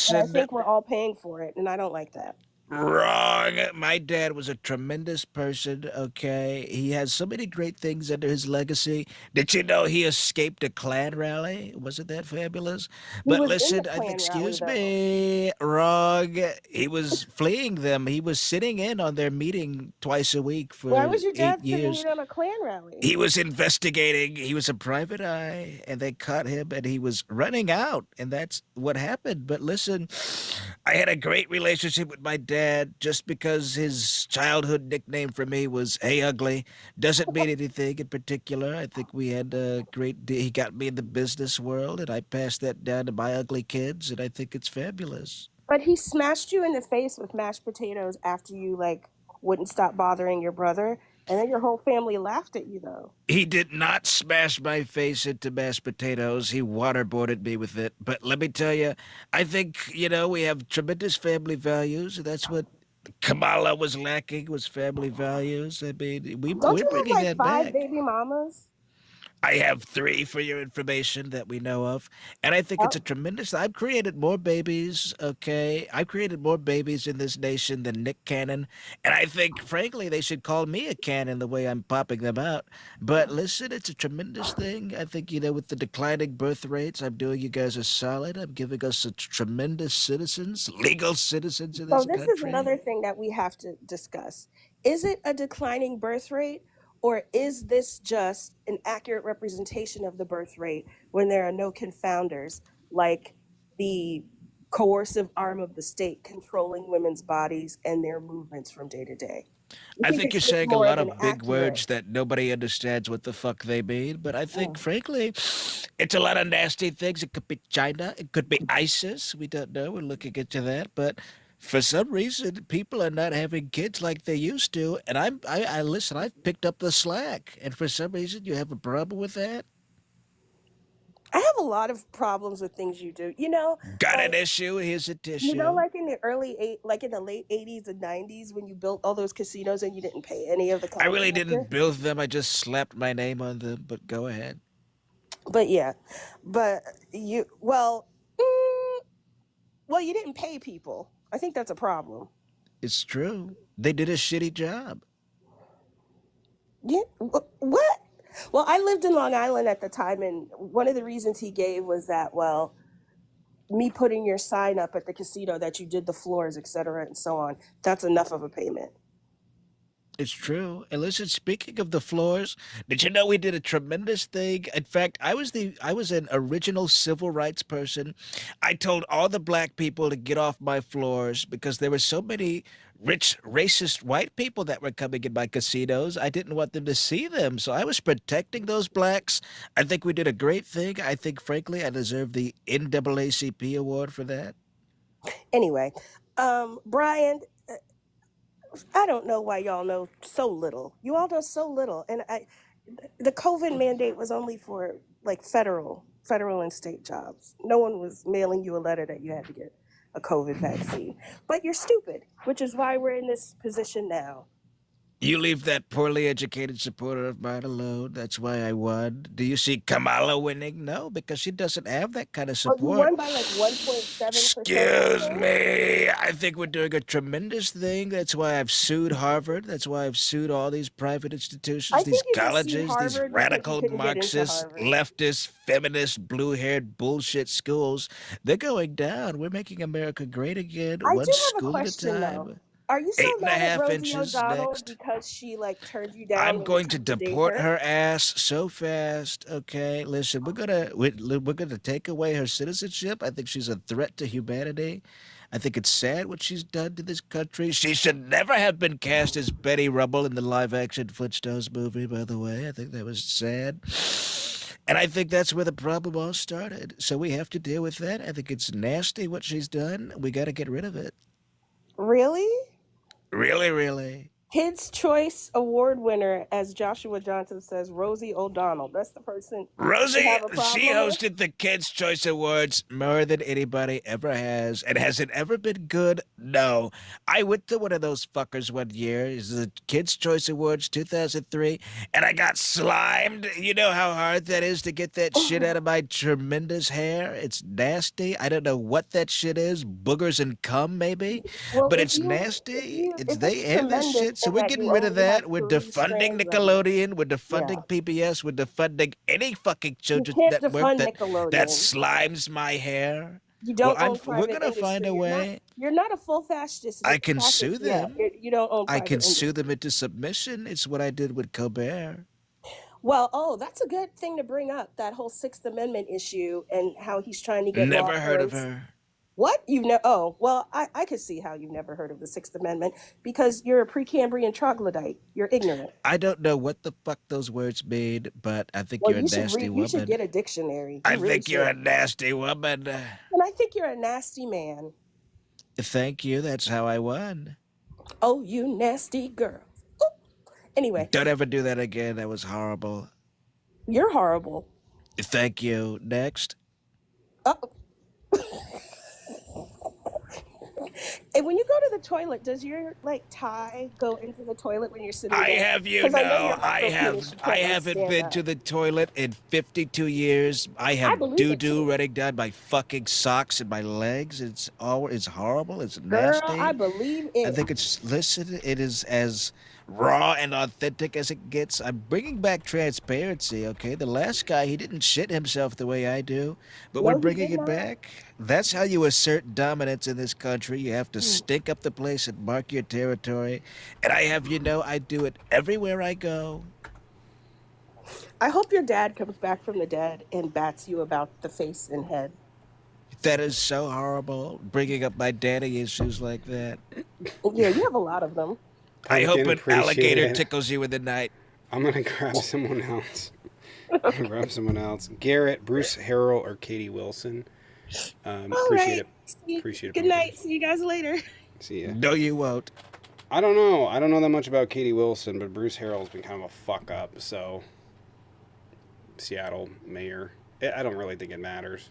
And I Listen, think we're all paying for it, and I don't like that. wrong. My dad was a tremendous person, okay? He has so many great things under his legacy. Did you know he escaped a Klan rally? Wasn't that fabulous? He But was in the listen, Klan rally, excuse though. me, wrong. He was fleeing them. He was sitting in on their meeting twice a week Why for was your dad 8 sitting years. in on a Klan rally? He was investigating. He was a private eye, and they caught him, and he was running out, and that's what happened. But listen, I had a great relationship with my dad. Just because his childhood nickname for me was "Hey Ugly" doesn't mean anything in particular. I think we had a great. He got me in the business world, and I passed that down to my ugly kids, and I think it's fabulous. But he smashed you in the face with mashed potatoes after you like wouldn't stop bothering your brother, and then your whole family laughed at you though. He did not smash my face into mashed potatoes. He waterboarded me with it. But let me tell you, I think, we have tremendous family values. And that's what Kamala was lacking, was family values. I mean, Don't we're you have bringing like that five back. baby mamas? I have three for your information that we know of. And I think it's a Oh, tremendous. I've created more babies, okay? I've created more babies in this nation than Nick Cannon. And I think, frankly, they should call me a cannon the way I'm popping them out. But listen, it's a tremendous thing. I think, with the declining birth rates, I'm doing you guys a solid. I'm giving us a tremendous citizens, legal citizens in so this this is country. another thing that we have to discuss. Is it a declining birth rate, or is this just an accurate representation of the birth rate when there are no confounders like the coercive arm of the state controlling women's bodies and their movements from day to day? You I think think it's you're just saying a more lot of an of big accurate? words that nobody understands what the fuck they mean. But I think, Mm. frankly, it's a lot of nasty things. It could be China. It could be ISIS. We don't know. We're looking into that. But for some reason, people are not having kids like they used to. And I listen, I've picked up the slack. And for some reason, you have a problem with that? I have a lot of problems with things you do. Got an Like issue? Here's a tissue. like in the like in the late '80s and '90s when you built all those casinos and you didn't pay any of the I really contractor. didn't build them. I just slapped my name on them. But go ahead. But yeah, but you mm, well, you didn't pay people. I think that's a problem. It's true. They did a shitty job. Yeah, what? Well, I lived in Long Island at the time, and one of the reasons he gave was that, well, me putting your sign up at the casino that you did the floors, et cetera, and so on, that's enough of a payment. It's true. And listen, speaking of the floors, did you know we did a tremendous thing? In fact, I was an original civil rights person. I told all the black people to get off my floors because there were so many rich racist white people that were coming in my casinos. I didn't want them to see them. So I was protecting those blacks. I think we did a great thing. I think frankly I deserve the NAACP award for that. Anyway, Brian, I don't know why y'all know so little. You all know so little, and the COVID mandate was only for like federal and state jobs. No one was mailing you a letter that you had to get a COVID vaccine. But you're stupid, which is why we're in this position now. You leave that poorly educated supporter of mine alone. That's why I won. Do you see Kamala winning? No, because she doesn't have that kind of Oh, you support. won by like 1.7%, you Excuse said? me. I think we're doing a tremendous thing. That's why I've sued Harvard. That's why I've sued all these private I institutions, these think you just sued colleges, these Harvard because you radical couldn't get into Marxist, Harvard. leftist, feminist, blue haired bullshit schools. They're going down. We're making America great again, I one do have a school at a question though. time. Are you so Eight and a mad at half Rosie inches O'Donnell next. because she like turned you down I'm when you going to tried to date deport her? her ass so fast. Okay, listen, we're gonna take away her citizenship. I think she's a threat to humanity. I think it's sad what she's done to this country. She should never have been cast as Betty Rubble in the live-action Flintstones movie. By the way, I think that was sad. And I think that's where the problem all started. So we have to deal with that. I think it's nasty what she's done. We got to get rid of it. Really? Really, really. Kids' Choice Award winner, as Joshua Johnson says, Rosie O'Donnell. That's the person you Rosie, have a she problem with? hosted the Kids' Choice Awards more than anybody ever has. And has it ever been good? No. I went to one of those fuckers one year. It's the Kids' Choice Awards 2003, and I got slimed. You know how hard that is to get that shit out of my tremendous hair? It's nasty. I don't know what that shit is. Boogers and cum, maybe? Well, But it's nasty. if They it's air this tremendous shit, so in we're that getting you rid of only have that. We're 3 defunding strands of it, Nickelodeon. We're yeah. defunding PBS. We're defunding any fucking You children's can't network defund that Nickelodeon. slimes my hair. You Well, don't own we're private gonna find industry. a way. You're not a full fascist. I can sue Fascist yet. them. You don't own I can private sue industry. them into submission. It's what I did with Colbert. Well, that's a good thing to bring up, that whole Sixth Amendment issue and how he's trying to get law Never heard of firms. her. What? You've never? Oh, well, I could see how you've never heard of the Sixth Amendment because you're a Precambrian troglodyte. You're ignorant. I don't know what the fuck those words mean, but I think Well, you're a you should nasty read. You should woman. get a dictionary. I You really think you're a should. nasty woman. And I think you're a nasty man. Thank you. That's how I won. Oh, you nasty girl. Ooh. Anyway, Don't ever do that again. That was horrible. you're horrible. Thank you. Next. Oh. And when you go to the toilet, does your tie go into the toilet when you're sitting I down? have you 'Cause I know know, you're micropenis, you I can't haven't stand been up. to the toilet in 52 years. I I have believe it doo-doo too. running down my fucking socks and my legs. It's horrible. It's Girl, I nasty. believe I it. think it is as raw and authentic as it gets. I'm bringing back transparency, okay? The last guy, he didn't shit himself the way I do, but we're No, he bringing did it not. back. That's how you assert dominance in this country. You have to stink up the place and mark your territory. And I have, I do it everywhere I go. I hope your dad comes back from the dead and bats you about the face and head. That is so horrible, bringing up my daddy issues like that. Yeah, you have a lot of them. I hope Pumpkin, an appreciate alligator it. tickles you in the night. I'm gonna grab someone else. Garrett, Bruce Harrell, or Katie Wilson. All Appreciate right. it. Appreciate it. Good night. See you guys later. See ya. No, you won't. I don't know. I don't know that much about Katie Wilson, but Bruce Harrell's been kind of a fuck up. So, Seattle mayor. I don't really think it matters.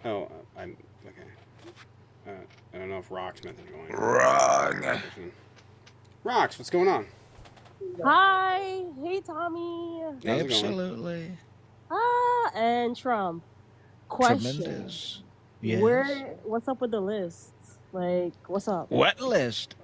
Oh, I'm okay. I don't know if Rocksmith is going. Wrong. Rocks, what's going on? Hi, hey Tommy. How's it going? Absolutely. And Trump. Question. Tremendous. Yes. What's up with the list? Like, what's up? What list?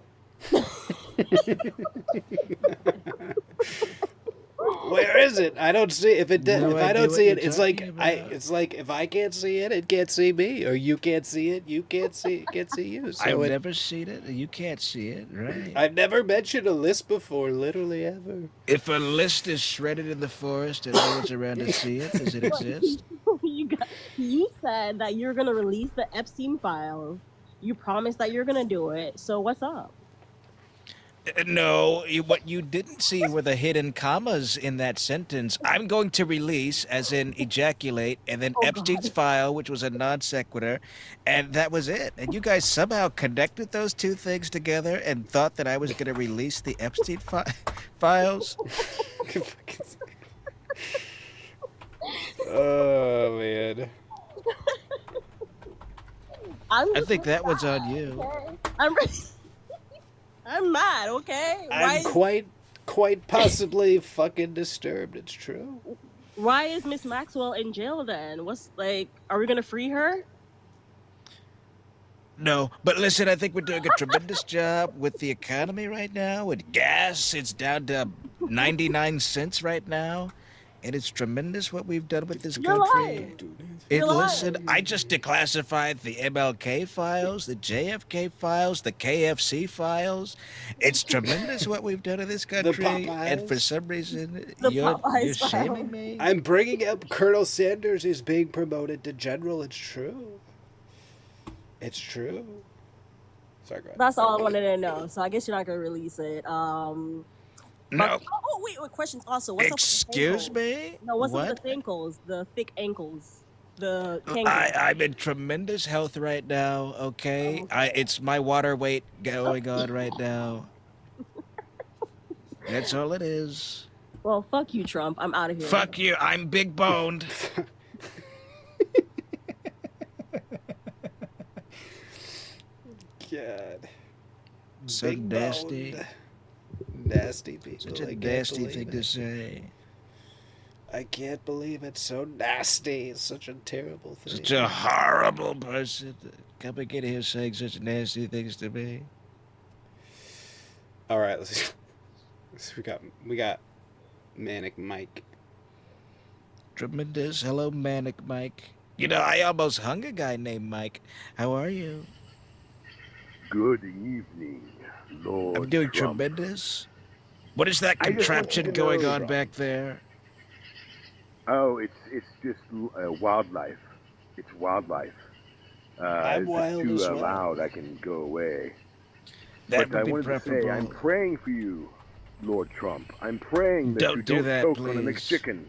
Where is it? I don't see. If it No if I idea don't what see you're it, it's like talking it's like if I can't see it, it can't see me, or you can't see it, you can't see you. So I've never seen it. You can't see it, right? I've never mentioned a list before, literally ever. If a list is shredded in the forest and no one's around to see it, does it exist? You said that you're gonna release the Epstein files. You promised that you're gonna do it. So what's up? No, what you didn't see were the hidden commas in that sentence. I'm going to release, as in ejaculate, and then Oh, Epstein's God. file, which was a non sequitur, and that was it. And you guys somehow connected those two things together and thought that I was going to release the Epstein files. Oh man. I think that was on you. Okay? I'm mad. Okay. I'm quite possibly fucking disturbed. It's true. Why is Miss Maxwell in jail then? Are we gonna free her? No, but listen, I think we're doing a tremendous job with the economy right now. With gas, it's down to 99 cents right now. And it's tremendous what we've done with this You're country. lying. And You're listen, lying. I just declassified the MLK files, the JFK files, the KFC files. It's tremendous what we've done in this country. And for Popeyes. some reason, The you're Popeyes shaming files. me. I'm bringing up Colonel Sanders is being promoted to general. It's true. It's true. Sorry, go ahead. That's all I wanted to know. So I guess you're not gonna release it. No, Wait. Questions also. What's excuse up with the me? ankles? No, what's up What? with the ankles? The thick ankles. the kangaroo. I'm in tremendous health right now. Okay, it's my water weight going on right now. That's all it is. Well, fuck you, Trump. I'm out of here. Fuck you. I'm big boned. God. So Big nasty. boned. Nasty people. Such a I can't nasty believe thing it. to say. I can't believe it's so nasty. It's such a terrible thing. Such a horrible person. Come and get here saying such nasty things to me. All right, let's. We got Manic Mike. Tremendous. Hello, Manic Mike. You know, I almost hung a guy named Mike. How are you? Good evening, Lord I'm doing Trump. tremendous. What is that I just want contraption you to going know, on Trump. back there? Oh, it's just wildlife. It's wildlife. I'm If wild it's too as well. loud, I can go away. That But I would be wanted to say, I'm preferable. praying for you, Lord Trump. I'm praying that Don't you do don't that, choke on a please. McChicken.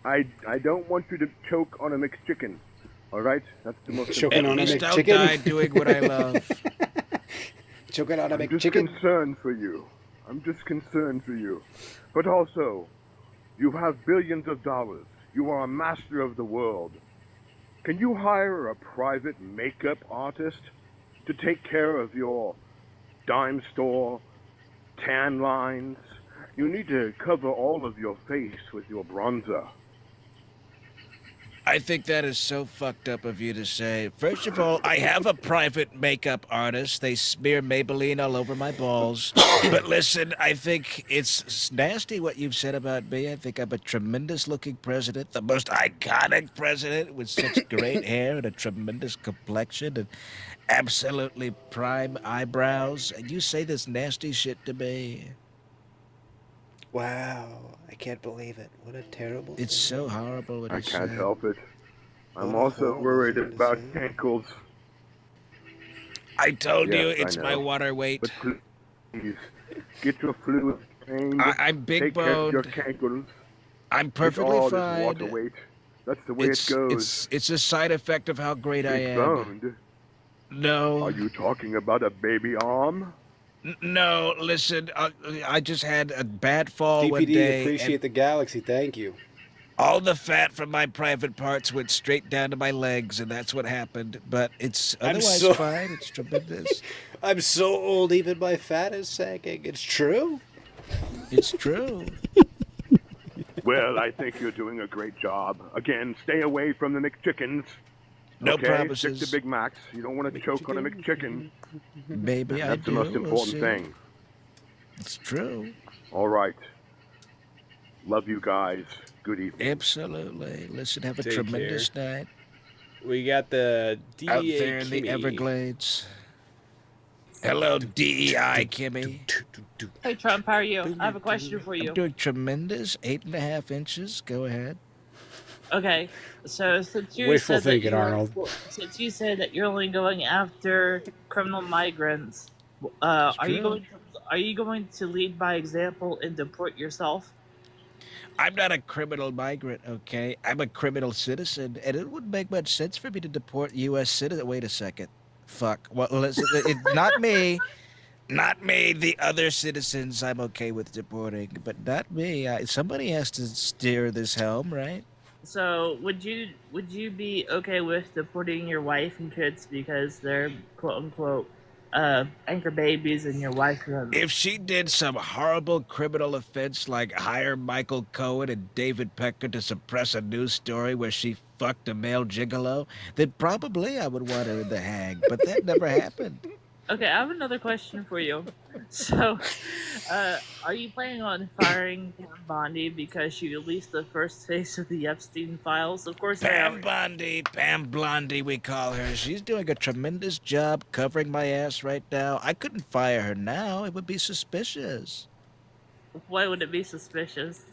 I don't want you to choke on a McChicken. All right, that's the most Choking At on a least I'll McChicken? die doing what I love. Choking on a I'm just McChicken? concerned for you. I'm just concerned for you. But also, you have billions of dollars. You are a master of the world. Can you hire a private makeup artist to take care of your dime store, tan lines? You need to cover all of your face with your bronzer. I think that is so fucked up of you to say. First of all, I have a private makeup artist. They smear Maybelline all over my balls. But listen, I think it's nasty what you've said about me. I think I'm a tremendous looking president, the most iconic president with such great hair and a tremendous complexion and absolutely prime eyebrows. And you say this nasty shit to me. Wow. I can't believe it. What a terrible It's thing. so horrible what I you can't say. help it. I'm What a also horrible worried thing to about say. cankles. I told you Yes, I it's my know. water weight. But please, get your fluids drained. I'm big Take care of your boned. cankles. I'm It's perfectly all this water fine. weight. That's the way it goes. It's a side effect of how great I Big am. boned. No, Are you talking about a baby arm? no. Listen, I just had a bad fall one DPD, day, appreciate and the galaxy. Thank you. all the fat from my private parts went straight down to my legs, and that's what happened. But it's I'm otherwise so- fine. It's tremendous. I'm so old, even my fat is sagging. It's true. It's true. Well, I think you're doing a great job. Again, stay away from the McChickens. No okay? promises. Stick to Big Macs. You don't want to choke on a McChicken. Maybe I That's do. the most We'll important see. thing. It's true. All right. Love you guys. Good evening. Absolutely. Listen, have a Take tremendous night We got the DEA out there in the Kimmy. Everglades. Hello, DEI Kimmy. Hey Trump, how are you? I have a question for you. I'm doing tremendous. 8.5 inches. Go ahead. Okay, so since you Wishful said that thinking, you were- Arnold. since you said that you're only going after criminal migrants, are you true. going to lead by example and deport yourself? I'm not a criminal migrant, okay? I'm a criminal citizen, and it wouldn't make much sense for me to deport U.S. citizen. Wait a second. Fuck. Well, listen, not me. Not me. The other citizens I'm okay with deporting, but not me. Somebody has to steer this helm, right? So would you be okay with deporting your wife and kids because they're quote unquote anchor babies and your wife? If she did some horrible criminal offense like hire Michael Cohen and David Pecker to suppress a news story where she fucked a male gigolo, then probably I would want her in the hang. But that never happened. Okay, I have another question for you. So, are you planning on firing Pam Bondi because she released the first phase of the Epstein files? Of course, Pam Blondie, we call her. She's doing a tremendous job covering my ass right now. I couldn't fire her now. It would be suspicious. Why would it be suspicious?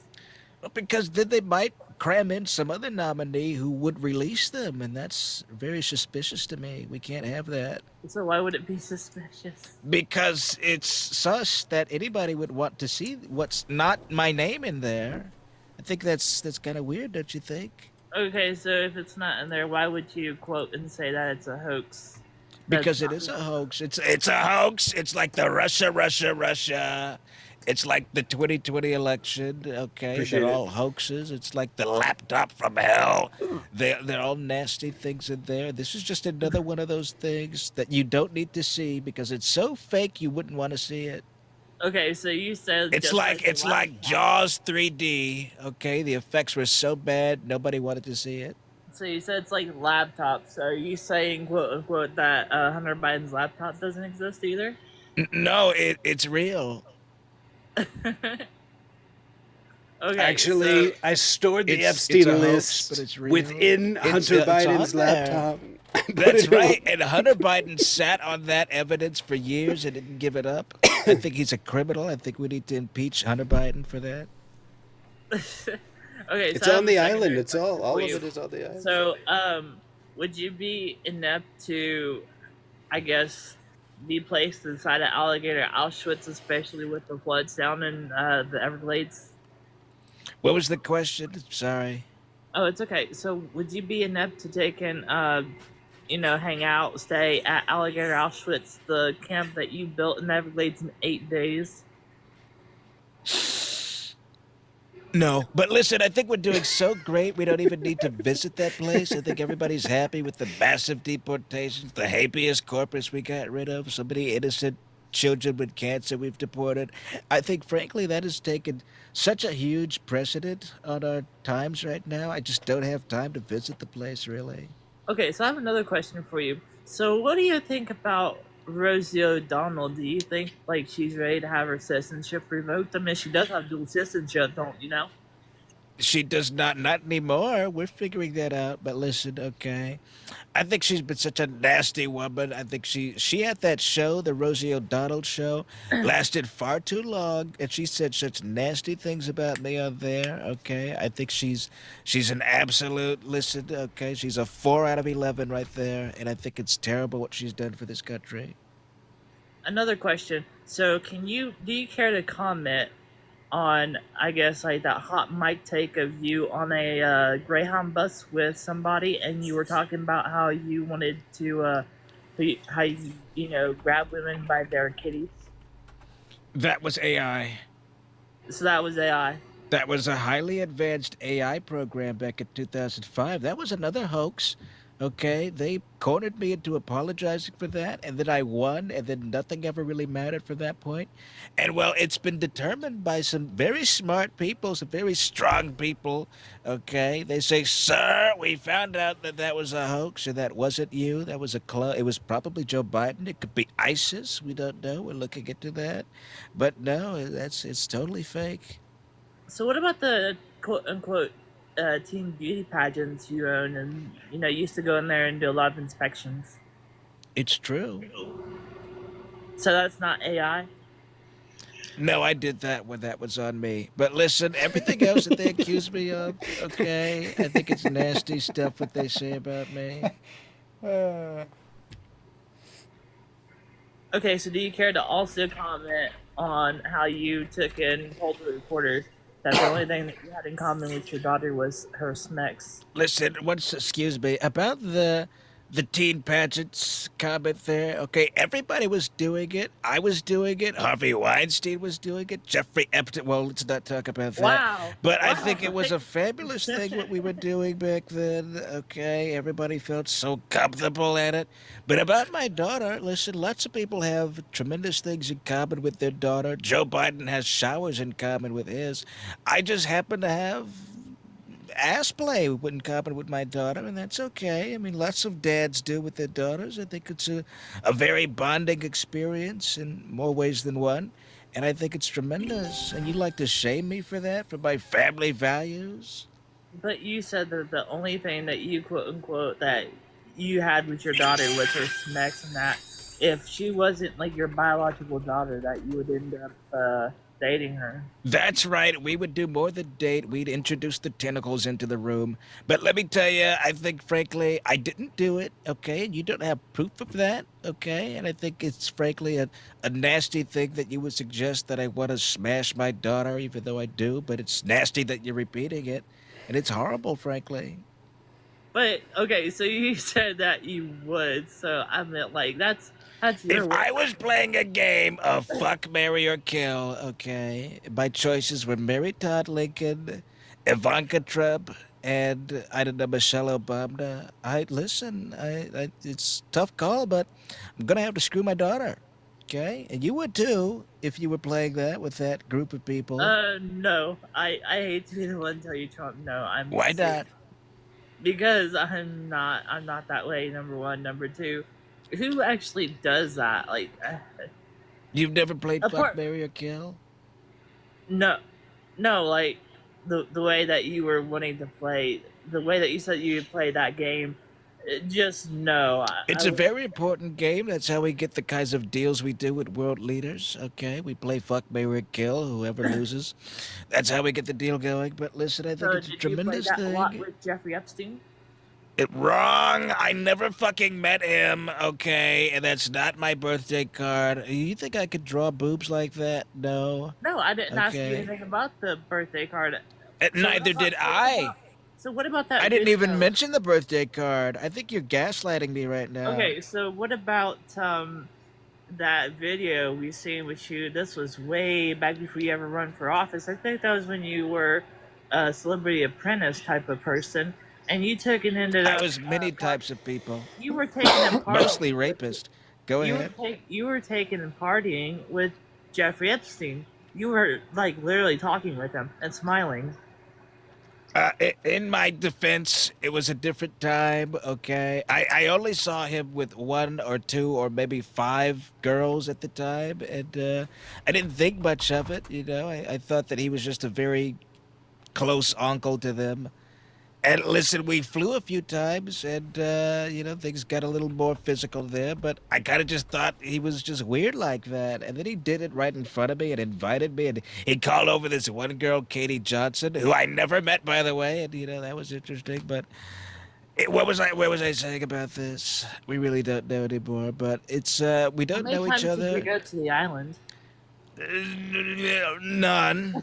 Well, because then they might cram in some other nominee who would release them, and that's very suspicious to me. We can't have that. So why would it be suspicious? Because it's sus that anybody would want to see what's not my name in there. I think that's kind of weird, don't you think? Okay, so if it's not in there, why would you quote and say that it's a hoax? That's Because it not. is a hoax. It's a hoax. It's like the Russia. It's like the 2020 election. Okay, they're Appreciate it. all hoaxes. It's like the laptop from hell. They're all nasty things in there. This is just another one of those things that you don't need to see because it's so fake you wouldn't want to see it. Okay, so you said It's just like like the it's like laptop. Jaws 3D. Okay, the effects were so bad nobody wanted to see it. So you said it's like laptops. Are you saying quote unquote that Hunter Biden's laptop doesn't exist either? No, it's real. Okay, so Actually, I stored the It's a Epstein hoax, but list it's real. within Hunter It's on Biden's there. laptop. I put That's it in right. one- And Hunter Biden sat on that evidence for years and didn't give it up. I think he's a criminal. I think we need to impeach Hunter Biden for that. okay, It's so I on have a the island. secondary It's all question for of you. it is on the island. So, would you be inept to, I guess, be placed inside an alligator Auschwitz, especially with the floods down in the Everglades? What was the question? Sorry. Oh, it's okay. So, would you be inept to take and, hang out, stay at Alligator Auschwitz, the camp that you built in the Everglades in 8 days? No, but listen, I think we're doing so great we don't even need to visit that place. I think everybody's happy with the massive deportations, the habeas corpus we got rid of, so many innocent children with cancer we've deported. I think, frankly, that has taken such a huge precedent on our times right now. I just don't have time to visit the place, really. Okay, so I have another question for you. So, what do you think about Rosie O'Donnell? Do you think like she's ready to have her citizenship revoked? I mean, she does have dual citizenship, don't you know? She does not anymore. We're figuring that out. But listen, okay. I think she's been such a nasty woman. I think she had that show, the Rosie O'Donnell show, lasted far too long, and she said such nasty things about me on there. Okay, I think she's an absolute listen. Okay, she's a 4 out of 11 right there, and I think it's terrible what she's done for this country. Another question. So, do you care to comment on, I guess, like that hot mic take of you on a Greyhound bus with somebody, and you were talking about how you wanted to, how you grab women by their kitties? That was AI. So that was AI. That was a highly advanced AI program back in 2005. That was another hoax. Okay, they cornered me into apologizing for that, and then I won, and then nothing ever really mattered from that point. And well, it's been determined by some very smart people, some very strong people. Okay, they say, "Sir, we found out that that was a hoax, or that wasn't you. That was it was probably Joe Biden. It could be ISIS. We don't know. We're looking into that, but no, it's totally fake." So what about the quote unquote teen beauty pageants you own, and used to go in there and do a lot of inspections? It's true. So that's not AI. No, I did that when that was on me. But listen, everything else that they accuse me of, okay, I think it's nasty stuff what they say about me. Okay, so do you care to also comment on how you took and told the reporters that the only thing that you had in common with your daughter was her smecks? Listen, excuse me, about the teen pageants comment there. Okay, everybody was doing it. I was doing it. Harvey Weinstein was doing it. Jeffrey Epstein. Well, let's not talk about that. Wow. But I Wow. think it was a fabulous thing what we were doing back then. Okay, everybody felt so comfortable at it. But about my daughter, listen, lots of people have tremendous things in common with their daughter. Joe Biden has showers in common with his. I just happen to have ass play in common with my daughter, and that's okay. I mean, lots of dads do with their daughters. I think it's a very bonding experience in more ways than one, and I think it's tremendous. And you like to shame me for that, for my family values? But you said that the only thing that you quote unquote that you had with your daughter was her smecks, and that if she wasn't like your biological daughter, that you would end up dating her. That's right. We would do more than date. We'd introduce the tentacles into the room. But let me tell you, I think, frankly, I didn't do it, okay? And you don't have proof of that, okay? And I think it's, frankly, a nasty thing that you would suggest that I want to smash my daughter, even though I do. But it's nasty that you're repeating it. And it's horrible, frankly. But okay, so you said that you would, so I meant like that's your If way. I was playing a game of fuck, marry, or kill, okay, my choices were Mary Todd Lincoln, Ivanka Trump, and I don't know, Michelle Obama. It's a tough call, but I'm gonna have to screw my daughter. Okay, and you would too if you were playing that with that group of people. No, I hate to be the one to tell you Trump. No, I'm Why serious not? because I'm not that way. Number one, number two, who actually does that? Like, You've never played fuck, apart marry, or kill? no, no, like the way that you were wanting to play, the way that you said you would play that game. Just no, It's a very important game. That's how we get the kinds of deals we do with world leaders. Okay, we play fuck, marry, kill. Whoever loses, that's how we get the deal going. But listen, I think So it's a did you play tremendous that a lot thing. with Jeffrey Epstein? Wrong. I never fucking met him. Okay, and that's not my birthday card. You think I could draw boobs like that? No. No, I didn't ask you Okay. anything about the birthday card. Neither did I. So what about that I didn't even video? mention the birthday card. I think you're gaslighting me right now. Okay, so what about that video we seen with you? This was way back before you ever run for office. I think that was when you were a celebrity apprentice type of person, and you took and ended I up. was many types of people. You were taking and partying. Mostly rapist. Go ahead. You were taking and partying with Jeffrey Epstein. You were like literally talking with him and smiling. In my defense, it was a different time, okay? I only saw him with one or two or maybe five girls at the time, and I didn't think much of it, you know? I thought that he was just a very close uncle to them. And listen, we flew a few times, and things got a little more physical there. But I kind of just thought he was just weird like that. And then he did it right in front of me and invited me, and he called over this one girl, Katie Johnson, who I never met, by the way. And that was interesting. But what was I? Where was I saying about this? We really don't know anymore. But it's we don't How many know times each did you other. go to the island? None.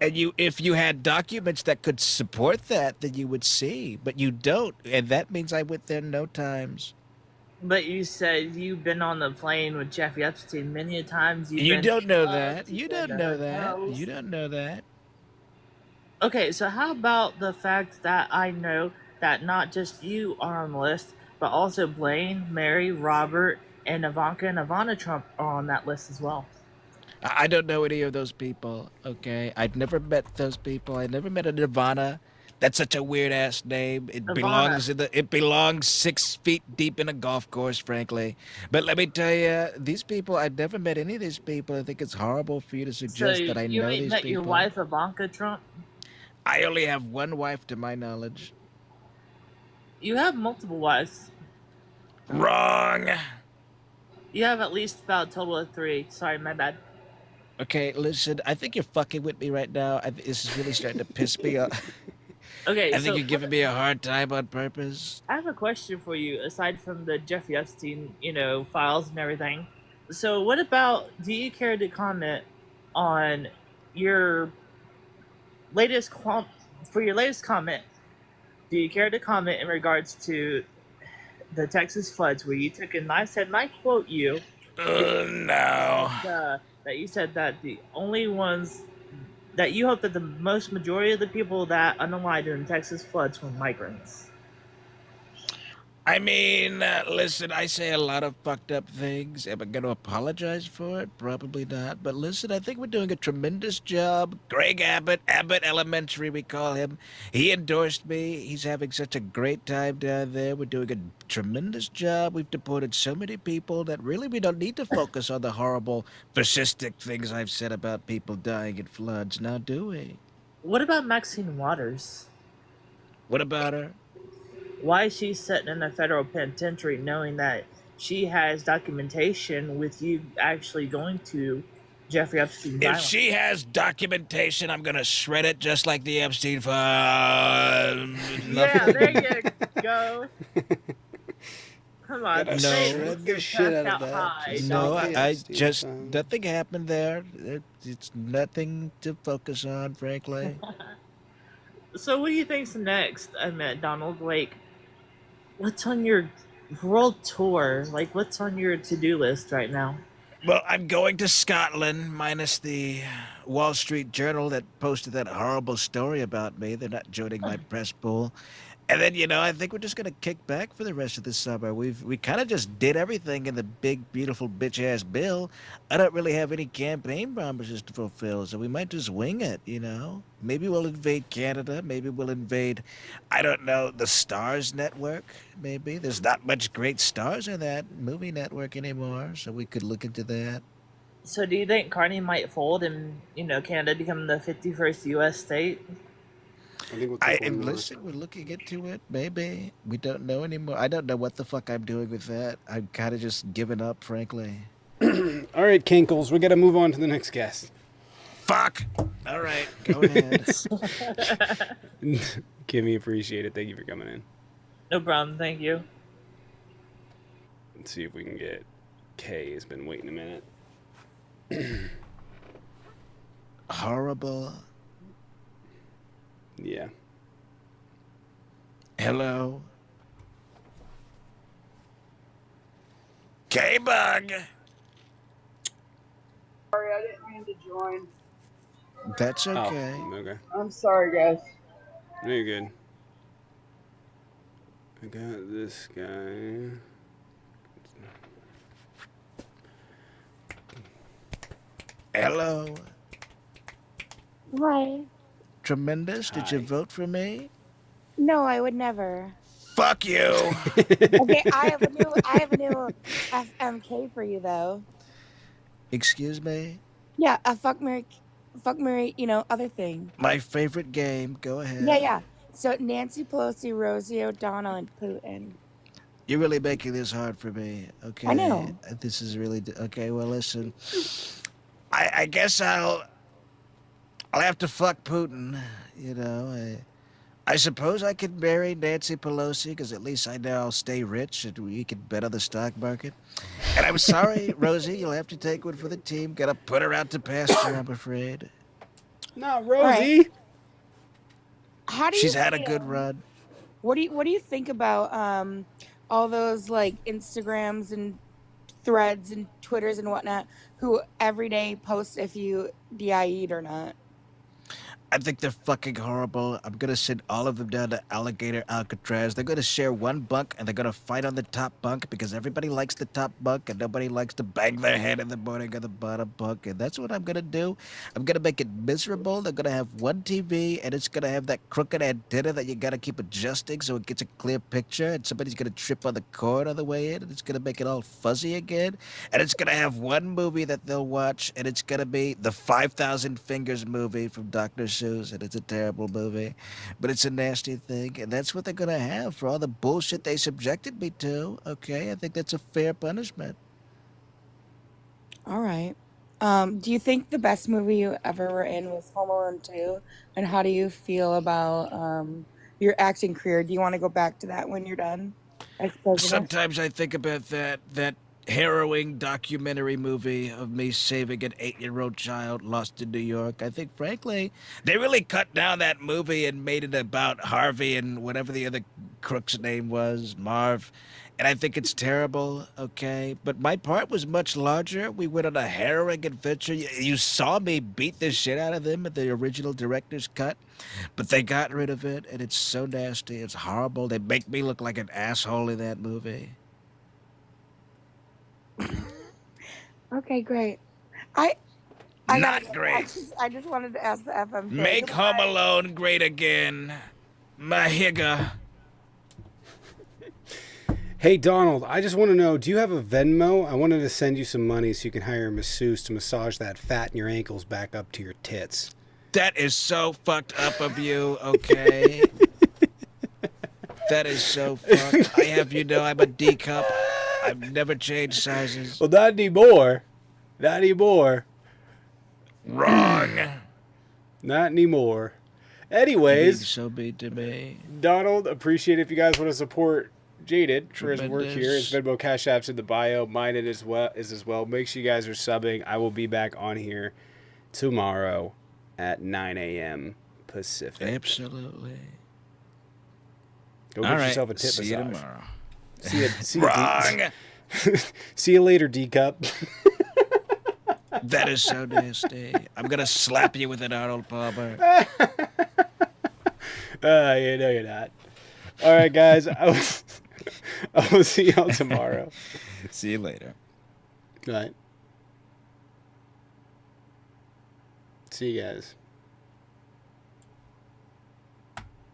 And if you had documents that could support that, then you would see. But you don't, and that means I went there no times. But you said you've been on the plane with Jeffrey Epstein many a times. You don't know that. You've You been don't to know that. hotels. You don't know that. Okay, so how about the fact that I know that not just you are on the list, but also Blaine, Mary, Robert, and Ivanka and Ivana Trump are on that list as well. I don't know any of those people. Okay, I'd never met those people. I never met a Nirvana. That's such a weird ass name. Ivana. It belongs 6 feet deep in a golf course, frankly. But let me tell you, these people, I've never met any of these people. I think it's horrible for you to So suggest that I you know ain't these met people. your wife Ivanka Trump? I only have one wife to my knowledge. You have multiple wives. Wrong. You have at least about a total of 3. Sorry, my bad. Okay, listen, I think you're fucking with me right now. This is really starting to piss me off. Okay, I so think you're giving me a hard time on purpose. I have a question for you. Aside from the Jeffrey Epstein, files and everything, so what about? Do you care to comment on your latest for your latest comment? Do you care to comment in regards to the Texas floods, where you took and I said, and I quote you, No. that you said that the only ones that you hope that the most majority of the people that unaligned in Texas floods were migrants. I mean, listen, I say a lot of fucked up things. Am I going to apologize for it? Probably not. But listen, I think we're doing a tremendous job. Greg Abbott, Abbott Elementary, we call him. He endorsed me. He's having such a great time down there. We're doing a tremendous job. We've deported so many people that really we don't need to focus on the horrible, fascistic things I've said about people dying in floods, now do we? What about Maxine Waters? What about her? Why is she sitting in a federal penitentiary knowing that she has documentation with you actually going to Jeffrey Epstein's If island? she has documentation, I'm gonna shred it just like the Epstein file. Yeah, there you go. Come on, Gotta say shred with the your shit chest out of that. high. Just No, like the I Epstein just file. nothing happened there. It's nothing to focus on, frankly. So what do you think's next? I meant Donald. Like, what's on your world tour? Like, what's on your to-do list right now? Well, I'm going to Scotland, minus the Wall Street Journal that posted that horrible story about me. They're not joining my press pool. And then, I think we're just gonna kick back for the rest of the summer. We kind of just did everything in the big, beautiful bitch ass bill. I don't really have any campaign promises to fulfill, so we might just wing it. Maybe we'll invade Canada. Maybe we'll invade, I don't know, the Stars Network. Maybe there's not much great stars in that movie network anymore, so we could look into that. So do you think Carney might fold and Canada become the 51st U.S. state? I think we'll take one And more. listen, we're looking into it. Maybe we don't know anymore. I don't know what the fuck I'm doing with that. I'm kind of just giving up, frankly. All right, Kinkles, we got to move on to the next guest. Fuck. All right, go ahead. Kimmy, appreciate it. Thank you for coming in. No problem. Thank you. Let's see if we can get Kay. Has been waiting a minute. Horrible. Yeah. Hello. K-Bug. Sorry, I didn't mean to join. That's okay. Oh, okay. I'm sorry, guys. No, you're good. I got this guy. Hello. Hi. Tremendous. Did you Hi. vote for me? No, I would never. Fuck you. Okay, I have a new FMK for you though. Excuse me? Yeah, a fuck Mary, other thing. My favorite game. Go ahead. Yeah. So Nancy Pelosi, Rosie O'Donnell, and Putin. You're really making this hard for me. Okay. I know. This is really okay. Well, listen. I guess I'll have to fuck Putin. I suppose I could marry Nancy Pelosi because at least I know I'll stay rich and we can bet on the stock market. And I'm sorry, Rosie, you'll have to take one for the team. Gotta put her out to pasture, I'm afraid. Not Rosie. How do you She's had a feel- good run. What do you think about all those like Instagrams and threads and Twitters and whatnot who every day post if you DIE'd or not? I think they're fucking horrible. I'm gonna send all of them down to Alligator Alcatraz. They're gonna share one bunk and they're gonna fight on the top bunk because everybody likes the top bunk and nobody likes to bang their head in the morning on the bottom bunk. And that's what I'm gonna do. I'm gonna make it miserable. They're gonna have one TV and it's gonna have that crooked antenna that you gotta keep adjusting so it gets a clear picture. And somebody's gonna trip on the cord on the way in and it's gonna make it all fuzzy again. And it's gonna have one movie that they'll watch and it's gonna be the 5,000 Fingers movie from Dr. Seuss, and it's a terrible movie, but it's a nasty thing, and that's what they're gonna have for all the bullshit they subjected me to. Okay, I think that's a fair punishment. All right. Do you think the best movie you ever were in was Home Alone 2? And how do you feel about your acting career? Do you want to go back to that when you're done as president? Sometimes I think about that harrowing documentary movie of me saving an 8-year-old child lost in New York. I think, frankly, they really cut down that movie and made it about Harvey and whatever the other crook's name was, Marv. And I think it's terrible, okay? But my part was much larger. We went on a harrowing adventure. You saw me beat the shit out of them at the original director's cut, but they got rid of it, and it's so nasty. It's horrible. They make me look like an asshole in that movie. Okay, great. I Not great. I just wanted to ask the FMK. Make Home Alone great again. Mahiga. Hey, Donald, I just want to know, do you have a Venmo? I wanted to send you some money so you can hire a masseuse to massage that fat in your ankles back up to your tits. That is so fucked up of you, okay? That is so fucked. I have I'm a D cup. I've never changed sizes. Well, not anymore. Not anymore. Wrong. Not anymore. Anyways, So be to me. Donald, appreciate it if you guys want to support Jaded for his work Tremendous. here. His Venmo Cash App's in the bio. Mine it is as well. Make sure you guys are subbing. I will be back on here tomorrow at 9 a.m. Pacific. Absolutely. Go All get right. yourself a tit See you massage. tomorrow. See you, Wrong. See you later, D cup. That is so nasty. I'm gonna slap you with it, Arnold Palmer. Yeah, no, you're not. All right, guys. I will see y'all tomorrow. See you later. All right. See you guys.